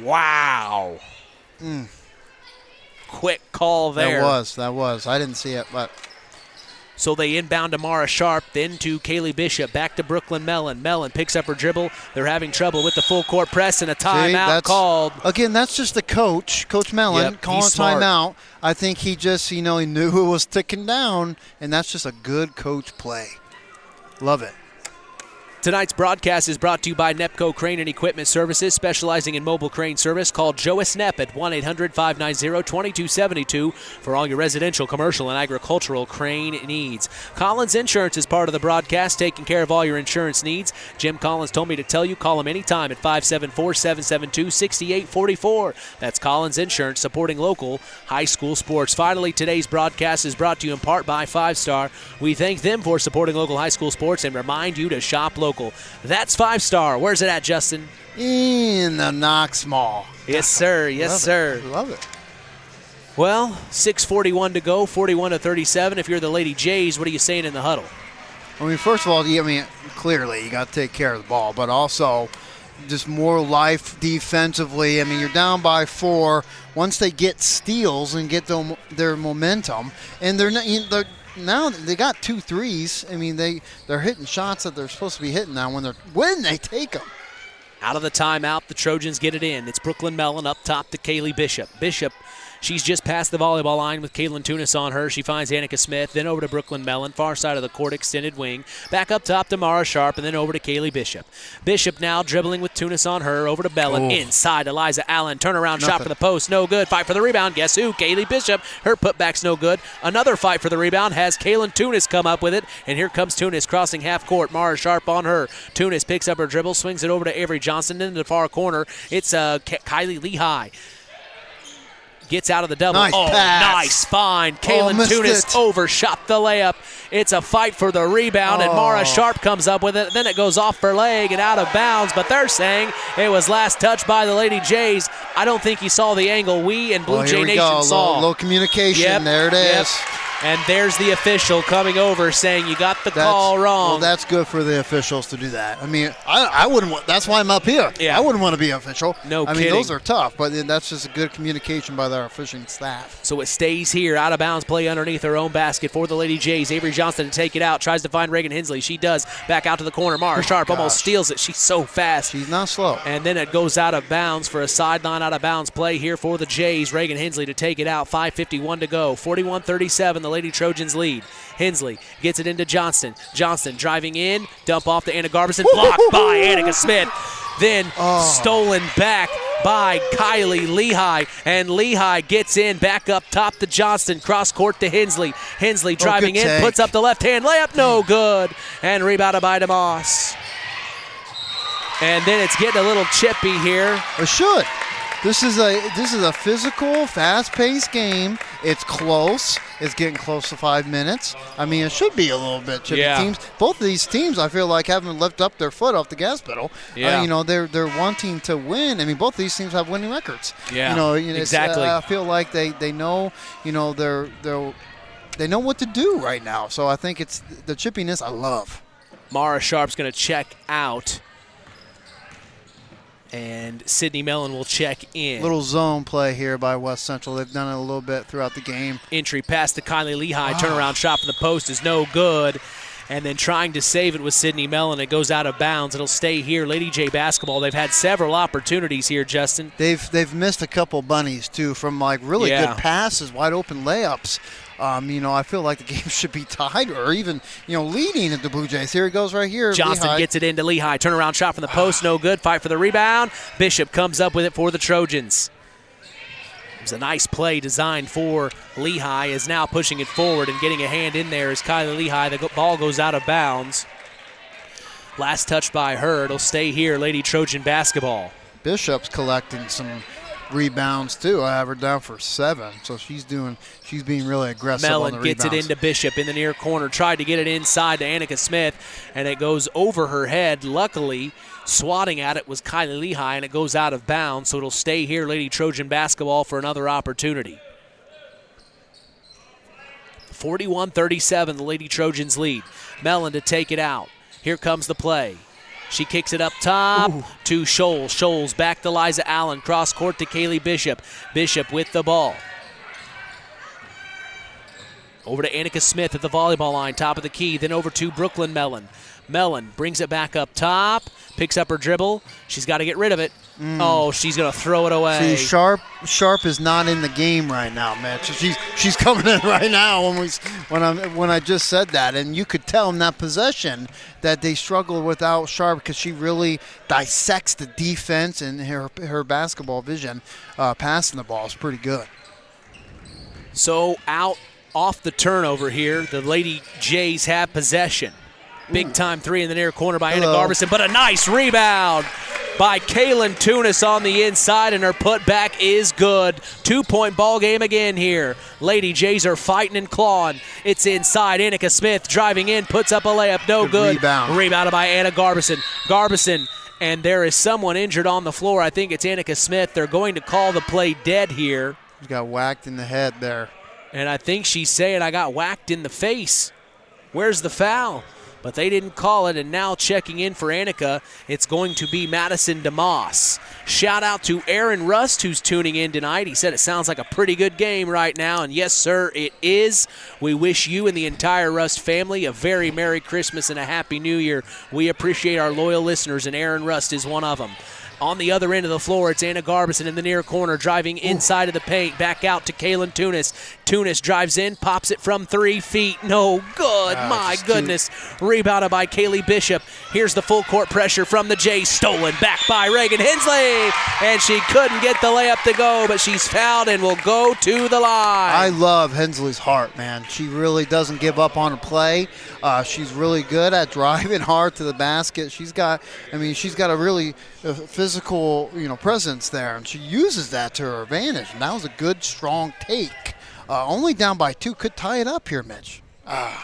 Wow. Quick call there. That was. I didn't see it, but. So they inbound to Mara Sharp, then to Kaylee Bishop, back to Brooklyn Mellon. Mellon picks up her dribble. They're having trouble with the full court press, and a timeout called. Again, that's just the coach, Coach Mellon, calling a timeout. I think he just, he knew it was ticking down, and that's just a good coach play. Love it. Tonight's broadcast is brought to you by Nepco Crane and Equipment Services, specializing in mobile crane service. Call Joe Snep at 1-800-590-2272 for all your residential, commercial, and agricultural crane needs. Collins Insurance is part of the broadcast, taking care of all your insurance needs. Jim Collins told me to tell you, call him anytime at 574-772-6844. That's Collins Insurance, supporting local high school sports. Finally, today's broadcast is brought to you in part by 5 Star. We thank them for supporting local high school sports and remind you to shop local. That's 5 Star. Where's it at, Justin? In the Knox Mall. Yes, sir. Yes, sir. Love it. Well, 6:41 to go, 41-37. If you're the Lady Jays, what are you saying in the huddle? I mean, first of all, clearly you got to take care of the ball, but also just more life defensively. I mean, you're down by 4. Once they get steals and get their momentum, and now they got 2 threes. I mean, they're hitting shots that they're supposed to be hitting now when they take them. Out of the timeout, the Trojans get it in. It's Brooklyn Mellon up top to Kaylee Bishop. She's just past the volleyball line with Kaylin Tunis on her. She finds Annika Smith, then over to Brooklyn Mellon, far side of the court, extended wing. Back up top to Mara Sharp, and then over to Kaylee Bishop. Bishop now dribbling with Tunis on her, over to Mellon. Inside, Eliza Allen, turnaround shot for the post, no good. Fight for the rebound, guess who? Kaylee Bishop. Her putback's no good. Another fight for the rebound has Kaylin Tunis come up with it, and here comes Tunis crossing half court. Mara Sharp on her. Tunis picks up her dribble, swings it over to Avery Johnson into the far corner. It's Kylie Lehigh. Gets out of the double. Nice pass. Nice find. Kaylin Tunis overshot the layup. It's a fight for the rebound, and Mara Sharp comes up with it. Then it goes off her leg and out of bounds, but they're saying it was last touched by the Lady Jays. I don't think he saw the angle we and Blue Jay Nation saw. Low communication. Yep. There it is. And there's the official coming over saying you got the call wrong. Well, that's good for the officials to do that. I mean, I wouldn't want, that's why I'm up here. Yeah. I wouldn't want to be official. No kidding. I mean, those are tough, but that's just a good communication by their officiating staff. So it stays here, out of bounds play underneath her own basket for the Lady Jays. Avery Johnston to take it out, tries to find Reagan Hensley. She does. Back out to the corner. Mara Sharp almost steals it. She's so fast. She's not slow. And then it goes out of bounds for a sideline out of bounds play here for the Jays. Reagan Hensley to take it out. 5:51 to go. 41-37, the Lady Trojans lead. Hensley gets it into Johnston. Johnston driving in, dump off to Anna Garbison, blocked by Annika Smith. Then stolen back by Kylie Lehigh, and Lehigh gets in back up top to Johnston, cross court to Hensley. Hensley driving in, puts up the left hand layup, no good, and rebounded by DeMoss. And then it's getting a little chippy here. It should. This is a physical, fast-paced game. It's close. It's getting close to 5 minutes. I mean, it should be a little bit. Teams, both of these teams, I feel like, haven't lifted up their foot off the gas pedal. Yeah. They're wanting to win. I mean, both of these teams have winning records. Yeah. Exactly. I feel like they know. They know what to do right now. So I think it's the chippiness I love. Mara Sharp's going to check out. And Sydney Mellon will check in. Little zone play here by West Central. They've done it a little bit throughout the game. Entry pass to Kylie Lehigh. Turnaround shot from the post is no good. And then trying to save it with Sydney Mellon. It goes out of bounds. It'll stay here. Lady J basketball. They've had several opportunities here, Justin. They've missed a couple bunnies, too, from really good passes, wide open layups. I feel like the game should be tied or even, leading at the Blue Jays. Here he goes right here. Johnson Lehigh gets it into Lehigh. Turnaround shot from the post, no good. Fight for the rebound. Bishop comes up with it for the Trojans. It was a nice play designed for Lehigh, is now pushing it forward and getting a hand in there as Kylie Lehigh. The ball goes out of bounds. Last touch by her. It'll stay here, Lady Trojan basketball. Bishop's collecting some rebounds too. I have her down for 7, so she's being really aggressive. Mellon on the gets rebounds. it into Bishop in the near corner. Tried to get it inside to Annika Smith, and it goes over her head. Luckily, swatting at it was Kylie Lehigh, and it goes out of bounds, so it'll stay here, Lady Trojan basketball, for another opportunity. 41-37, the Lady Trojans lead. Mellon to take it out. Here comes the play. She kicks it up top to Scholes. Scholes back to Liza Allen. Cross court to Kaylee Bishop. Bishop with the ball. Over to Annika Smith at the volleyball line, top of the key. Then over to Brooklyn Mellon. Mellon brings it back up top. Picks up her dribble. She's got to get rid of it. Oh, she's going to throw it away. See, Sharp is not in the game right now, Mitch. She's coming in right now when I just said that, and you could tell in that possession that they struggle without Sharp because she really dissects the defense, and her basketball vision passing the ball is pretty good. So out off the turnover here, the Lady Jays have possession. Big time three in the near corner by Anna Garbison, but a nice rebound by Kaylin Tunis on the inside, and her putback is good. 2-point ball game again here. Lady Jays are fighting and clawing. It's inside. Annika Smith driving in, puts up a layup, no good. Rebounded by Anna Garbison. Garbison, and there is someone injured on the floor. I think it's Annika Smith. They're going to call the play dead here. She got whacked in the head there. And I think she's saying, I got whacked in the face. Where's the foul? But they didn't call it, and now checking in for Annika, it's going to be Madison DeMoss. Shout out to Aaron Rust, who's tuning in tonight. He said it sounds like a pretty good game right now, and yes, sir, it is. We wish you and the entire Rust family a very Merry Christmas and a Happy New Year. We appreciate our loyal listeners, and Aaron Rust is one of them. On the other end of the floor, it's Anna Garbison in the near corner, driving inside of the paint, back out to Kaylin Tunis. Tunis drives in, pops it from 3 feet. No good, my goodness. Rebounded by Kaylee Bishop. Here's the full court pressure from the Jays, stolen back by Reagan Hensley. And she couldn't get the layup to go, but she's fouled and will go to the line. I love Hensley's heart, man. She really doesn't give up on a play. She's really good at driving hard to the basket. She's got a really physical, presence there, and she uses that to her advantage. And that was a good, strong take. Only down by 2, could tie it up here, Mitch.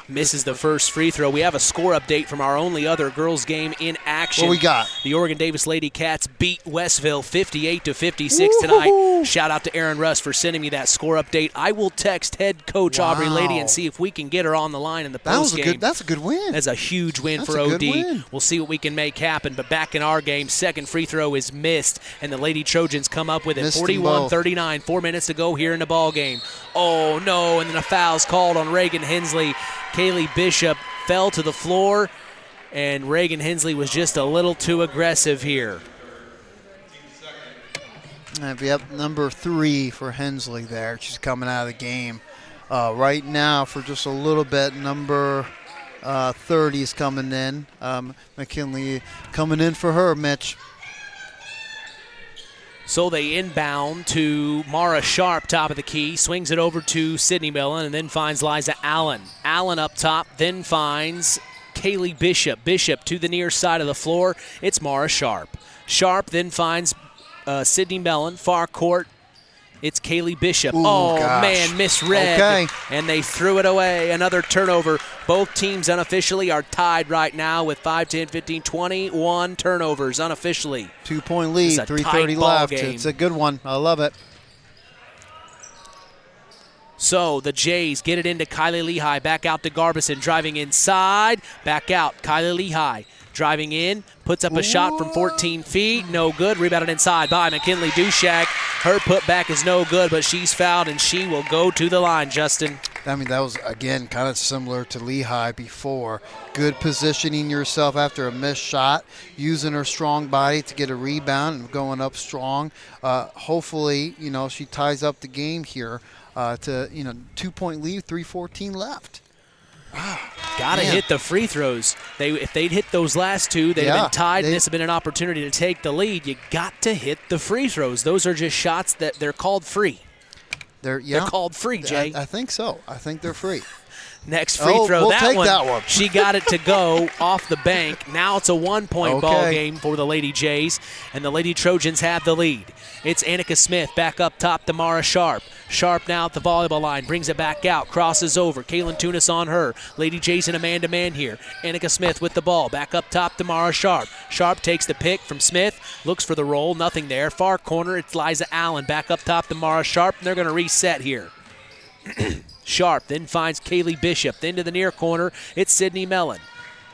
Misses the first free throw. We have a score update from our only other girls game in action. What we got? The Oregon Davis Lady Cats beat Westville 58-56 tonight. Shout out to Aaron Russ for sending me that score update. I will text head coach Aubrey Lady and see if we can get her on the line in the post game. That's a good win. That's a huge win for OD. We'll see what we can make happen. But back in our game, second free throw is missed, and the Lady Trojans come up with it. 41-39, 4 minutes to go here in the ball game. Oh no! And then a foul's called on Reagan Hensley. Kaylee Bishop fell to the floor, and Reagan Hensley was just a little too aggressive here. Yep, number 3 for Hensley there. She's coming out of the game. Right now, for just a little bit, number 30 is coming in. McKinley coming in for her, Mitch. So they inbound to Mara Sharp, top of the key, swings it over to Sydney Mellon, and then finds Liza Allen. Allen up top, then finds Kaylee Bishop. Bishop to the near side of the floor. It's Mara Sharp. Sharp then finds Sydney Mellon, far court. It's Kaylee Bishop. Ooh, gosh. Man, misread. Okay. And they threw it away. Another turnover. Both teams unofficially are tied right now with 5, 10, 15, 21 turnovers unofficially. 2-point lead, 3:30 left. It's a good one. I love it. So the Jays get it into Kylie Lehigh. Back out to Garbison. Driving inside. Back out. Kylie Lehigh. Driving in, puts up a shot from 14 feet, no good. Rebounded inside by McKinley Dushak. Her putback is no good, but she's fouled, and she will go to the line, Justin. I mean, that was, again, kind of similar to Lehigh before. Good positioning yourself after a missed shot, using her strong body to get a rebound and going up strong. Hopefully, she ties up the game here to, 2-point lead, 3:14 left. Got to hit the free throws. If they'd hit those last two, they'd have been tied, and this would have been an opportunity to take the lead. You got to hit the free throws. Those are just shots that they're called free. They're called free, Jay. I think so. I think they're free. Next free throw, we'll that take one. That one. She got it to go off the bank. Now it's a 1-point ball game for the Lady Jays, and the Lady Trojans have the lead. It's Annika Smith back up top to Mara Sharp. Sharp now at the volleyball line, brings it back out, crosses over. Kaylin Tunis on her. Lady Jays in a man-to-man here. Annika Smith with the ball, back up top to Mara Sharp. Sharp takes the pick from Smith, looks for the roll, nothing there. Far corner, it's Liza Allen, back up top to Mara Sharp, and they're going to reset here. Sharp then finds Kaylee Bishop. Then to the near corner, it's Sydney Mellon.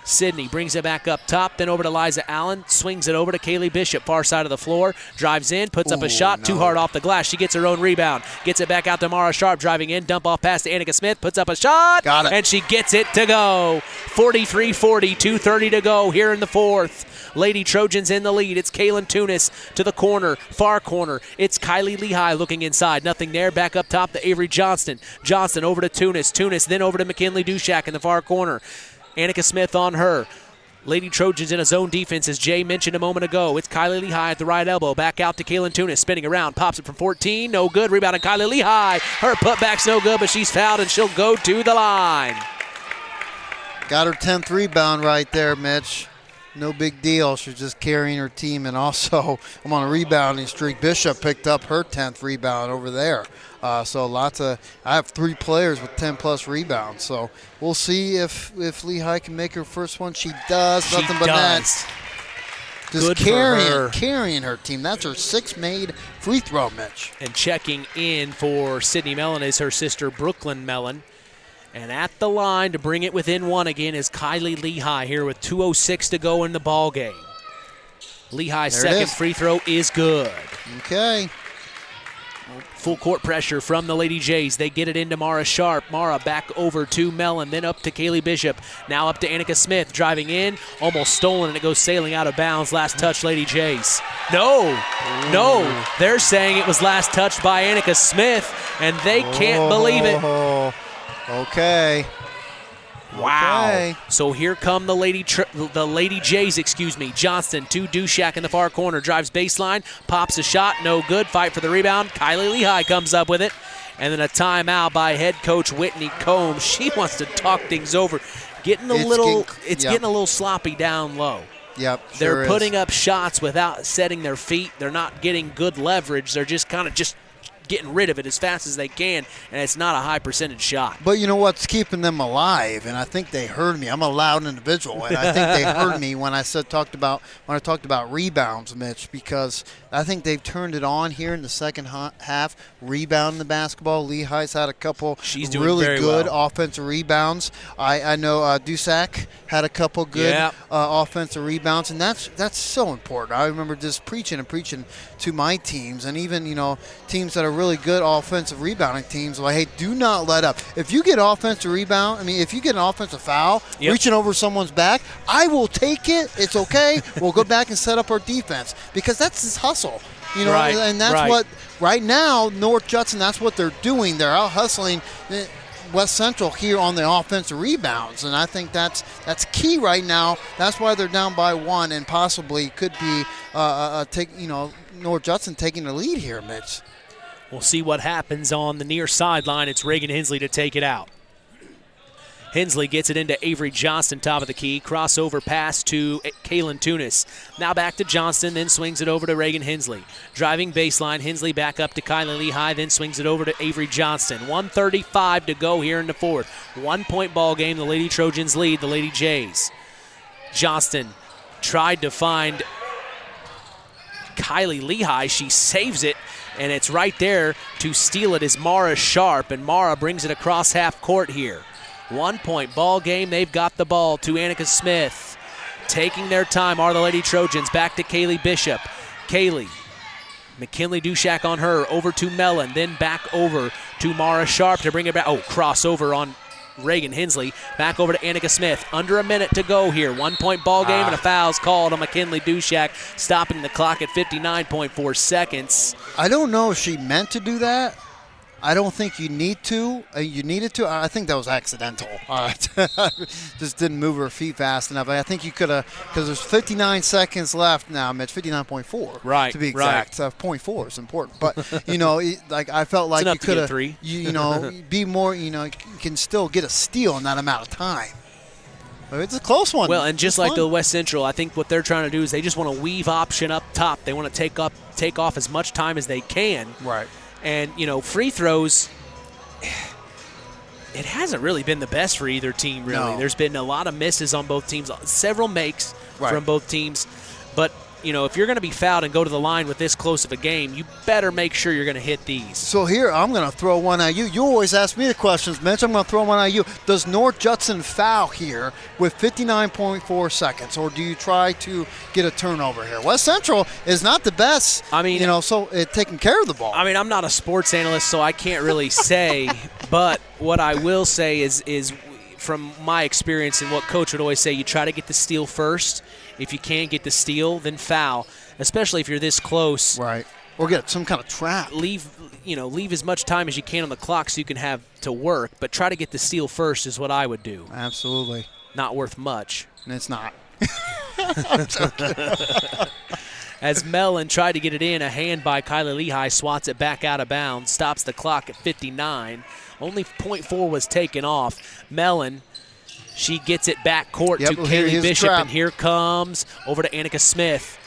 Sydney brings it back up top, then over to Liza Allen, swings it over to Kaylee Bishop, far side of the floor, drives in, puts up a shot, too hard off the glass. She gets her own rebound, gets it back out to Mara Sharp, driving in, dump off pass to Annika Smith, puts up a shot, and she gets it to go. 43-40, 2:30 to go here in the fourth. Lady Trojans in the lead. It's Kaylin Tunis to the corner, far corner. It's Kylie Lehigh looking inside. Nothing there. Back up top to Avery Johnston. Johnston over to Tunis. Tunis then over to McKinley Dushak in the far corner. Annika Smith on her. Lady Trojans in a zone defense, as Jay mentioned a moment ago. It's Kylie Lehigh at the right elbow. Back out to Kaylin Tunis, spinning around. Pops it from 14. No good. Rebound on Kylie Lehigh. Her putback's no good, but she's fouled, and she'll go to the line. Got her 10th rebound right there, Mitch. No big deal. She's just carrying her team. And also, I'm on a rebounding streak. Bishop picked up her 10th rebound over there. So I have 3 players with 10-plus rebounds. So we'll see if Lehigh can make her first one. She does. Nothing but that. Just carrying her team. That's her 6th made free throw, Mitch. And checking in for Sydney Mellon is her sister, Brooklyn Mellon. And at the line to bring it within 1 again is Kylie Lehigh here with 2:06 to go in the ball game. Lehigh's second free throw is good. Okay. Full court pressure from the Lady Jays. They get it into Mara Sharp. Mara back over to Mellon, then up to Kaylee Bishop. Now up to Annika Smith, driving in, almost stolen, and it goes sailing out of bounds. Last touch, Lady Jays. No, they're saying it was last touched by Annika Smith, and they can't believe it. Okay. Wow. Okay. So here come the Lady Jays, Johnston to Dushak in the far corner. Drives baseline, pops a shot, no good. Fight for the rebound. Kylie Lehigh comes up with it. And then a timeout by head coach Whitney Combs. She wants to talk things over. Getting a little sloppy down low. Yep. They're putting up shots without setting their feet. They're not getting good leverage. They're just kind of getting rid of it as fast as they can, and it's not a high percentage shot. But you know what's keeping them alive, and I think they heard me. I'm a loud individual, and I think they heard me when I talked about rebounds, Mitch, because I think they've turned it on here in the second half, rebounding the basketball. Lehigh's had a couple really good offensive rebounds. I know Dusak had a couple good offensive rebounds, and that's so important. I remember just preaching to my teams, and even teams that are really good offensive rebounding teams, like, hey, do not let up. If you get offensive rebound, if you get an offensive foul, reaching over someone's back, I will take it. It's okay. We'll go back and set up our defense, because that's his hustle. And that's what right now North Judson. That's what they're doing. They're out hustling West Central here on the offensive rebounds, and I think that's key right now. That's why they're down by 1, and possibly could be North Judson taking the lead here, Mitch. We'll see what happens on the near sideline. It's Reagan Hensley to take it out. Hensley gets it into Avery Johnston, top of the key. Crossover pass to Kaylin Tunis. Now back to Johnston, then swings it over to Reagan Hensley. Driving baseline, Hensley back up to Kylie Lehigh, then swings it over to Avery Johnston. 1:35 to go here in the fourth. 1 point ball game. The Lady Trojans lead the Lady Jays. Johnston tried to find Kylie Lehigh. She saves it, and it's right there to steal it is Mara Sharp, and Mara brings it across half court here. 1 point ball game. They've got the ball to Annika Smith. Taking their time are the Lady Trojans. Back to Kaylee Bishop. Kaylee. McKinley Dushak on her. Over to Mellon. Then back over to Mara Sharp to bring it back. Oh, crossover on Reagan Hensley. Back over to Annika Smith. Under a minute to go here. 1 point ball game and a foul's called on McKinley Dushak, stopping the clock at 59.4 seconds. I don't know if she meant to do that. I don't think you need to. You needed to. I think that was accidental. Just didn't move her feet fast enough. I think you could have, because there's 59 seconds left now, Mitch. 59.4. Right. To be exact. Right. 0.4 is important. But, like I felt like you could have, be more, you can still get a steal in that amount of time. But it's a close one. Well, and just like the West Central, I think what they're trying to do is they just want to weave option up top. They want to take off as much time as they can. Right. And, free throws, it hasn't really been the best for either team, really. No. There's been a lot of misses on both teams, several makes from both teams. But, if you're going to be fouled and go to the line with this close of a game, you better make sure you're going to hit these. So here, I'm going to throw one at you. You always ask me the questions, Mitch. I'm going to throw one at you. Does North Judson foul here with 59.4 seconds, or do you try to get a turnover here? West Central is not the best, taking care of the ball. I mean, I'm not a sports analyst, so I can't really say. But what I will say is from my experience and what Coach would always say, you try to get the steal first. If you can't get the steal, then foul, especially if you're this close. Right. Or get some kind of trap. Leave as much time as you can on the clock so you can have to work, but try to get the steal first is what I would do. Absolutely. Not worth much. And it's not. As Mellon tried to get it in, a hand by Kylie Lehigh swats it back out of bounds, stops the clock at 59. Only 0.4 was taken off. Mellon, she gets it back court to Kaylee Bishop, and here comes over to Annika Smith.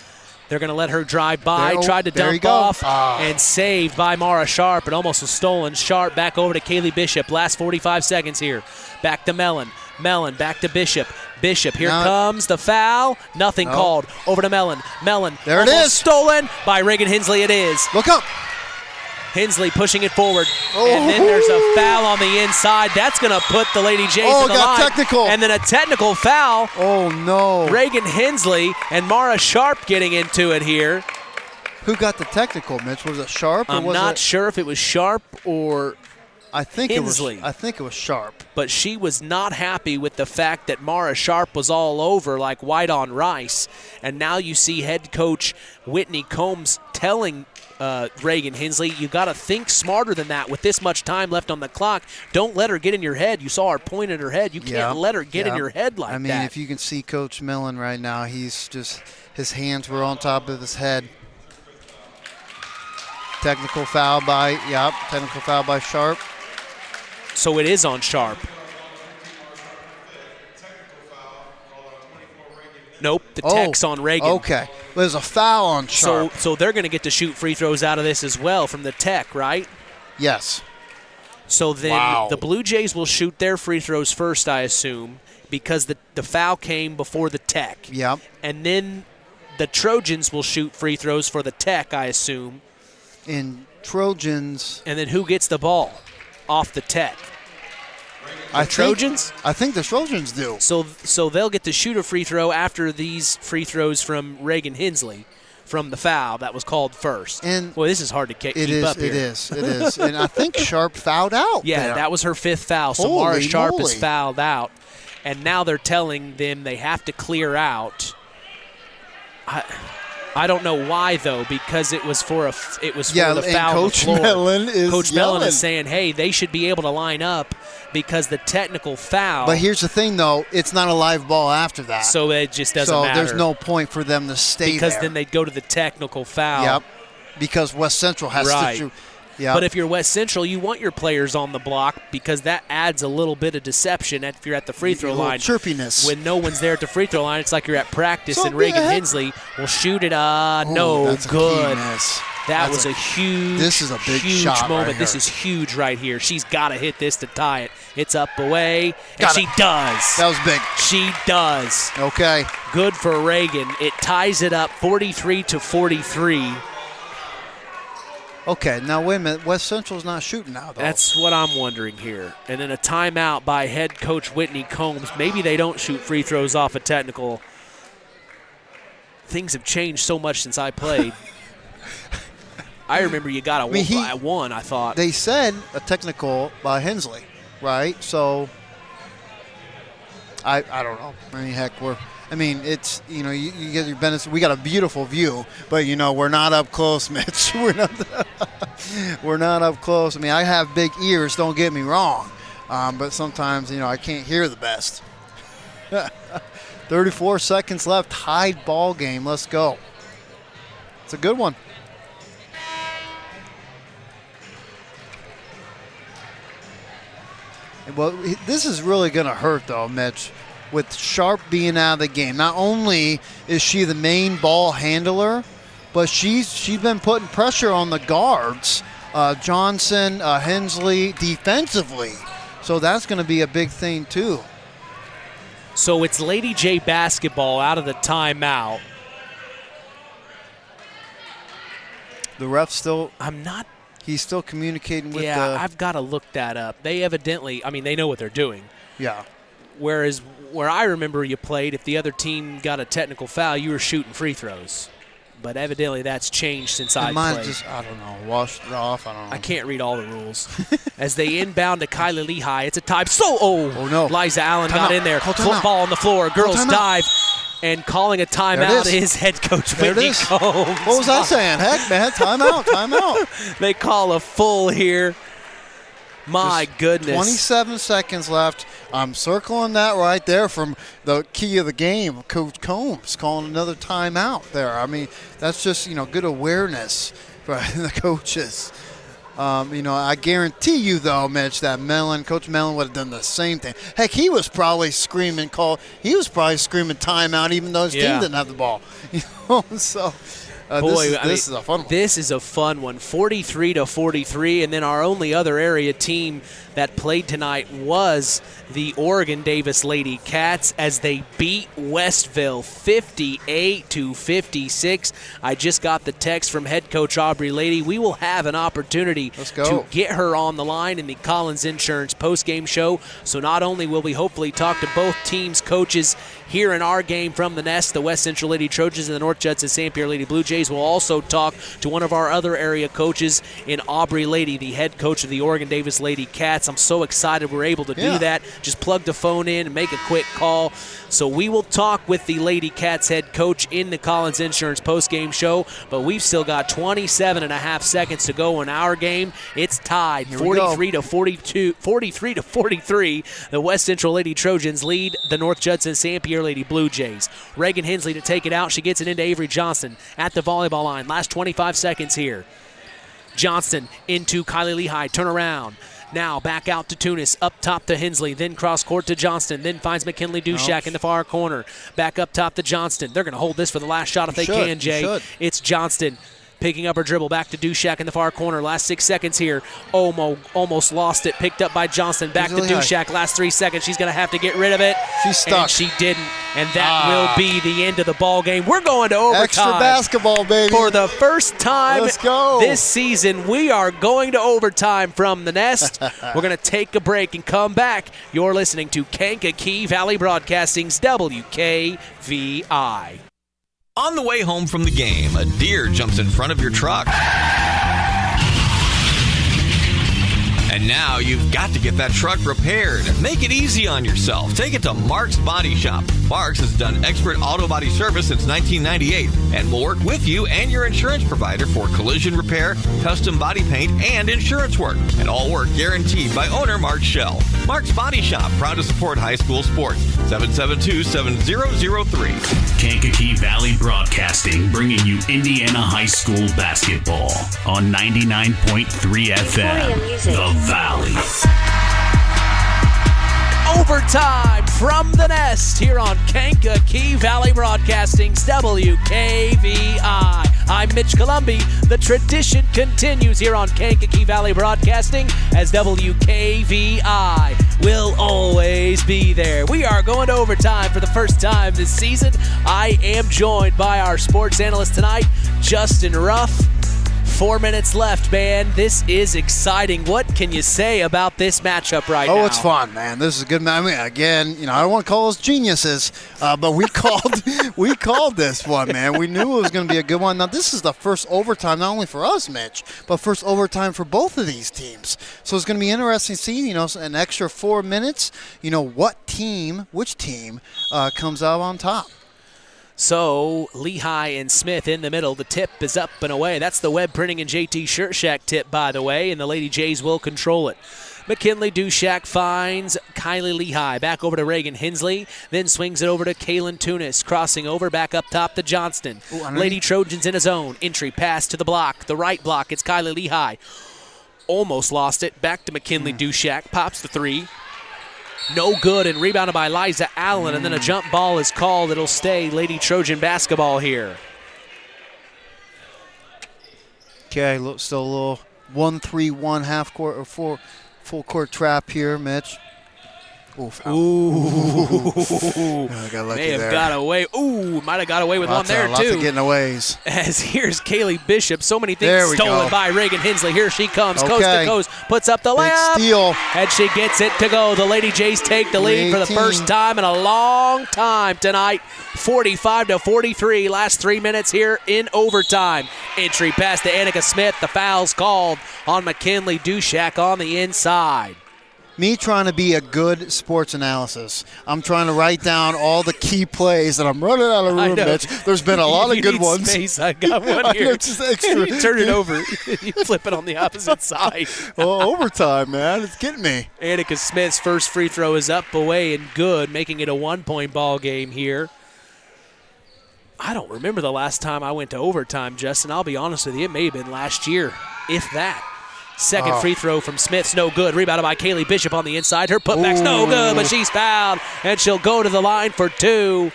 They're going to let her drive by. Tried to dump off and saved by Mara Sharp. It almost was stolen. Sharp back over to Kaylee Bishop. Last 45 seconds here. Back to Mellon. Mellon back to Bishop. Bishop, here comes the foul. Nothing called. Over to Mellon. Mellon. There it is. Stolen by Reagan Hensley. It is. Look up. Hensley pushing it forward. And then there's a foul on the inside. That's going to put the Lady Jays to the line. Technical. And then a technical foul. Oh, no. Reagan Hensley and Mara Sharp getting into it here. Who got the technical, Mitch? Was it Sharp? I'm not sure if it was Sharp or Hensley. I think it was Sharp. But she was not happy with the fact that Mara Sharp was all over like white on rice. And now you see head coach Whitney Combs telling Reagan Hensley, you got to think smarter than that with this much time left on the clock. Don't let her get in your head. You saw her point at her head. You can't let her get in your head like that. I mean, if you can see Coach Millen right now, he's just, his hands were on top of his head. Technical foul by Sharp. So it is on Sharp. Nope, the tech's on Reagan. Okay, there's a foul on Sharp. So they're going to get to shoot free throws out of this as well from the tech, right? Yes. So then the Blue Jays will shoot their free throws first, I assume, because the foul came before the tech. Yep. And then the Trojans will shoot free throws for the tech, I assume. And Trojans. And then who gets the ball off the tech? Trojans? I think the Trojans do. So they'll get to shoot a free throw after these free throws from Reagan Hensley from the foul that was called first. And boy, this is hard to keep up here. It is. And I think Sharp fouled out. Yeah, that was her fifth foul. So Mara Sharp is fouled out. And now they're telling them they have to clear out. I don't know why though, because it was for the foul on the floor. Coach Mellon is saying, hey, they should be able to line up because the technical foul. But here's the thing, though, it's not a live ball after that. So it just doesn't matter. So there's no point for them to stay because there. then they'd go to the technical foul. Yep. Because West Central has to shoot. Yeah. But if you're West Central, you want your players on the block because that adds a little bit of deception if you're at the free throw line. Chirpiness. When no one's there at the free throw line, it's like you're at practice, and Reagan Hensley will shoot it. No that's good. That was a huge, this is a big huge shot moment. right This here. is huge right here. She's got to hit this to tie it. It's up away, and she does. That was big. She does. Okay. Good for Reagan. It ties it up 43-43. Okay, now wait a minute. West Central's not shooting now, though. That's what I'm wondering here. And then a timeout by head coach Whitney Combs. Maybe they don't shoot free throws off a technical. Things have changed so much since I played. I remember you got at one, I thought. They said a technical by Hensley, right? So, I don't know. I mean, heck, it's, you get your benefits. We got a beautiful view, but, we're not up close, Mitch. We're not up close. I mean, I have big ears, don't get me wrong. But sometimes, I can't hear the best. 34 seconds left, tied ball game. Let's go. It's a good one. Well, this is really going to hurt, though, Mitch, with Sharp being out of the game. Not only is she the main ball handler, but she's been putting pressure on the guards, Johnson, Hensley, defensively. So that's going to be a big thing, too. So it's Lady J basketball out of the timeout. The ref still... I'm not... He's still communicating with I've got to look that up. They evidently, they know what they're doing. Yeah. Whereas where I remember you played, if the other team got a technical foul, you were shooting free throws. But evidently that's changed since I played. Just, I don't know, washed it off. I don't know. I can't read all the rules. As they inbound to Kylie Lehigh, it's a time. Oh no. Liza Allen got in there. Football on the floor. Girls dive. And calling a timeout is head coach Whitney Combs. What was I saying? Heck, man, timeout. They call a full here. My goodness. 27 seconds left. I'm circling that right there from the key of the game. Coach Combs calling another timeout there. I mean, that's just, good awareness for the coaches. I guarantee you, though, Mitch, that Coach Mellon would have done the same thing. Heck, he was probably screaming timeout, even though his team didn't have the ball. So this is a fun one. This is a fun one, 43-43, and then our only other area team that played tonight was the Oregon Davis Lady Cats as they beat Westville 58-56. I just got the text from head coach Aubrey Lady. We will have an opportunity to get her on the line in the Collins Insurance postgame show. So not only will we hopefully talk to both teams' coaches here in our game from the Nest, the West Central Lady Trojans and the North Judson-San Pierre Lady Blue Jays, we'll also talk to one of our other area coaches in Aubrey Lady, the head coach of the Oregon Davis Lady Cats. I'm so excited we're able to do that. Just plug the phone in and make a quick call. So we will talk with the Lady Cats head coach in the Collins Insurance postgame show, but we've still got 27.5 seconds to go in our game. It's tied 43-43. The West Central Lady Trojans lead the North Judson-San Pierre Lady Blue Jays. Reagan Hensley to take it out. She gets it into Avery Johnston at the volleyball line. Last 25 seconds here. Johnston into Kylie Lehigh. Turn around. Now back out to Tunis, up top to Hensley, then cross court to Johnston, then finds McKinley Dushak in the far corner. Back up top to Johnston. They're going to hold this for the last shot if they can, Jay. It's Johnston picking up her dribble, back to Dushak in the far corner. Last 6 seconds here. Almost lost it, picked up by Johnston. Back to Dushak, last 3 seconds. She's going to have to get rid of it. She's stuck. And she didn't, and that will be the end of the ball game. We're going to overtime. Extra basketball, baby. For the first time this season, we are going to overtime from the Nest. We're going to take a break and come back. You're listening to Kankakee Valley Broadcasting's WKVI. On the way home from the game, a deer jumps in front of your truck. And now you've got to get that truck repaired. Make it easy on yourself. Take it to Mark's Body Shop. Mark's has done expert auto body service since 1998 and will work with you and your insurance provider for collision repair, custom body paint, and insurance work. And all work guaranteed by owner Mark Schell. Mark's Body Shop, proud to support high school sports. 772-7003. Kankakee Valley Broadcasting, bringing you Indiana high school basketball on 99.3 FM. The Valley. Overtime from the Nest here on Kankakee Valley Broadcasting's WKVI. I'm Mitch Columbi. The tradition continues here on Kankakee Valley Broadcasting as WKVI will always be there. We are going to overtime for the first time this season. I am joined by our sports analyst tonight, Justin Ruff. 4 minutes left, man. This is exciting. What can you say about this matchup right now? Oh, it's fun, man. This is a good match. I mean, again, I don't want to call us geniuses, but we called this one, man. We knew it was going to be a good one. Now, this is the first overtime, not only for us, Mitch, but first overtime for both of these teams. So it's going to be interesting to see, an extra 4 minutes, which team comes out on top. So, Lehigh and Smith in the middle. The tip is up and away. That's the Web Printing and JT Shirt Shack tip, by the way, and the Lady Jays will control it. McKinley Dushak finds Kylie Lehigh. Back over to Reagan Hensley. Then swings it over to Kaylin Tunis. Crossing over, back up top to Johnston. Lady Trojans in a zone. Entry pass to the block. The right block, it's Kylie Lehigh. Almost lost it. Back to McKinley Dushak. Pops the three. No good, and rebounded by Liza Allen, and then a jump ball is called. It'll stay Lady Trojan basketball here. Okay, still a little 1-3-1 half court or full court trap here, Mitch. Oof. Ooh. Got lucky May have there. got away. Ooh, might have got away with one there, lots too. Lots of getting aways. As here's Kaylee Bishop. So many things stolen by Reagan Hensley. Here she comes, coast to coast. Puts up the layup. Steal. And she gets it to go. The Lady Jays take the lead for the first time in a long time tonight. 45-43. Last 3 minutes here in overtime. Entry pass to Annika Smith. The foul's called on McKinley Dushak on the inside. Me trying to be a good sports analysis. I'm trying to write down all the key plays, and I'm running out of room, Mitch. There's been a lot of good ones. Space, I got one here. Just extra. You turn it over. You flip it on the opposite side. Well, overtime, man. It's getting me. Annika Smith's first free throw is up, away, and good, making it a 1-point ball game here. I don't remember the last time I went to overtime, Justin. I'll be honest with you. It may have been last year, if that. Second free throw from Smith's no good. Rebounded by Kaylee Bishop on the inside. Her putback's no good, but she's fouled, and she'll go to the line for two.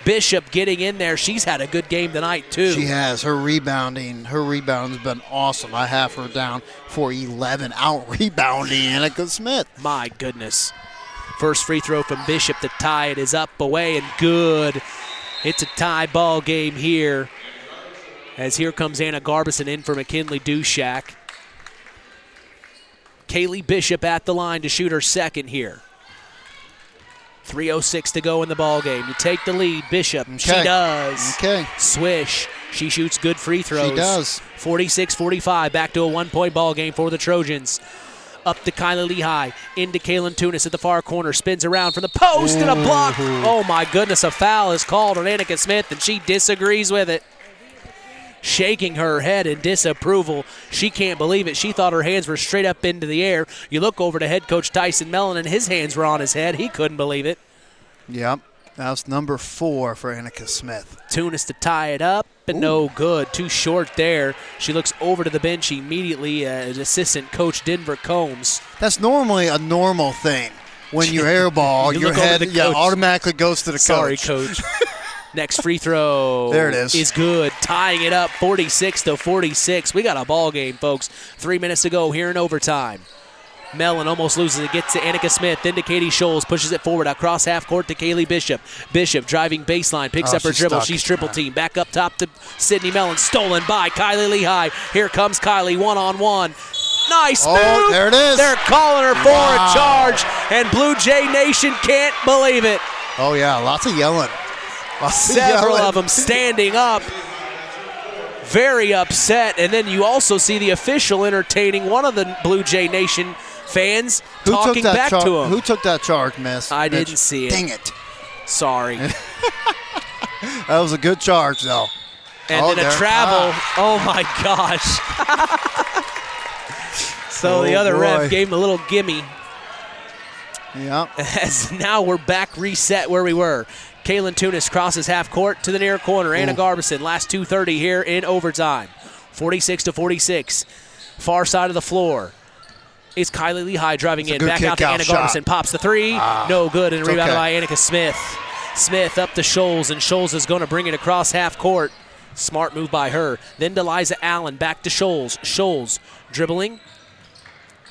Bishop getting in there. She's had a good game tonight, too. She has. Her rebounding's been awesome. I have her down for 11, out-rebounding Annika Smith. My goodness. First free throw from Bishop to tie it is up, away, and good. It's a tie ball game here. As here comes Anna Garbison in for McKinley Dushak. Kaylee Bishop at the line to shoot her second here. 3:06 to go in the ball game. You take the lead, Bishop. Okay. She does. Okay. Swish. She shoots good free throws. She does. 46-45. Back to a 1-point ball game for the Trojans. Up to Kylie Lehigh. Into Kaylin Tunis at the far corner. Spins around from the post and a block. Oh, my goodness. A foul is called on Annika Smith, and she disagrees with it. Shaking her head in disapproval. She can't believe it. She thought her hands were straight up into the air. You look over to head coach Tyson Mellon, and his hands were on his head. He couldn't believe it. Yep. That's number 4 for Annika Smith. Tunis to tie it up, but no good. Too short there. She looks over to the bench immediately. Assistant coach Denver Combs. That's normally a normal thing. When you airball, your head automatically goes to the Sorry, coach. Next free throw. There it is good. Tying it up 46-46. We got a ball game, folks. 3 minutes to go here in overtime. Mellon almost loses it. Gets to Annika Smith. Then to Katie Scholes. Pushes it forward across half court to Kaylee Bishop. Bishop driving baseline. Picks up her dribble. She's triple team. Back up top to Sydney Mellon. Stolen by Kylie Lehigh. Here comes Kylie one-on-one. Nice move. Oh, there it is. They're calling her for a charge, and Blue Jay Nation can't believe it. Oh, yeah. Lots of yelling. Several of them standing up, very upset. And then you also see the official entertaining one of the Blue Jay Nation Fans talking back to him. Who took that charge, miss? I didn't see it. Dang it. Sorry. That was a good charge, though. And then a travel. Oh, my gosh. So the other ref gave him a little gimme. Yeah. As now we're back reset where we were. Kaylin Tunis crosses half court to the near corner. Anna Garbison, last 2:30 here in overtime. 46-46. Far side of the floor is Kylie Lehigh driving in. Back out to Anna Garbison. Pops the three. No good. And rebounded by Annika Smith. Smith up to Scholes, and Scholes is going to bring it across half court. Smart move by her. Then to Liza Allen. Back to Scholes. Scholes dribbling.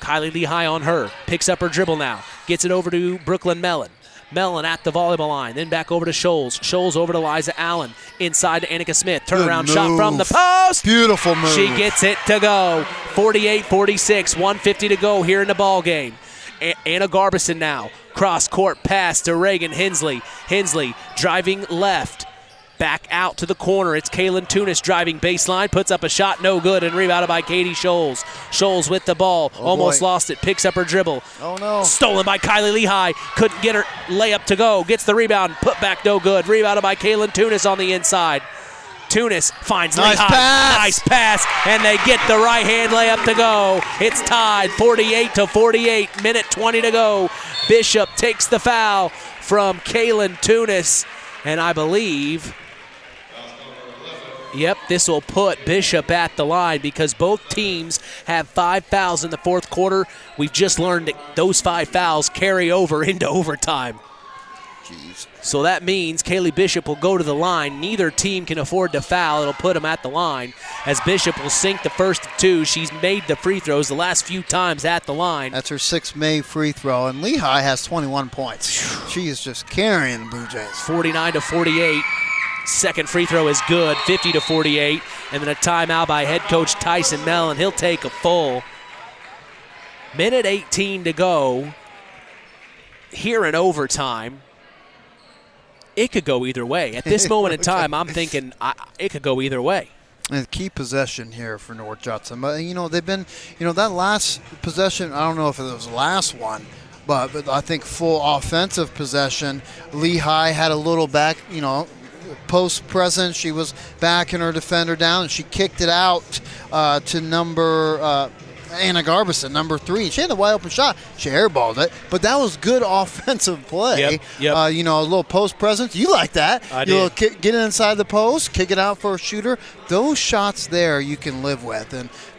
Kylie Lehigh on her. Picks up her dribble now. Gets it over to Brooklyn Mellon. Mellon at the volleyball line. Then back over to Scholes. Scholes over to Liza Allen. Inside to Annika Smith. Turnaround shot from the post. Beautiful move. She gets it to go. 48-46. 1:50 to go here in the ball game. Anna Garbison now. Cross court pass to Reagan Hensley. Hensley driving left. Back out to the corner. It's Kaylin Tunis driving baseline. Puts up a shot. No good. And rebounded by Katie Scholes. Scholes with the ball. Almost lost it. Picks up her dribble. Oh, no. Stolen by Kylie Lehigh. Couldn't get her layup to go. Gets the rebound. Put back. No good. Rebounded by Kaylin Tunis on the inside. Tunis finds Lehigh. Nice pass. And they get the right-hand layup to go. It's tied 48-48. Minute 20 to go. Bishop takes the foul from Kaylin Tunis. And I believe... Yep, this will put Bishop at the line because both teams have 5 fouls in the fourth quarter. We've just learned that those 5 fouls carry over into overtime. Jeez. So that means Kaylee Bishop will go to the line. Neither team can afford to foul. It'll put them at the line as Bishop will sink the first of 2. She's made the free throws the last few times at the line. That's her 6th made free throw, and Lehigh has 21 points. She is just carrying the Blue Jays. 49-48. Second free throw is good, 50-48. And then a timeout by head coach Tyson Mellon. He'll take a full. Minute 18 to go here in overtime. It could go either way. At this moment in time, I'm thinking it could go either way. And key possession here for North Judson. But, they've been, that last possession, I don't know if it was the last one, but I think full offensive possession. Lehigh had a little back, post presence. She was backing her defender down, and she kicked it out to number Anna Garbison, number 3. She had a wide open shot. She airballed it, but that was good offensive play. Yep. A little post presence. You like that? I did. Get it inside the post, kick it out for a shooter. Those shots there you can live with.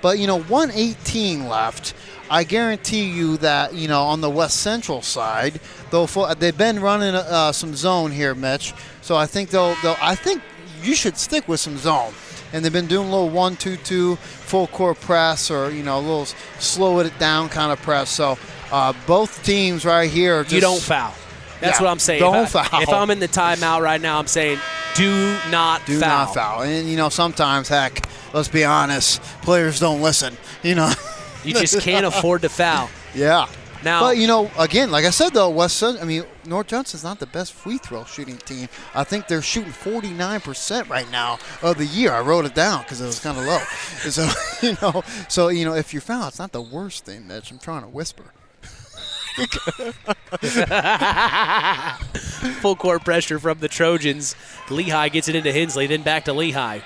But 1:18 left. I guarantee you that, on the West Central side, they've been running some zone here, Mitch. So I think I think you should stick with some zone. And they've been doing a little 1-2-2 full court press, or a little slow it down kind of press. So both teams right here. You don't foul. That's what I'm saying. Don't foul. If I'm in the timeout right now, I'm saying do not foul. Do not foul. And sometimes, heck, let's be honest, players don't listen. You just can't afford to foul. Yeah. Now, but again, like I said though, North Johnson's not the best free throw shooting team. I think they're shooting 49% right now of the year. I wrote it down because it was kind of low. So if you foul, it's not the worst thing, Mitch. I'm trying to whisper. Full court pressure from the Trojans. Lehigh gets it into Hensley, then back to Lehigh.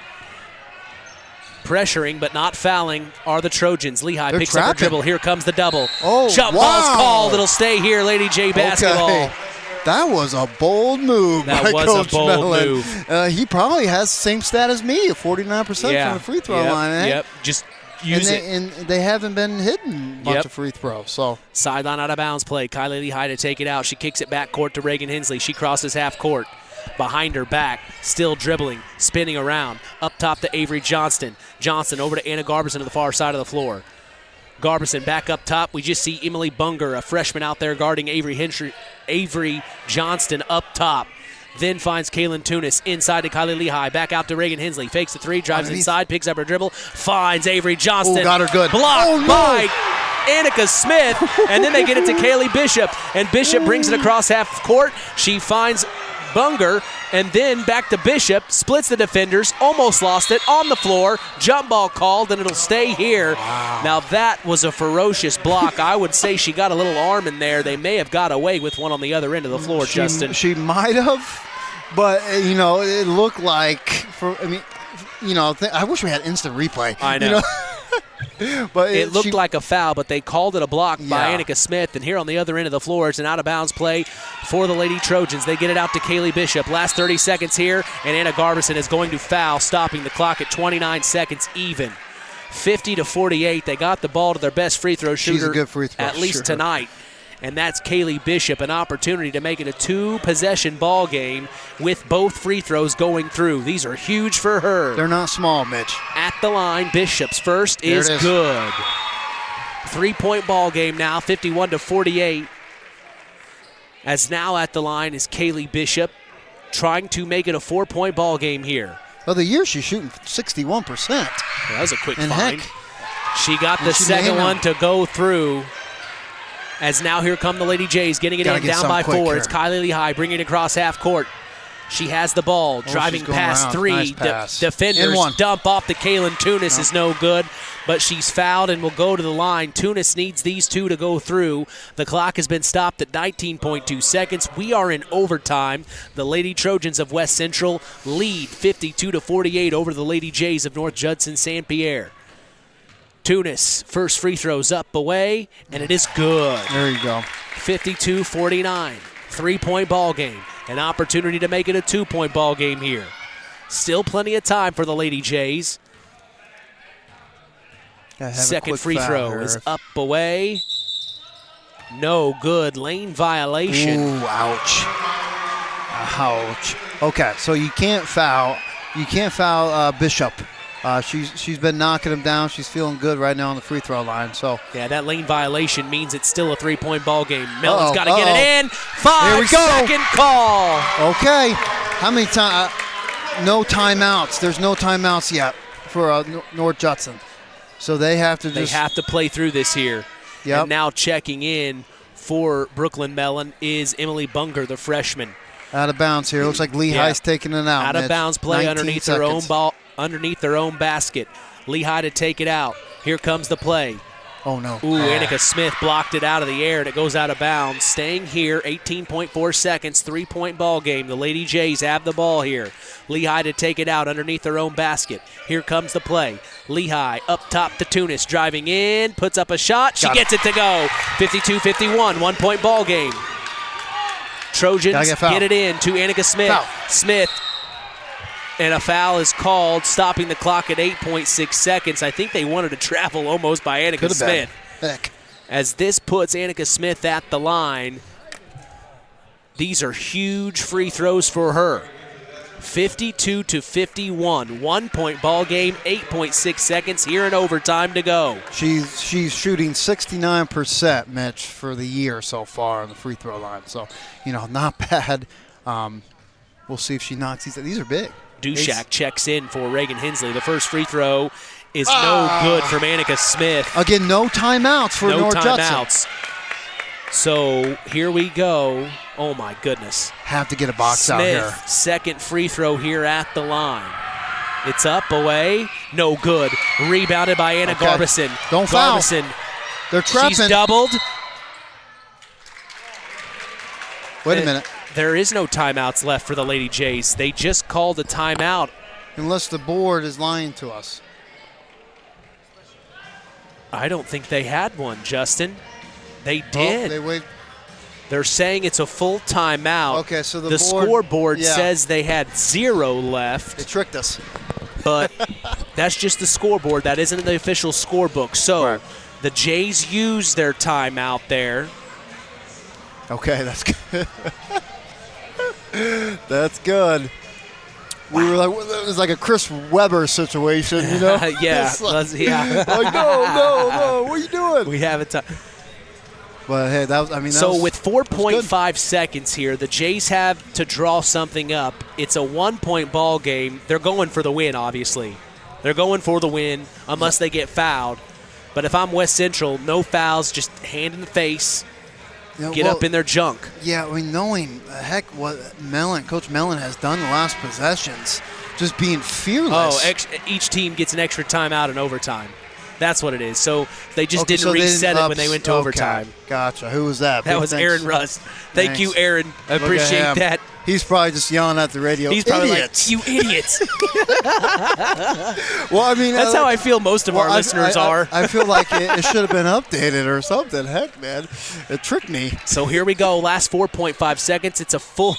Pressuring but not fouling are the Trojans. Lehigh picks up a dribble. Here comes the double. Jump ball's called. It'll stay here, Lady J basketball. Okay. That was a bold move by Coach Mellon. He probably has the same stat as me, 49% from the free throw line. Yep, just use it. And they haven't been hitting a bunch of free throws. So sideline out of bounds play. Kylie Lehigh to take it out. She kicks it back court to Reagan Hensley. She crosses half court. Behind her back, still dribbling, spinning around. Up top to Avery Johnston. Johnston over to Anna Garbison to the far side of the floor. Garbison back up top. We just see Emily Bunger, a freshman out there guarding Avery Johnston up top. Then finds Kaylin Tunis inside to Kylie Lehigh. Back out to Reagan Hensley. Fakes the 3, drives inside, picks up her dribble, finds Avery Johnston. Got her good. Blocked by Annika Smith, and then they get it to Kaylee Bishop, and Bishop brings it across half court. She finds Bunger, and then back to Bishop, splits the defenders, almost lost it, on the floor, jump ball called, and it'll stay here. Wow. Now that was a ferocious block. I would say she got a little arm in there. They may have got away with one on the other end of the floor, Justin. She might have, but, it looked like, I wish we had instant replay. I know. But it looked like a foul, but they called it a block by Annika Smith. And here on the other end of the floor, it's an out-of-bounds play for the Lady Trojans. They get it out to Kaylee Bishop. Last 30 seconds here, and Anna Garbison is going to foul, stopping the clock at 29 seconds even. 50-48. They got the ball to their best free throw shooter. She's a good free throw at least shooter tonight. And that's Kaylee Bishop, an opportunity to make it a 2-possession ball game with both free throws going through. These are huge for her. They're not small, Mitch. At the line, Bishop's first is good. 3-point ball game now, 51-48. As now at the line is Kaylee Bishop, trying to make it a 4-point ball game here. Well, the year she's shooting 61%. Well, that was a quick and find. She got the second one to go through. As now here come the Lady Jays, getting it in, down by 4. It's Kylie Lehigh bringing it across half court. She has the ball, driving past around. 3. Nice pass. Defenders dump off the Kaylin Tunis is no good, but she's fouled and will go to the line. Tunis needs these two to go through. The clock has been stopped at 19.2 seconds. We are in overtime. The Lady Trojans of West Central lead 52-48 over the Lady Jays of North Judson-San Pierre. Tunis, first free throws up away, and it is good. There you go. 52-49, 3-point ball game. An opportunity to make it a 2-point ball game here. Still plenty of time for the Lady Jays. Second free throw is up away. No good. Lane violation. Ooh, ouch. Ouch. Okay, so you can't foul. You can't foul Bishop. She's been knocking him down. She's feeling good right now on the free throw line. So yeah, that lane violation means it's still a 3-point ball game. Mellon's got to get it in. 5-second call. Okay. How many times? No timeouts. There's no timeouts yet for North Judson. So they have to They have to play through this here. Yep. And now checking in for Brooklyn Mellon is Emily Bunger, the freshman. Out of bounds here. Looks like Lehigh's taking it out. Out of bounds play underneath their own ball. Underneath their own basket. Lehigh to take it out. Here comes the play. Oh, no. Ooh, Annika Smith blocked it out of the air, and it goes out of bounds. Staying here, 18.4 seconds, 3-point ball game. The Lady Jays have the ball here. Lehigh to take it out underneath their own basket. Here comes the play. Lehigh up top to Tunis, driving in, puts up a shot. She gets it to go. 52-51, 1-point ball game. Trojans get it in to Annika Smith. Foul. Smith. And a foul is called, stopping the clock at 8.6 seconds. I think they wanted to travel almost by Annika Smith. Heck. As this puts Annika Smith at the line, these are huge free throws for her. 52-51, 1-point ball game, 8.6 seconds here in overtime to go. She's shooting 69%, Mitch, for the year so far on the free throw line. So, not bad. We'll see if she knocks these. These are big. Dushak checks in for Reagan Hensley. The first free throw is no good from Annika Smith. Again, no timeouts for North Judson. No timeouts. So here we go. Oh, my goodness. Have to get a box out here. Smith, second free throw here at the line. It's up, away. No good. Rebounded by Anna Garbison. Don't foul. Garbison. They're trapping. She's doubled. Wait a minute. There is no timeouts left for the Lady Jays. They just called a timeout. Unless the board is lying to us. I don't think they had one, Justin. They did. They're saying it's a full timeout. Okay, so the scoreboard says they had 0 left. They tricked us. But that's just the scoreboard. That isn't the official scorebook. So the Jays used their timeout there. Okay, that's good. That's good. We were like, it was like a Chris Webber situation, Yeah. Like, no, what are you doing? We have a time. But hey, with 4.5 seconds here, the Jays have to draw something up. It's a 1-point ball game. They're going for the win, obviously. They're going for the win unless they get fouled. But if I'm West Central, no fouls, just hand in the face. get up in their junk. Yeah, I mean, knowing what Coach Mellon has done the last possessions, just being fearless. Oh, each team gets an extra timeout in overtime. That's what it is. So they just didn't reset it when they went to overtime. Gotcha. Who was that? That was Aaron Rust. Thank you, Aaron. I appreciate that. He's probably just yelling at the radio. He's probably like, "You idiots!" Well, I mean, that's how I feel most of our listeners are. I feel like it should have been updated or something. Heck, man, it tricked me. So here we go. Last 4.5 seconds. It's a full.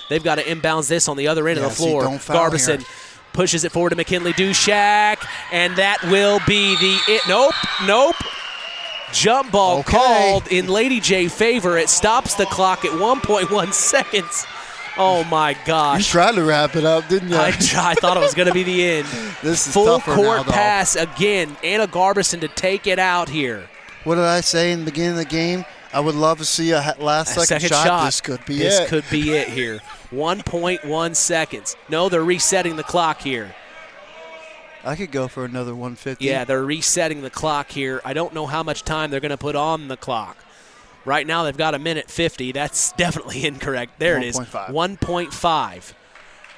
They've got to inbounds this on the other end of the floor. Garbison pushes it forward to McKinley Dushak, and that will be the Nope. Jump ball called in Lady J favor. It stops the clock at 1.1 seconds. Oh, my gosh. You tried to wrap it up, didn't you? I thought it was going to be the end. This is full tougher court now, pass again. Anna Garbison to take it out here. What did I say in the beginning of the game? I would love to see a last-second shot. This could be it. This could be it here. 1.1 seconds. No, they're resetting the clock here. I could go for another 150. Yeah, they're resetting the clock here. I don't know how much time they're going to put on the clock. Right now they've got 1:50. That's definitely incorrect. There it is. 1.5.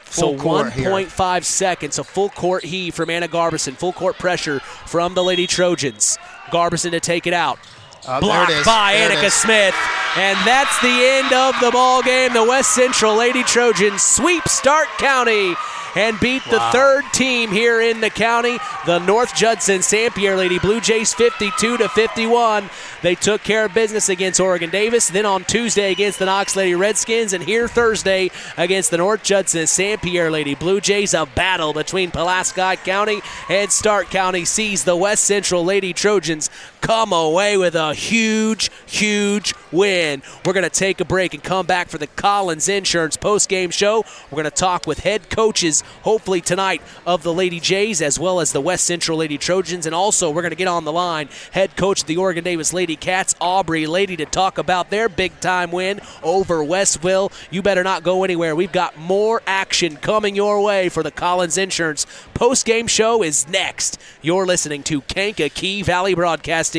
So 1.5 seconds. A full court heave from Anna Garbison. Full court pressure from the Lady Trojans. Garbison to take it out. Blocked by Annika Smith. And that's the end of the ball game. The West Central Lady Trojans sweep Stark County and beat the third team here in the county, the North Judson-San Pierre Lady Blue Jays, 52-51. They took care of business against Oregon Davis, then on Tuesday against the Knox Lady Redskins, and here Thursday against the North Judson-San Pierre Lady Blue Jays. A battle between Pulaski County and Stark County sees the West Central Lady Trojans come away with a huge, huge win. We're going to take a break and come back for the Collins Insurance postgame show. We're going to talk with head coaches, hopefully tonight, of the Lady Jays as well as the West Central Lady Trojans. And also we're going to get on the line head coach of the Oregon Davis Lady Cats, Aubrey Lady, to talk about their big-time win over Westville. You better not go anywhere. We've got more action coming your way for the Collins Insurance postgame show is next. You're listening to Kankakee Valley Broadcasting's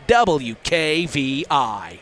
WKVI.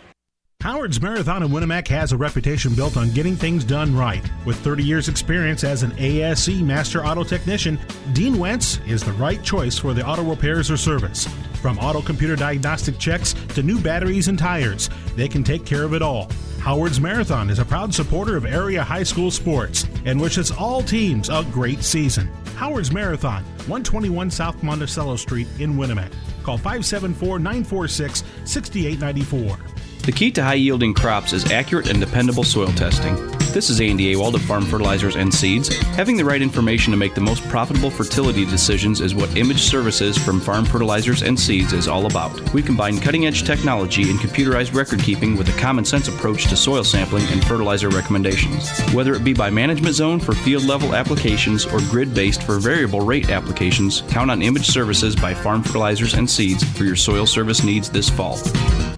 Howard's Marathon in Winamac has a reputation built on getting things done right. With 30 years experience as an ASE Master Auto Technician, Dean Wentz is the right choice for the auto repairs or service. From auto computer diagnostic checks to new batteries and tires, they can take care of it all. Howard's Marathon is a proud supporter of area high school sports and wishes all teams a great season. Howard's Marathon, 121 South Monticello Street in Winamac. Call 574-946-6894. The key to high-yielding crops is accurate and dependable soil testing. This is Andy Awald of Farm Fertilizers and Seeds. Having the right information to make the most profitable fertility decisions is what Image Services from Farm Fertilizers and Seeds is all about. We combine cutting-edge technology and computerized record-keeping with a common-sense approach to soil sampling and fertilizer recommendations. Whether it be by management zone for field-level applications or grid-based for variable rate applications, count on Image Services by Farm Fertilizers and Seeds for your soil service needs this fall.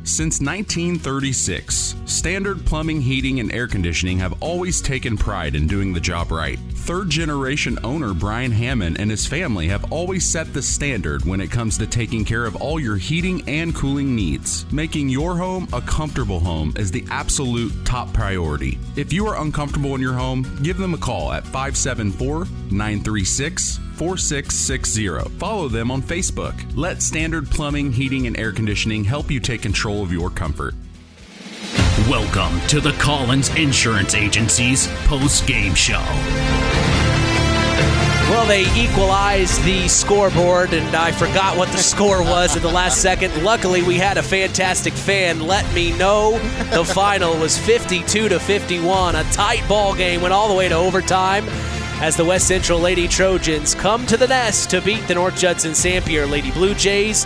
Since 1936, Standard Plumbing, Heating, and Air Conditioning have always taken pride in doing the job right. Third-generation owner Brian Hammond and his family have always set the standard when it comes to taking care of all your heating and cooling needs. Making your home a comfortable home is the absolute top priority. If you are uncomfortable in your home, give them a call at 574-936-4660. Follow them on Facebook. Let Standard Plumbing, Heating, and Air Conditioning help you take control of your comfort. Welcome to the Collins Insurance Agency's post-game show. Well, they equalized the scoreboard, and I forgot what the score was at the last second. Luckily, we had a fantastic fan let me know the final was 52-51. A tight ball game, went all the way to overtime as the West Central Lady Trojans come to the nest to beat the North Judson-San Pierre Lady Blue Jays.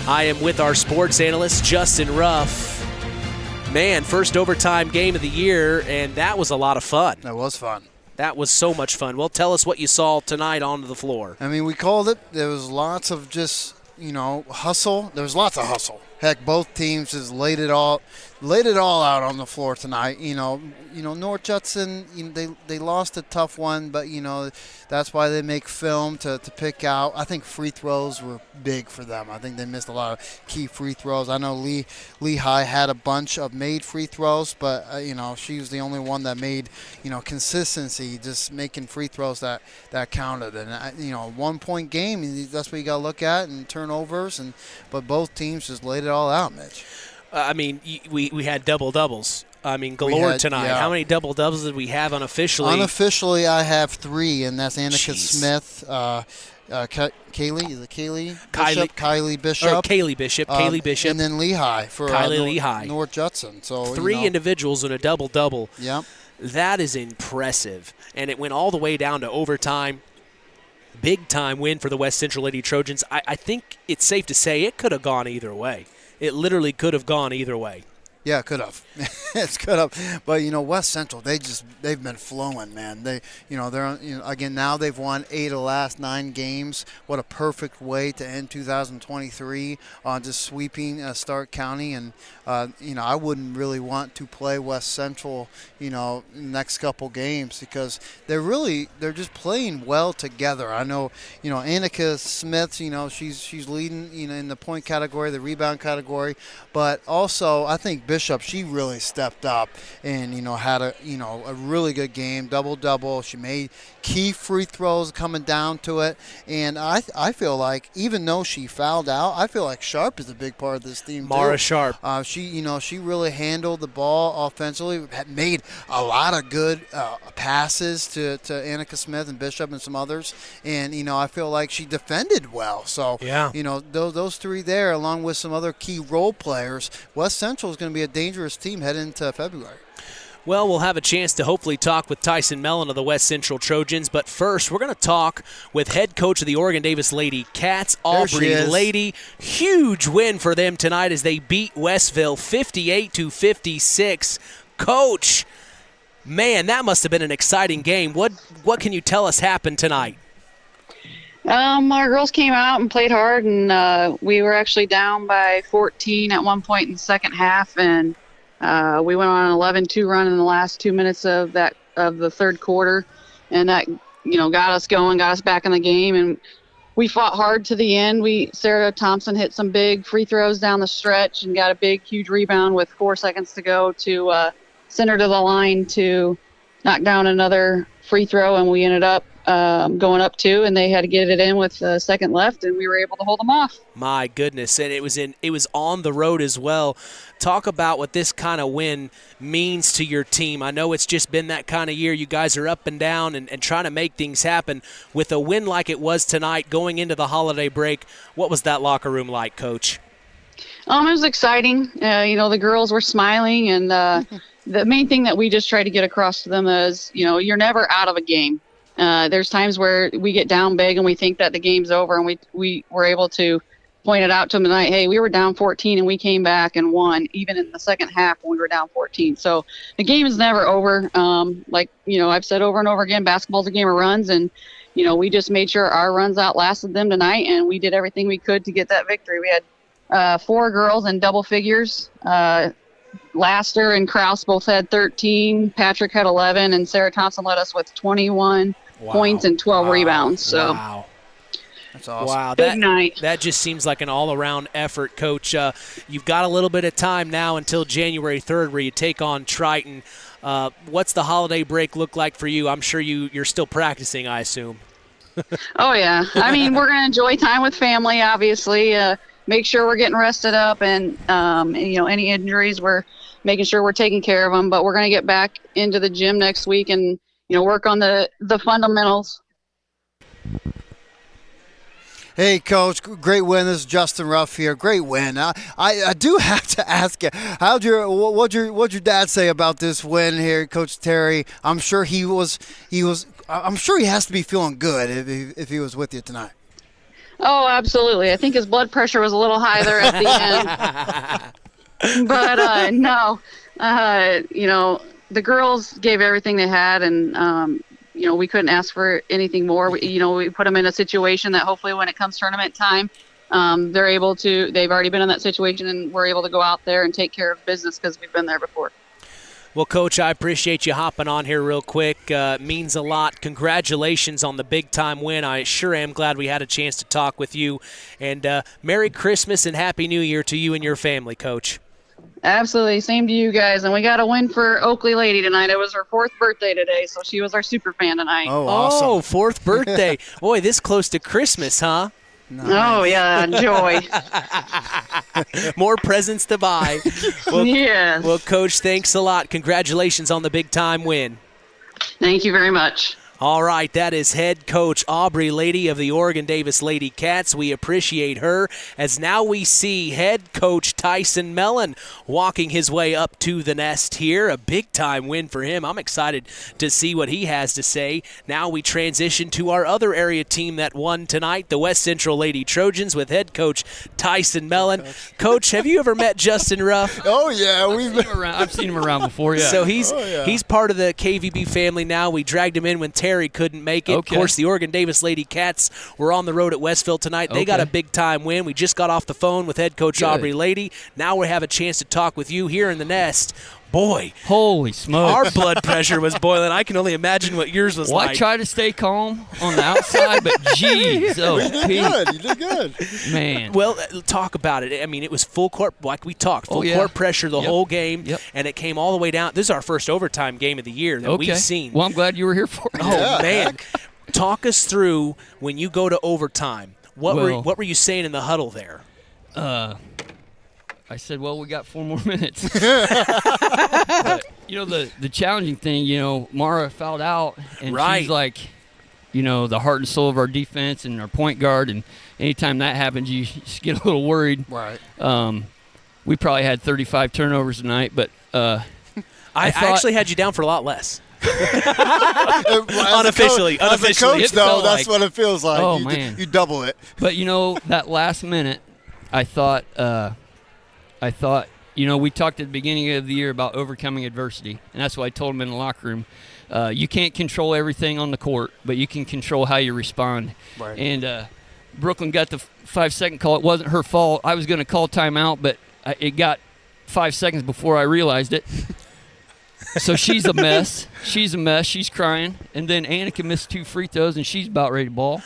I am with our sports analyst, Justin Ruff. Man, first overtime game of the year, and that was a lot of fun. That was fun. That was so much fun. Well, tell us what you saw tonight onto the floor. I mean, we called it. There was lots of just, hustle. There was lots of hustle. Heck, both teams has laid it all out on the floor tonight. North Judson, they lost a tough one, but that's why they make film to pick out. I think free throws were big for them. I think they missed a lot of key free throws. I know Lehigh had a bunch of made free throws, but she was the only one that made consistency, just making free throws that counted. And 1 point game, that's what you got to look at, and turnovers. But both teams just laid it all out, Mitch. We had double-doubles. Galore tonight. Yeah. How many double-doubles did we have unofficially? Unofficially, I have 3, and that's Annika Smith, Kaylee Bishop. Kaylee Bishop. And then Lehigh for Lehigh. North Judson. So 3 individuals in a double-double. Yep. That is impressive. And it went all the way down to overtime. Big-time win for the West Central Lady Trojans. I think it's safe to say it could have gone either way. It literally could have gone either way. Yeah, it could have. It could have. But West Central, they've been flowing, man. They're again now they've won 8 of the last 9 games. What a perfect way to end 2023 on just sweeping Stark County. And I wouldn't really want to play West Central, next couple games, because they're just playing well together. I know, Annika Smith, she's leading, in the point category, the rebound category, but also I think Bishop, she really stepped up and had a really good game, double. She made key free throws coming down to it, and I feel like even though she fouled out, I feel like Sharp is a big part of this team. Mara Sharp, she really handled the ball offensively, had made a lot of good passes to Annika Smith and Bishop and some others, and I feel like she defended well. So yeah, those 3 there, along with some other key role players, West Central is going to be a dangerous team heading into February. Well, we'll have a chance to hopefully talk with Tyson Mellon of the West Central Trojans, but first we're going to talk with head coach of the Oregon Davis Lady Cats, Aubrey Lady. Huge win for them tonight as they beat Westville 58-56. Coach, man, that must have been an exciting game. What can you tell us happened tonight? Our girls came out and played hard, and we were actually down by 14 at one point in the second half, and we went on an 11-2 run in the last 2 minutes of the third quarter, and that got us going, got us back in the game, and we fought hard to the end. Sarah Thompson hit some big free throws down the stretch and got a big, huge rebound with 4 seconds to go to send her to the line to knock down another free throw, and we ended up going up 2, and they had to get it in with a second left, and we were able to hold them off. My goodness, and it was on the road as well. Talk about what this kind of win means to your team. I know it's just been that kind of year. You guys are up and down and trying to make things happen. With a win like it was tonight going into the holiday break, what was that locker room like, Coach? It was exciting. The girls were smiling, and the main thing that we just try to get across to them is, you're never out of a game. There's times where we get down big and we think that the game's over, and we were able to point it out to them tonight. Hey, we were down 14 and we came back and won, even in the second half when we were down 14. So the game is never over. I've said over and over again, basketball's a game of runs, and we just made sure our runs outlasted them tonight, and we did everything we could to get that victory. We had 4 girls in double figures. Laster and Kraus both had 13. Patrick had 11, and Sarah Thompson led us with 21 points and 12 rebounds. So. Wow. That's awesome. Wow, big night. That just seems like an all-around effort, Coach. You've got a little bit of time now until January 3rd where you take on Triton. What's the holiday break look like for you? I'm sure you're still practicing, I assume. Oh, yeah. We're going to enjoy time with family, obviously. Make sure we're getting rested up, and, any injuries, we're making sure we're taking care of them. But we're going to get back into the gym next week and, work on the fundamentals. Hey, Coach, great win. This is Justin Ruff here. Great win. I do have to ask you, what'd your dad say about this win here, Coach Terry? I'm sure I'm sure he has to be feeling good if he was with you tonight. Oh, absolutely. I think his blood pressure was a little high there at the end. But no, the girls gave everything they had, and we couldn't ask for anything more. We put them in a situation that hopefully when it comes tournament time, they've already been in that situation, and we're able to go out there and take care of business because we've been there before. Well, Coach, I appreciate you hopping on here real quick. It means a lot. Congratulations on the big-time win. I sure am glad we had a chance to talk with you. And Merry Christmas and Happy New Year to you and your family, Coach. Absolutely. Same to you guys. And we got a win for Oakley Lady tonight. It was her 4th birthday today, so she was our super fan tonight. Oh, awesome. Oh, 4th birthday. Boy, this close to Christmas, huh? Nice. Oh, yeah, joy. More presents to buy. Well, yes. Well, Coach, thanks a lot. Congratulations on the big-time win. Thank you very much. All right, that is head coach Aubrey Lady of the Oregon Davis Lady Cats. We appreciate her, as now we see head coach Tyson Mellon walking his way up to the nest here. A big-time win for him. I'm excited to see what he has to say. Now we transition to our other area team that won tonight, the West Central Lady Trojans, with head coach Tyson Mellon. Coach, have you ever met Justin Ruff? Oh, yeah. I've seen him around before, yeah. So he's part of the KVB family now. We dragged him in when Terry couldn't make it. Okay. Of course, the Oregon Davis Lady Cats were on the road at Westville tonight. They got a big-time win. We just got off the phone with head coach Aubrey Lady. Now we have a chance to talk with you here in the nest. Boy. Holy smokes. Our blood pressure was boiling. I can only imagine what yours was like. I tried to stay calm on the outside, but geez. Oh, you did good. Man. Well, talk about it. I mean, it was full court, like we talked, full court pressure the whole game, and it came all the way down. This is our first overtime game of the year that we've seen. Well, I'm glad you were here for it. Oh, man. Talk us through when you go to overtime. What were you saying in the huddle there? I said, well, we got 4 more minutes. But, the challenging thing, Mara fouled out, and she's like, the heart and soul of our defense and our point guard, and anytime that happens, you just get a little worried. Right. We probably had 35 turnovers tonight, but I actually had you down for a lot less. Unofficially. As a coach, though, that's what it feels like. Oh, man. You double it. But, that last minute, I thought, we talked at the beginning of the year about overcoming adversity, and that's what I told them in the locker room. You can't control everything on the court, but you can control how you respond. Right. And Brooklyn got the 5-second call. It wasn't her fault. I was going to call timeout, but it got 5 seconds before I realized it. So she's a mess. She's crying. And then Annika missed 2 free throws, and she's about ready to ball.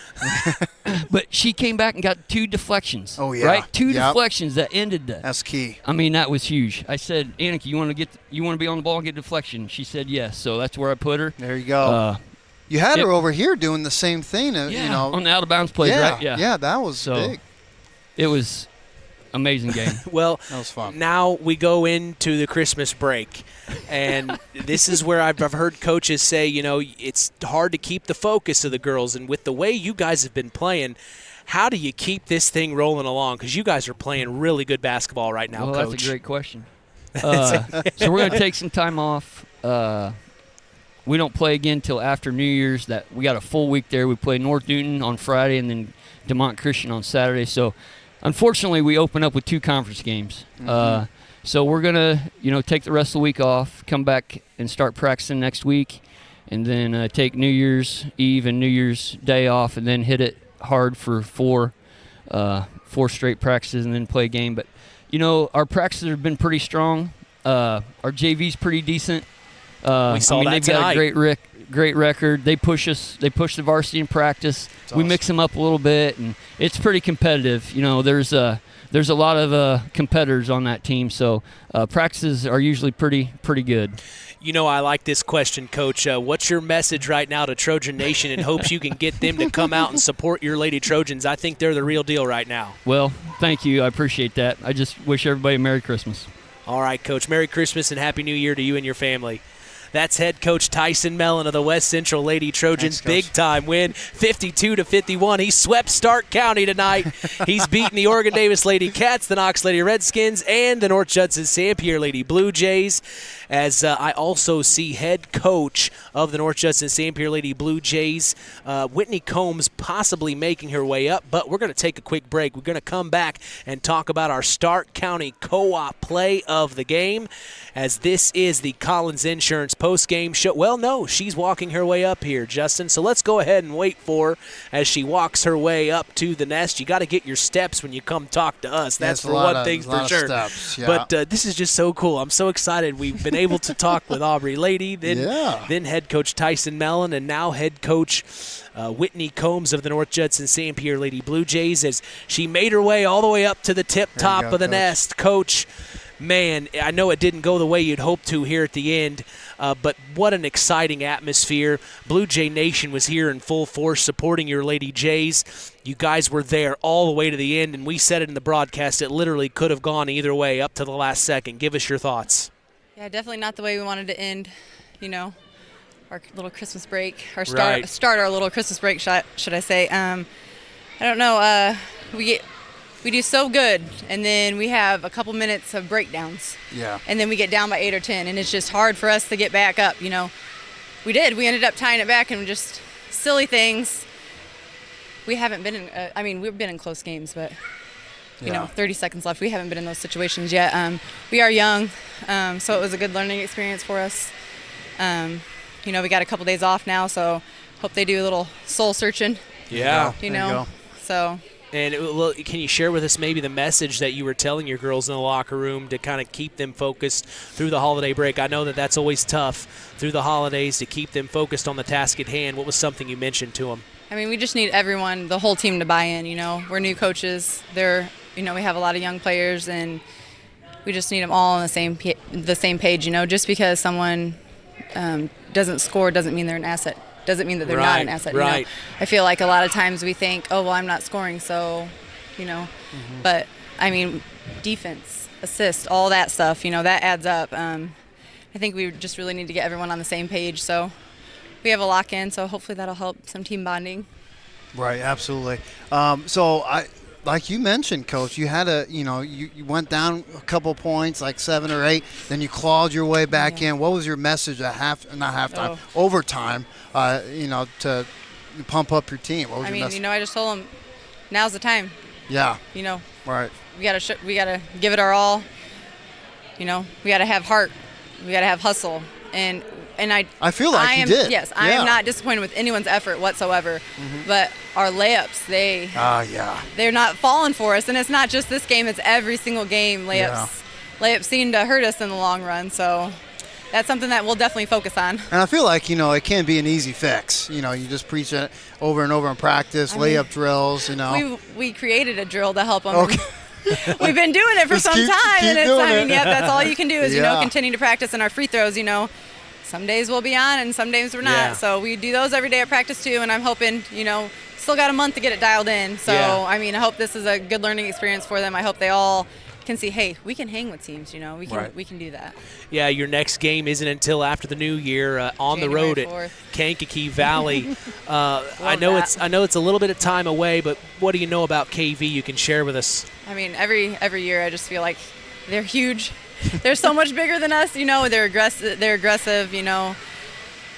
But she came back and got 2 deflections. Oh, yeah. Right? 2 deflections that ended that. That's key. I mean, that was huge. I said, Annika, you want to be on the ball and get deflection? She said yes. So that's where I put her. There you go. You had her over here doing the same thing. On the out-of-bounds plays, right? Yeah, that was big. It was amazing game. Well, that was fun. Now we go into the Christmas break, and this is where I've heard coaches say, it's hard to keep the focus of the girls, and with the way you guys have been playing, how do you keep this thing rolling along? Because you guys are playing really good basketball right now, Coach. That's a great question. So we're going to take some time off. We don't play again until after New Year's. We got a full week there. We play North Newton on Friday and then DeMont Christian on Saturday. So, unfortunately, we open up with 2 conference games. Mm-hmm. So we're going to, take the rest of the week off, come back and start practicing next week, and then take New Year's Eve and New Year's Day off, and then hit it hard for 4 straight practices and then play a game. But, our practices have been pretty strong. Our JV's pretty decent. We saw that they've tonight. got a great record. They push us. They push the varsity in practice. That's we awesome. mix them up a little bit, and it's pretty competitive. There's a lot of competitors on that team, so practices are usually pretty good. I like this question, Coach. What's your message right now to Trojan Nation in hopes you can get them to come out and support your Lady Trojans? I think they're the real deal right now. Well, thank you. I appreciate that. I just wish everybody a Merry Christmas. All right, Coach. Merry Christmas and Happy New Year to you and your family. That's head coach Tyson Mellon of the West Central Lady Trojans. Big-time win, 52-51. He swept Stark County tonight. He's beaten the Oregon Davis Lady Cats, the Knox Lady Redskins, and the North Judson-San Pierre Lady Blue Jays. As I also see head coach of the North Judson-San Pierre Lady Blue Jays, Whitney Combs, possibly making her way up. But we're going to take a quick break. We're going to come back and talk about our Stark County co-op play of the game, as this is the Collins Insurance post-game show. Well, no, she's walking her way up here, Justin. So let's go ahead and wait for her as she walks her way up to the nest. You got to get your steps when you come talk to us. That's for one thing for sure. Steps, yeah. But this is just so cool. I'm so excited. We've been able to talk with Aubrey Lady, then head coach Tyson Mellon, and now head coach Whitney Combs of the North Judson-San Pierre Lady Blue Jays as she made her way all the way up to the tip top of the nest. Coach, man, I know it didn't go the way you'd hoped to here at the end, but what an exciting atmosphere. Blue Jay Nation was here in full force supporting your Lady Jays. You guys were there all the way to the end, and we said it in the broadcast. It literally could have gone either way up to the last second. Give us your thoughts. Yeah, definitely not the way we wanted to end, our little Christmas break, start our little Christmas break, should I say. I don't know. We do so good, and then we have a couple minutes of breakdowns. Yeah. And then we get down by 8 or 10, and it's just hard for us to get back up, We ended up tying it back and just silly things. We haven't been in, we've been in close games, but, 30 seconds left. We haven't been in those situations yet. We are young, so it was a good learning experience for us. We got a couple days off now, so hope they do a little soul searching. Yeah. So. And can you share with us maybe the message that you were telling your girls in the locker room to kind of keep them focused through the holiday break? I know that that's always tough through the holidays to keep them focused on the task at hand. What was something you mentioned to them? We just need everyone, the whole team to buy in, We're new coaches. We have a lot of young players, and we just need them all on the same page, Just because someone doesn't score doesn't mean they're an asset. Doesn't mean that they're not an asset. Right. I feel like a lot of times we think, oh, well, I'm not scoring, so, But, defense, assist, all that stuff, that adds up. I think we just really need to get everyone on the same page. So we have a lock-in, so hopefully that'll help some team bonding. Right, absolutely. Like you mentioned, Coach, you had you went down a couple points, like 7 or 8, then you clawed your way back in. What was your message at overtime, to pump up your team? What was your message? I just told them, now's the time. Yeah. Right. We gotta give it our all. We gotta have heart. We gotta have hustle. And I feel like you did. Yes, I am not disappointed with anyone's effort whatsoever. But our layups, they're not falling for us, and it's not just this game; it's every single game. Layups seem to hurt us in the long run. So that's something that we'll definitely focus on. And I feel like it can't be an easy fix. You just preach it over and over in practice, layup drills. We created a drill to help them. Okay. We've been doing it for some time, and that's all you can do is continue to practice. And our free throws, some days we'll be on and some days we're not. Yeah. So we do those every day at practice too, and I'm hoping, still got a month to get it dialed in. So, I hope this is a good learning experience for them. I hope they all can see, hey, we can hang with teams, we can do that. Yeah, your next game isn't until after the new year on the road at Kankakee Valley. I know it's a little bit of time away, but what do you know about KV you can share with us? Every year I just feel like they're huge. They're so much bigger than us, they're aggressive. I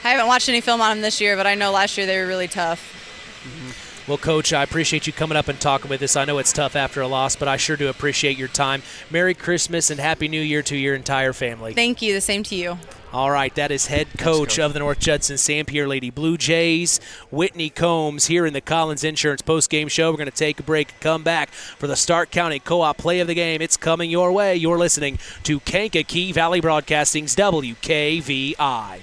haven't watched any film on them this year, but I know last year they were really tough. Well, Coach, I appreciate you coming up and talking with us. I know it's tough after a loss, but I sure do appreciate your time. Merry Christmas and Happy New Year to your entire family. Thank you. The same to you. All right, that is head coach of the North Judson-San Pierre Lady Blue Jays, Whitney Combs, here in the Collins Insurance postgame show. We're going to take a break and come back for the Stark County Co-op play of the game. It's coming your way. You're listening to Kankakee Valley Broadcasting's WKVI.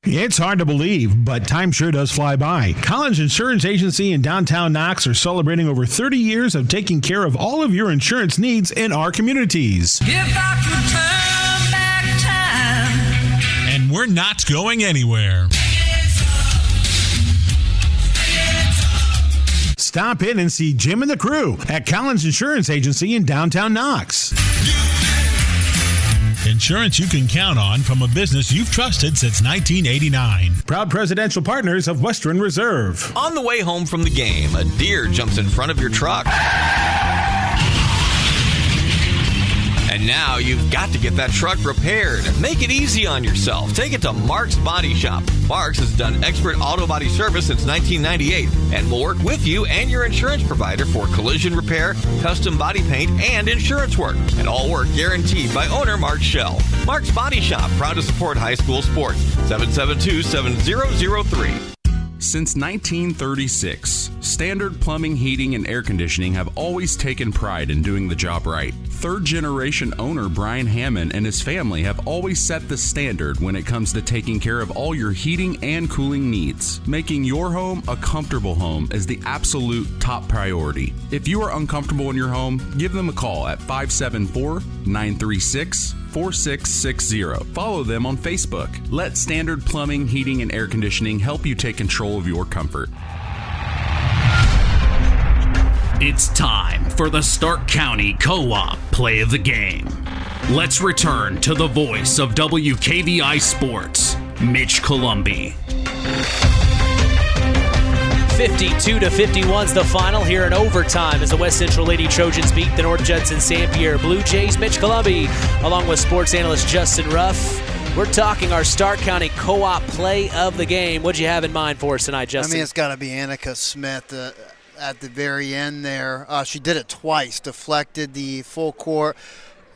It's hard to believe, but time sure does fly by. Collins Insurance Agency in downtown Knox are celebrating over 30 years of taking care of all of your insurance needs in our communities. If I could turn back time. And we're not going anywhere. Stop in and see Jim and the crew at Collins Insurance Agency in downtown Knox. Insurance you can count on from a business you've trusted since 1989. Proud presidential partners of Western Reserve. On the way home from the game, a deer jumps in front of your truck. And now you've got to get that truck repaired. Make it easy on yourself. Take it to Mark's Body Shop. Mark's has done expert auto body service since 1998 and will work with you and your insurance provider for collision repair, custom body paint, and insurance work. And all work guaranteed by owner Mark Schell. Mark's Body Shop, proud to support high school sports. 772-7003. Since 1936, Standard Plumbing, Heating, and Air Conditioning have always taken pride in doing the job right. Third-generation owner Brian Hammond and his family have always set the standard when it comes to taking care of all your heating and cooling needs. Making your home a comfortable home is the absolute top priority. If you are uncomfortable in your home, give them a call at 574-936-4660. Follow them on Facebook. Let Standard Plumbing, Heating, and Air Conditioning help you take control of your comfort. It's time for the Stark County Co-op Play of the Game. Let's return to the voice of WKVI Sports, Mitch Columbi. 52-51 is the final here in overtime as the West Central Lady Trojans beat the North Judson-San Pierre Blue Jays. Mitch Columbi, along with sports analyst Justin Ruff. We're talking our Stark County Co-op Play of the Game. What'd you have in mind for us tonight, Justin? I mean, it's got to be Annika Smith at the very end there. She did it twice, deflected the full court,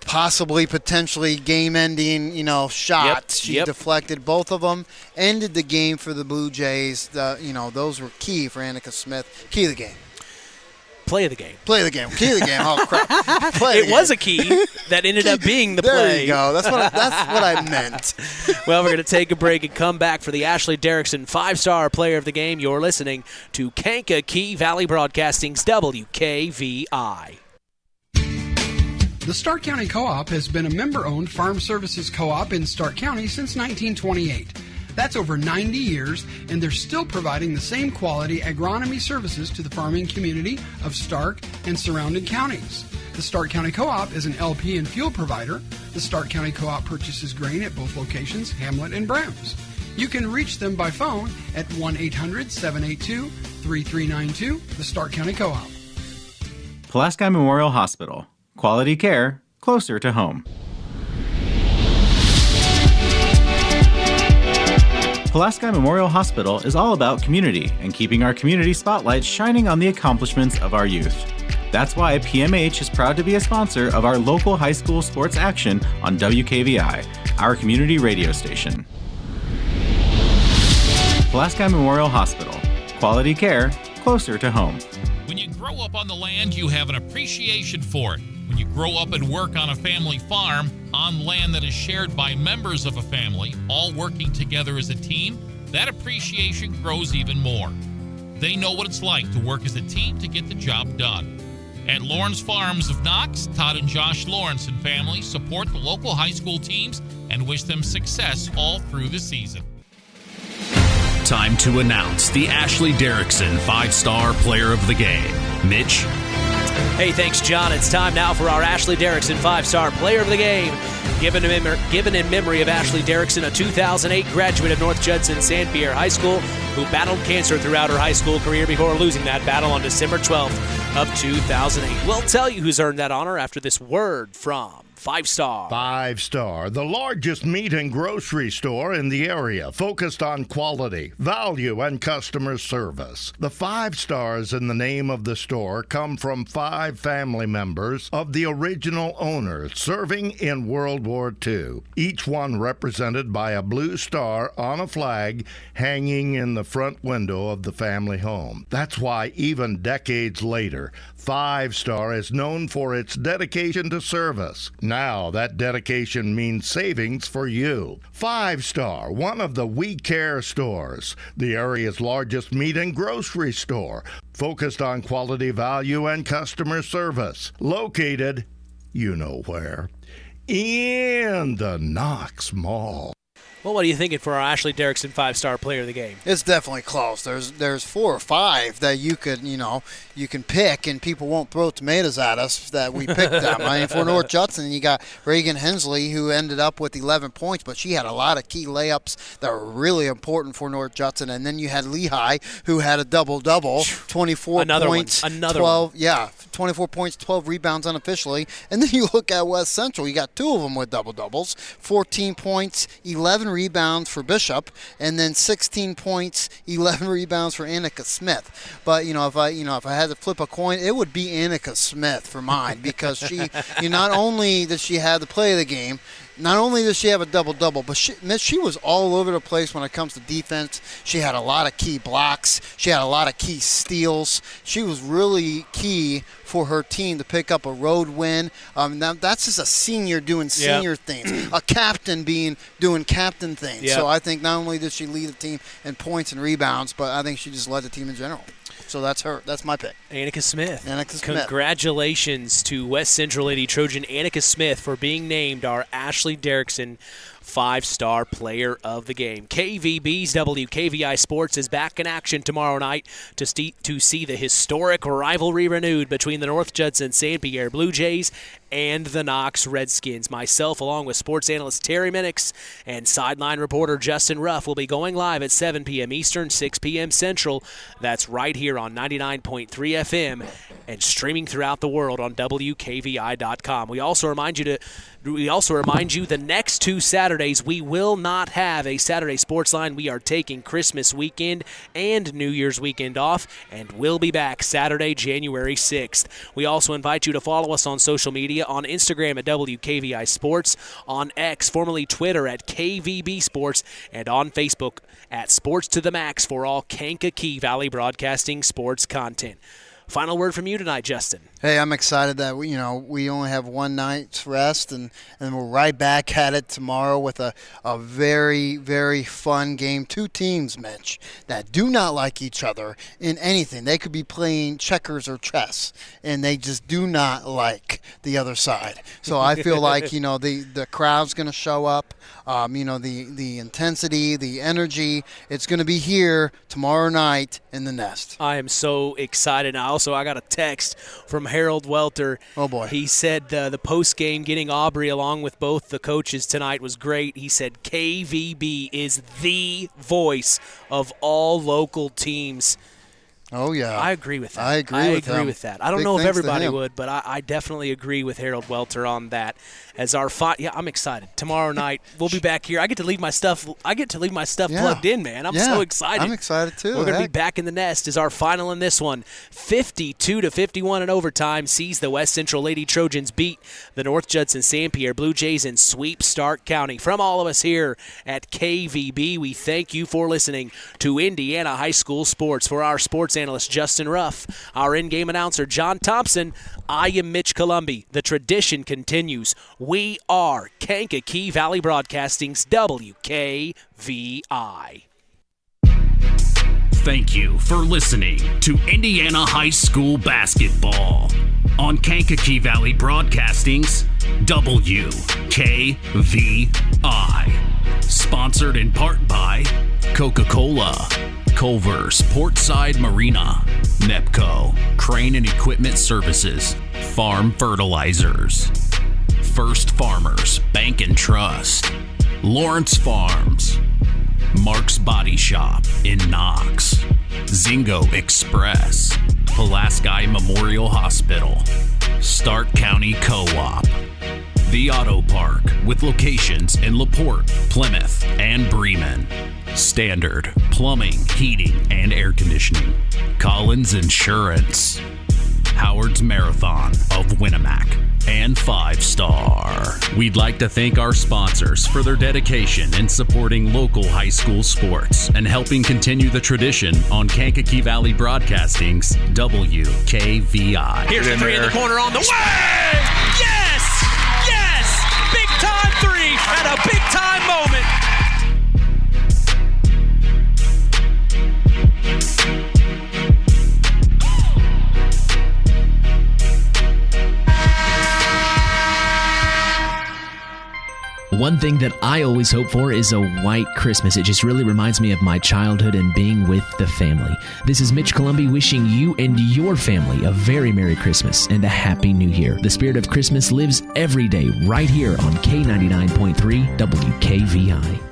possibly potentially game-ending, shot. Yep, She deflected both of them, ended the game for the Blue Jays. Those were key for Annika Smith. Key of the game. Play of the game. Play of the game. Key of the game. Oh, crap. It was a key that ended up being the play. There you go. That's what I meant. Well, we're going to take a break and come back for the Ashley Derrickson 5-Star Player of the Game. You're listening to Kankakee Valley Broadcasting's WKVI. The Stark County Co-op has been a member-owned farm services co-op in Stark County since 1928. That's over 90 years, and they're still providing the same quality agronomy services to the farming community of Stark and surrounding counties. The Stark County Co-op is an LP and fuel provider. The Stark County Co-op purchases grain at both locations, Hamlet and Brems. You can reach them by phone at 1-800-782-3392, the Stark County Co-op. Pulaski Memorial Hospital. Quality care closer to home. Pulaski Memorial Hospital is all about community and keeping our community spotlight shining on the accomplishments of our youth. That's why PMH is proud to be a sponsor of our local high school sports action on WKVI, our community radio station. Pulaski Memorial Hospital. Quality care closer to home. When you grow up on the land, you have an appreciation for it. When you grow up and work on a family farm, on land that is shared by members of a family, all working together as a team, that appreciation grows even more. They know what it's like to work as a team to get the job done. At Lawrence Farms of Knox, Todd and Josh Lawrence and family support the local high school teams and wish them success all through the season. Time to announce the Ashley Derrickson 5-Star Player of the Game. Mitch? Hey, thanks, John. It's time now for our Ashley Derrickson 5-Star Player of the Game. Given in memory of Ashley Derrickson, a 2008 graduate of North Judson-San Pierre High School who battled cancer throughout her high school career before losing that battle on December 12th of 2008. We'll tell you who's earned that honor after this word from 5-Star. 5-Star, the largest meat and grocery store in the area, focused on quality, value, and customer service. The 5 stars in the name of the store come from 5 family members of the original owner serving in World War II, each one represented by a blue star on a flag hanging in the front window of the family home. That's why even decades later, 5-Star is known for its dedication to service. Now that dedication means savings for you. 5-Star, one of the We Care stores, the area's largest meat and grocery store, focused on quality, value, and customer service. Located, you know where, in the Knox Mall. Well, what are you thinking for our Ashley Derrickson 5-star player of the game? It's definitely close. There's 4 or 5 that you can pick, and people won't throw tomatoes at us that we picked them. I mean, for North Judson, you got Reagan Hensley, who ended up with 11 points, but she had a lot of key layups that were really important for North Judson. And then you had Lehigh, who had a double-double, 24 points, 24 points, 12 rebounds unofficially. And then you look at West Central, you got 2 of them with double-doubles, 14 points, 11 rebounds for Bishop, and then 16 points, 11 rebounds for Annika Smith. But if I had to flip a coin, it would be Annika Smith for mine, because she, not only did she have the play of the game, not only does she have a double-double, but she was all over the place when it comes to defense. She had a lot of key blocks. She had a lot of key steals. She was really key for her team to pick up a road win. That's just a senior doing senior things, a captain doing captain things. Yep. So I think not only did she lead the team in points and rebounds, but I think she just led the team in general. So that's her. That's my pick. Annika Smith. Smith. Congratulations to West Central Lady Trojan Annika Smith for being named our Ashley Derrickson 5-star player of the game. KVB's WKVI Sports is back in action tomorrow night to see the historic rivalry renewed between the North Judson-San Pierre Blue Jays and the Knox Redskins. Myself, along with sports analyst Terry Minix and sideline reporter Justin Ruff, will be going live at 7 p.m. Eastern, 6 p.m. Central. That's right here on 99.3 FM and streaming throughout the world on WKVI.com. We also remind you the next 2 Saturdays we will not have a Saturday Sports Line. We are taking Christmas weekend and New Year's weekend off, and we'll be back Saturday, January 6th. We also invite you to follow us on social media, on Instagram at WKVI Sports, on X, formerly Twitter, at KVB Sports, and on Facebook at Sports to the Max for all Kankakee Valley Broadcasting sports content. Final word from you tonight, Justin. Hey, I'm excited that we only have one night's rest, and we're right back at it tomorrow with a very, very fun game. 2 teams, Mitch, that do not like each other in anything. They could be playing checkers or chess, and they just do not like the other side. So I feel like the crowd's going to show up. The intensity, the energy, it's going to be here tomorrow night in the Nest. I am so excited. I got a text from Harold Welter. Oh, boy. He said the post-game getting Aubrey along with both the coaches tonight was great. He said KVB is the voice of all local teams. Oh, yeah. I agree with that. I agree with that. I don't know if everybody would, but I definitely agree with Harold Welter on that. As our I'm excited. Tomorrow night we'll be back here. I get to leave my stuff plugged in, man. I'm so excited. I'm excited too. We're going to be back in the Nest as our final in this one. 52-51 in overtime sees the West Central Lady Trojans beat the North Judson-San Pierre Blue Jays and sweep Stark County. From all of us here at KVB, we thank you for listening to Indiana High School Sports. For our sports analyst Justin Ruff, our in-game announcer John Thompson, I am Mitch Columby. The tradition continues. We are Kankakee Valley Broadcasting's WKVI. Thank you for listening to Indiana High School Basketball on Kankakee Valley Broadcasting's WKVI. Sponsored in part by Coca-Cola, Culver's Portside Marina, NEPCO, Crane and Equipment Services, Farm Fertilizers, First Farmers Bank and Trust, Lawrence Farms, Mark's Body Shop in Knox, Zingo Express, Pulaski Memorial Hospital, Stark County Co-op, The Auto Park with locations in LaPorte, Plymouth, and Bremen, Standard Plumbing, Heating, and Air Conditioning, Collins Insurance, Howard's Marathon of Winamac, and 5 Star. We'd like to thank our sponsors for their dedication in supporting local high school sports and helping continue the tradition on Kankakee Valley Broadcasting's WKVI. Here's the 3 in the corner on the way! Yes! Yes! Big time 3 at a big time moment. One One thing that I always hope for is a white Christmas. It just really reminds me of my childhood and being with the family. This is Mitch Columby wishing you and your family a very Merry Christmas and a Happy New Year. The spirit of Christmas lives every day right here on K99.3 WKVI.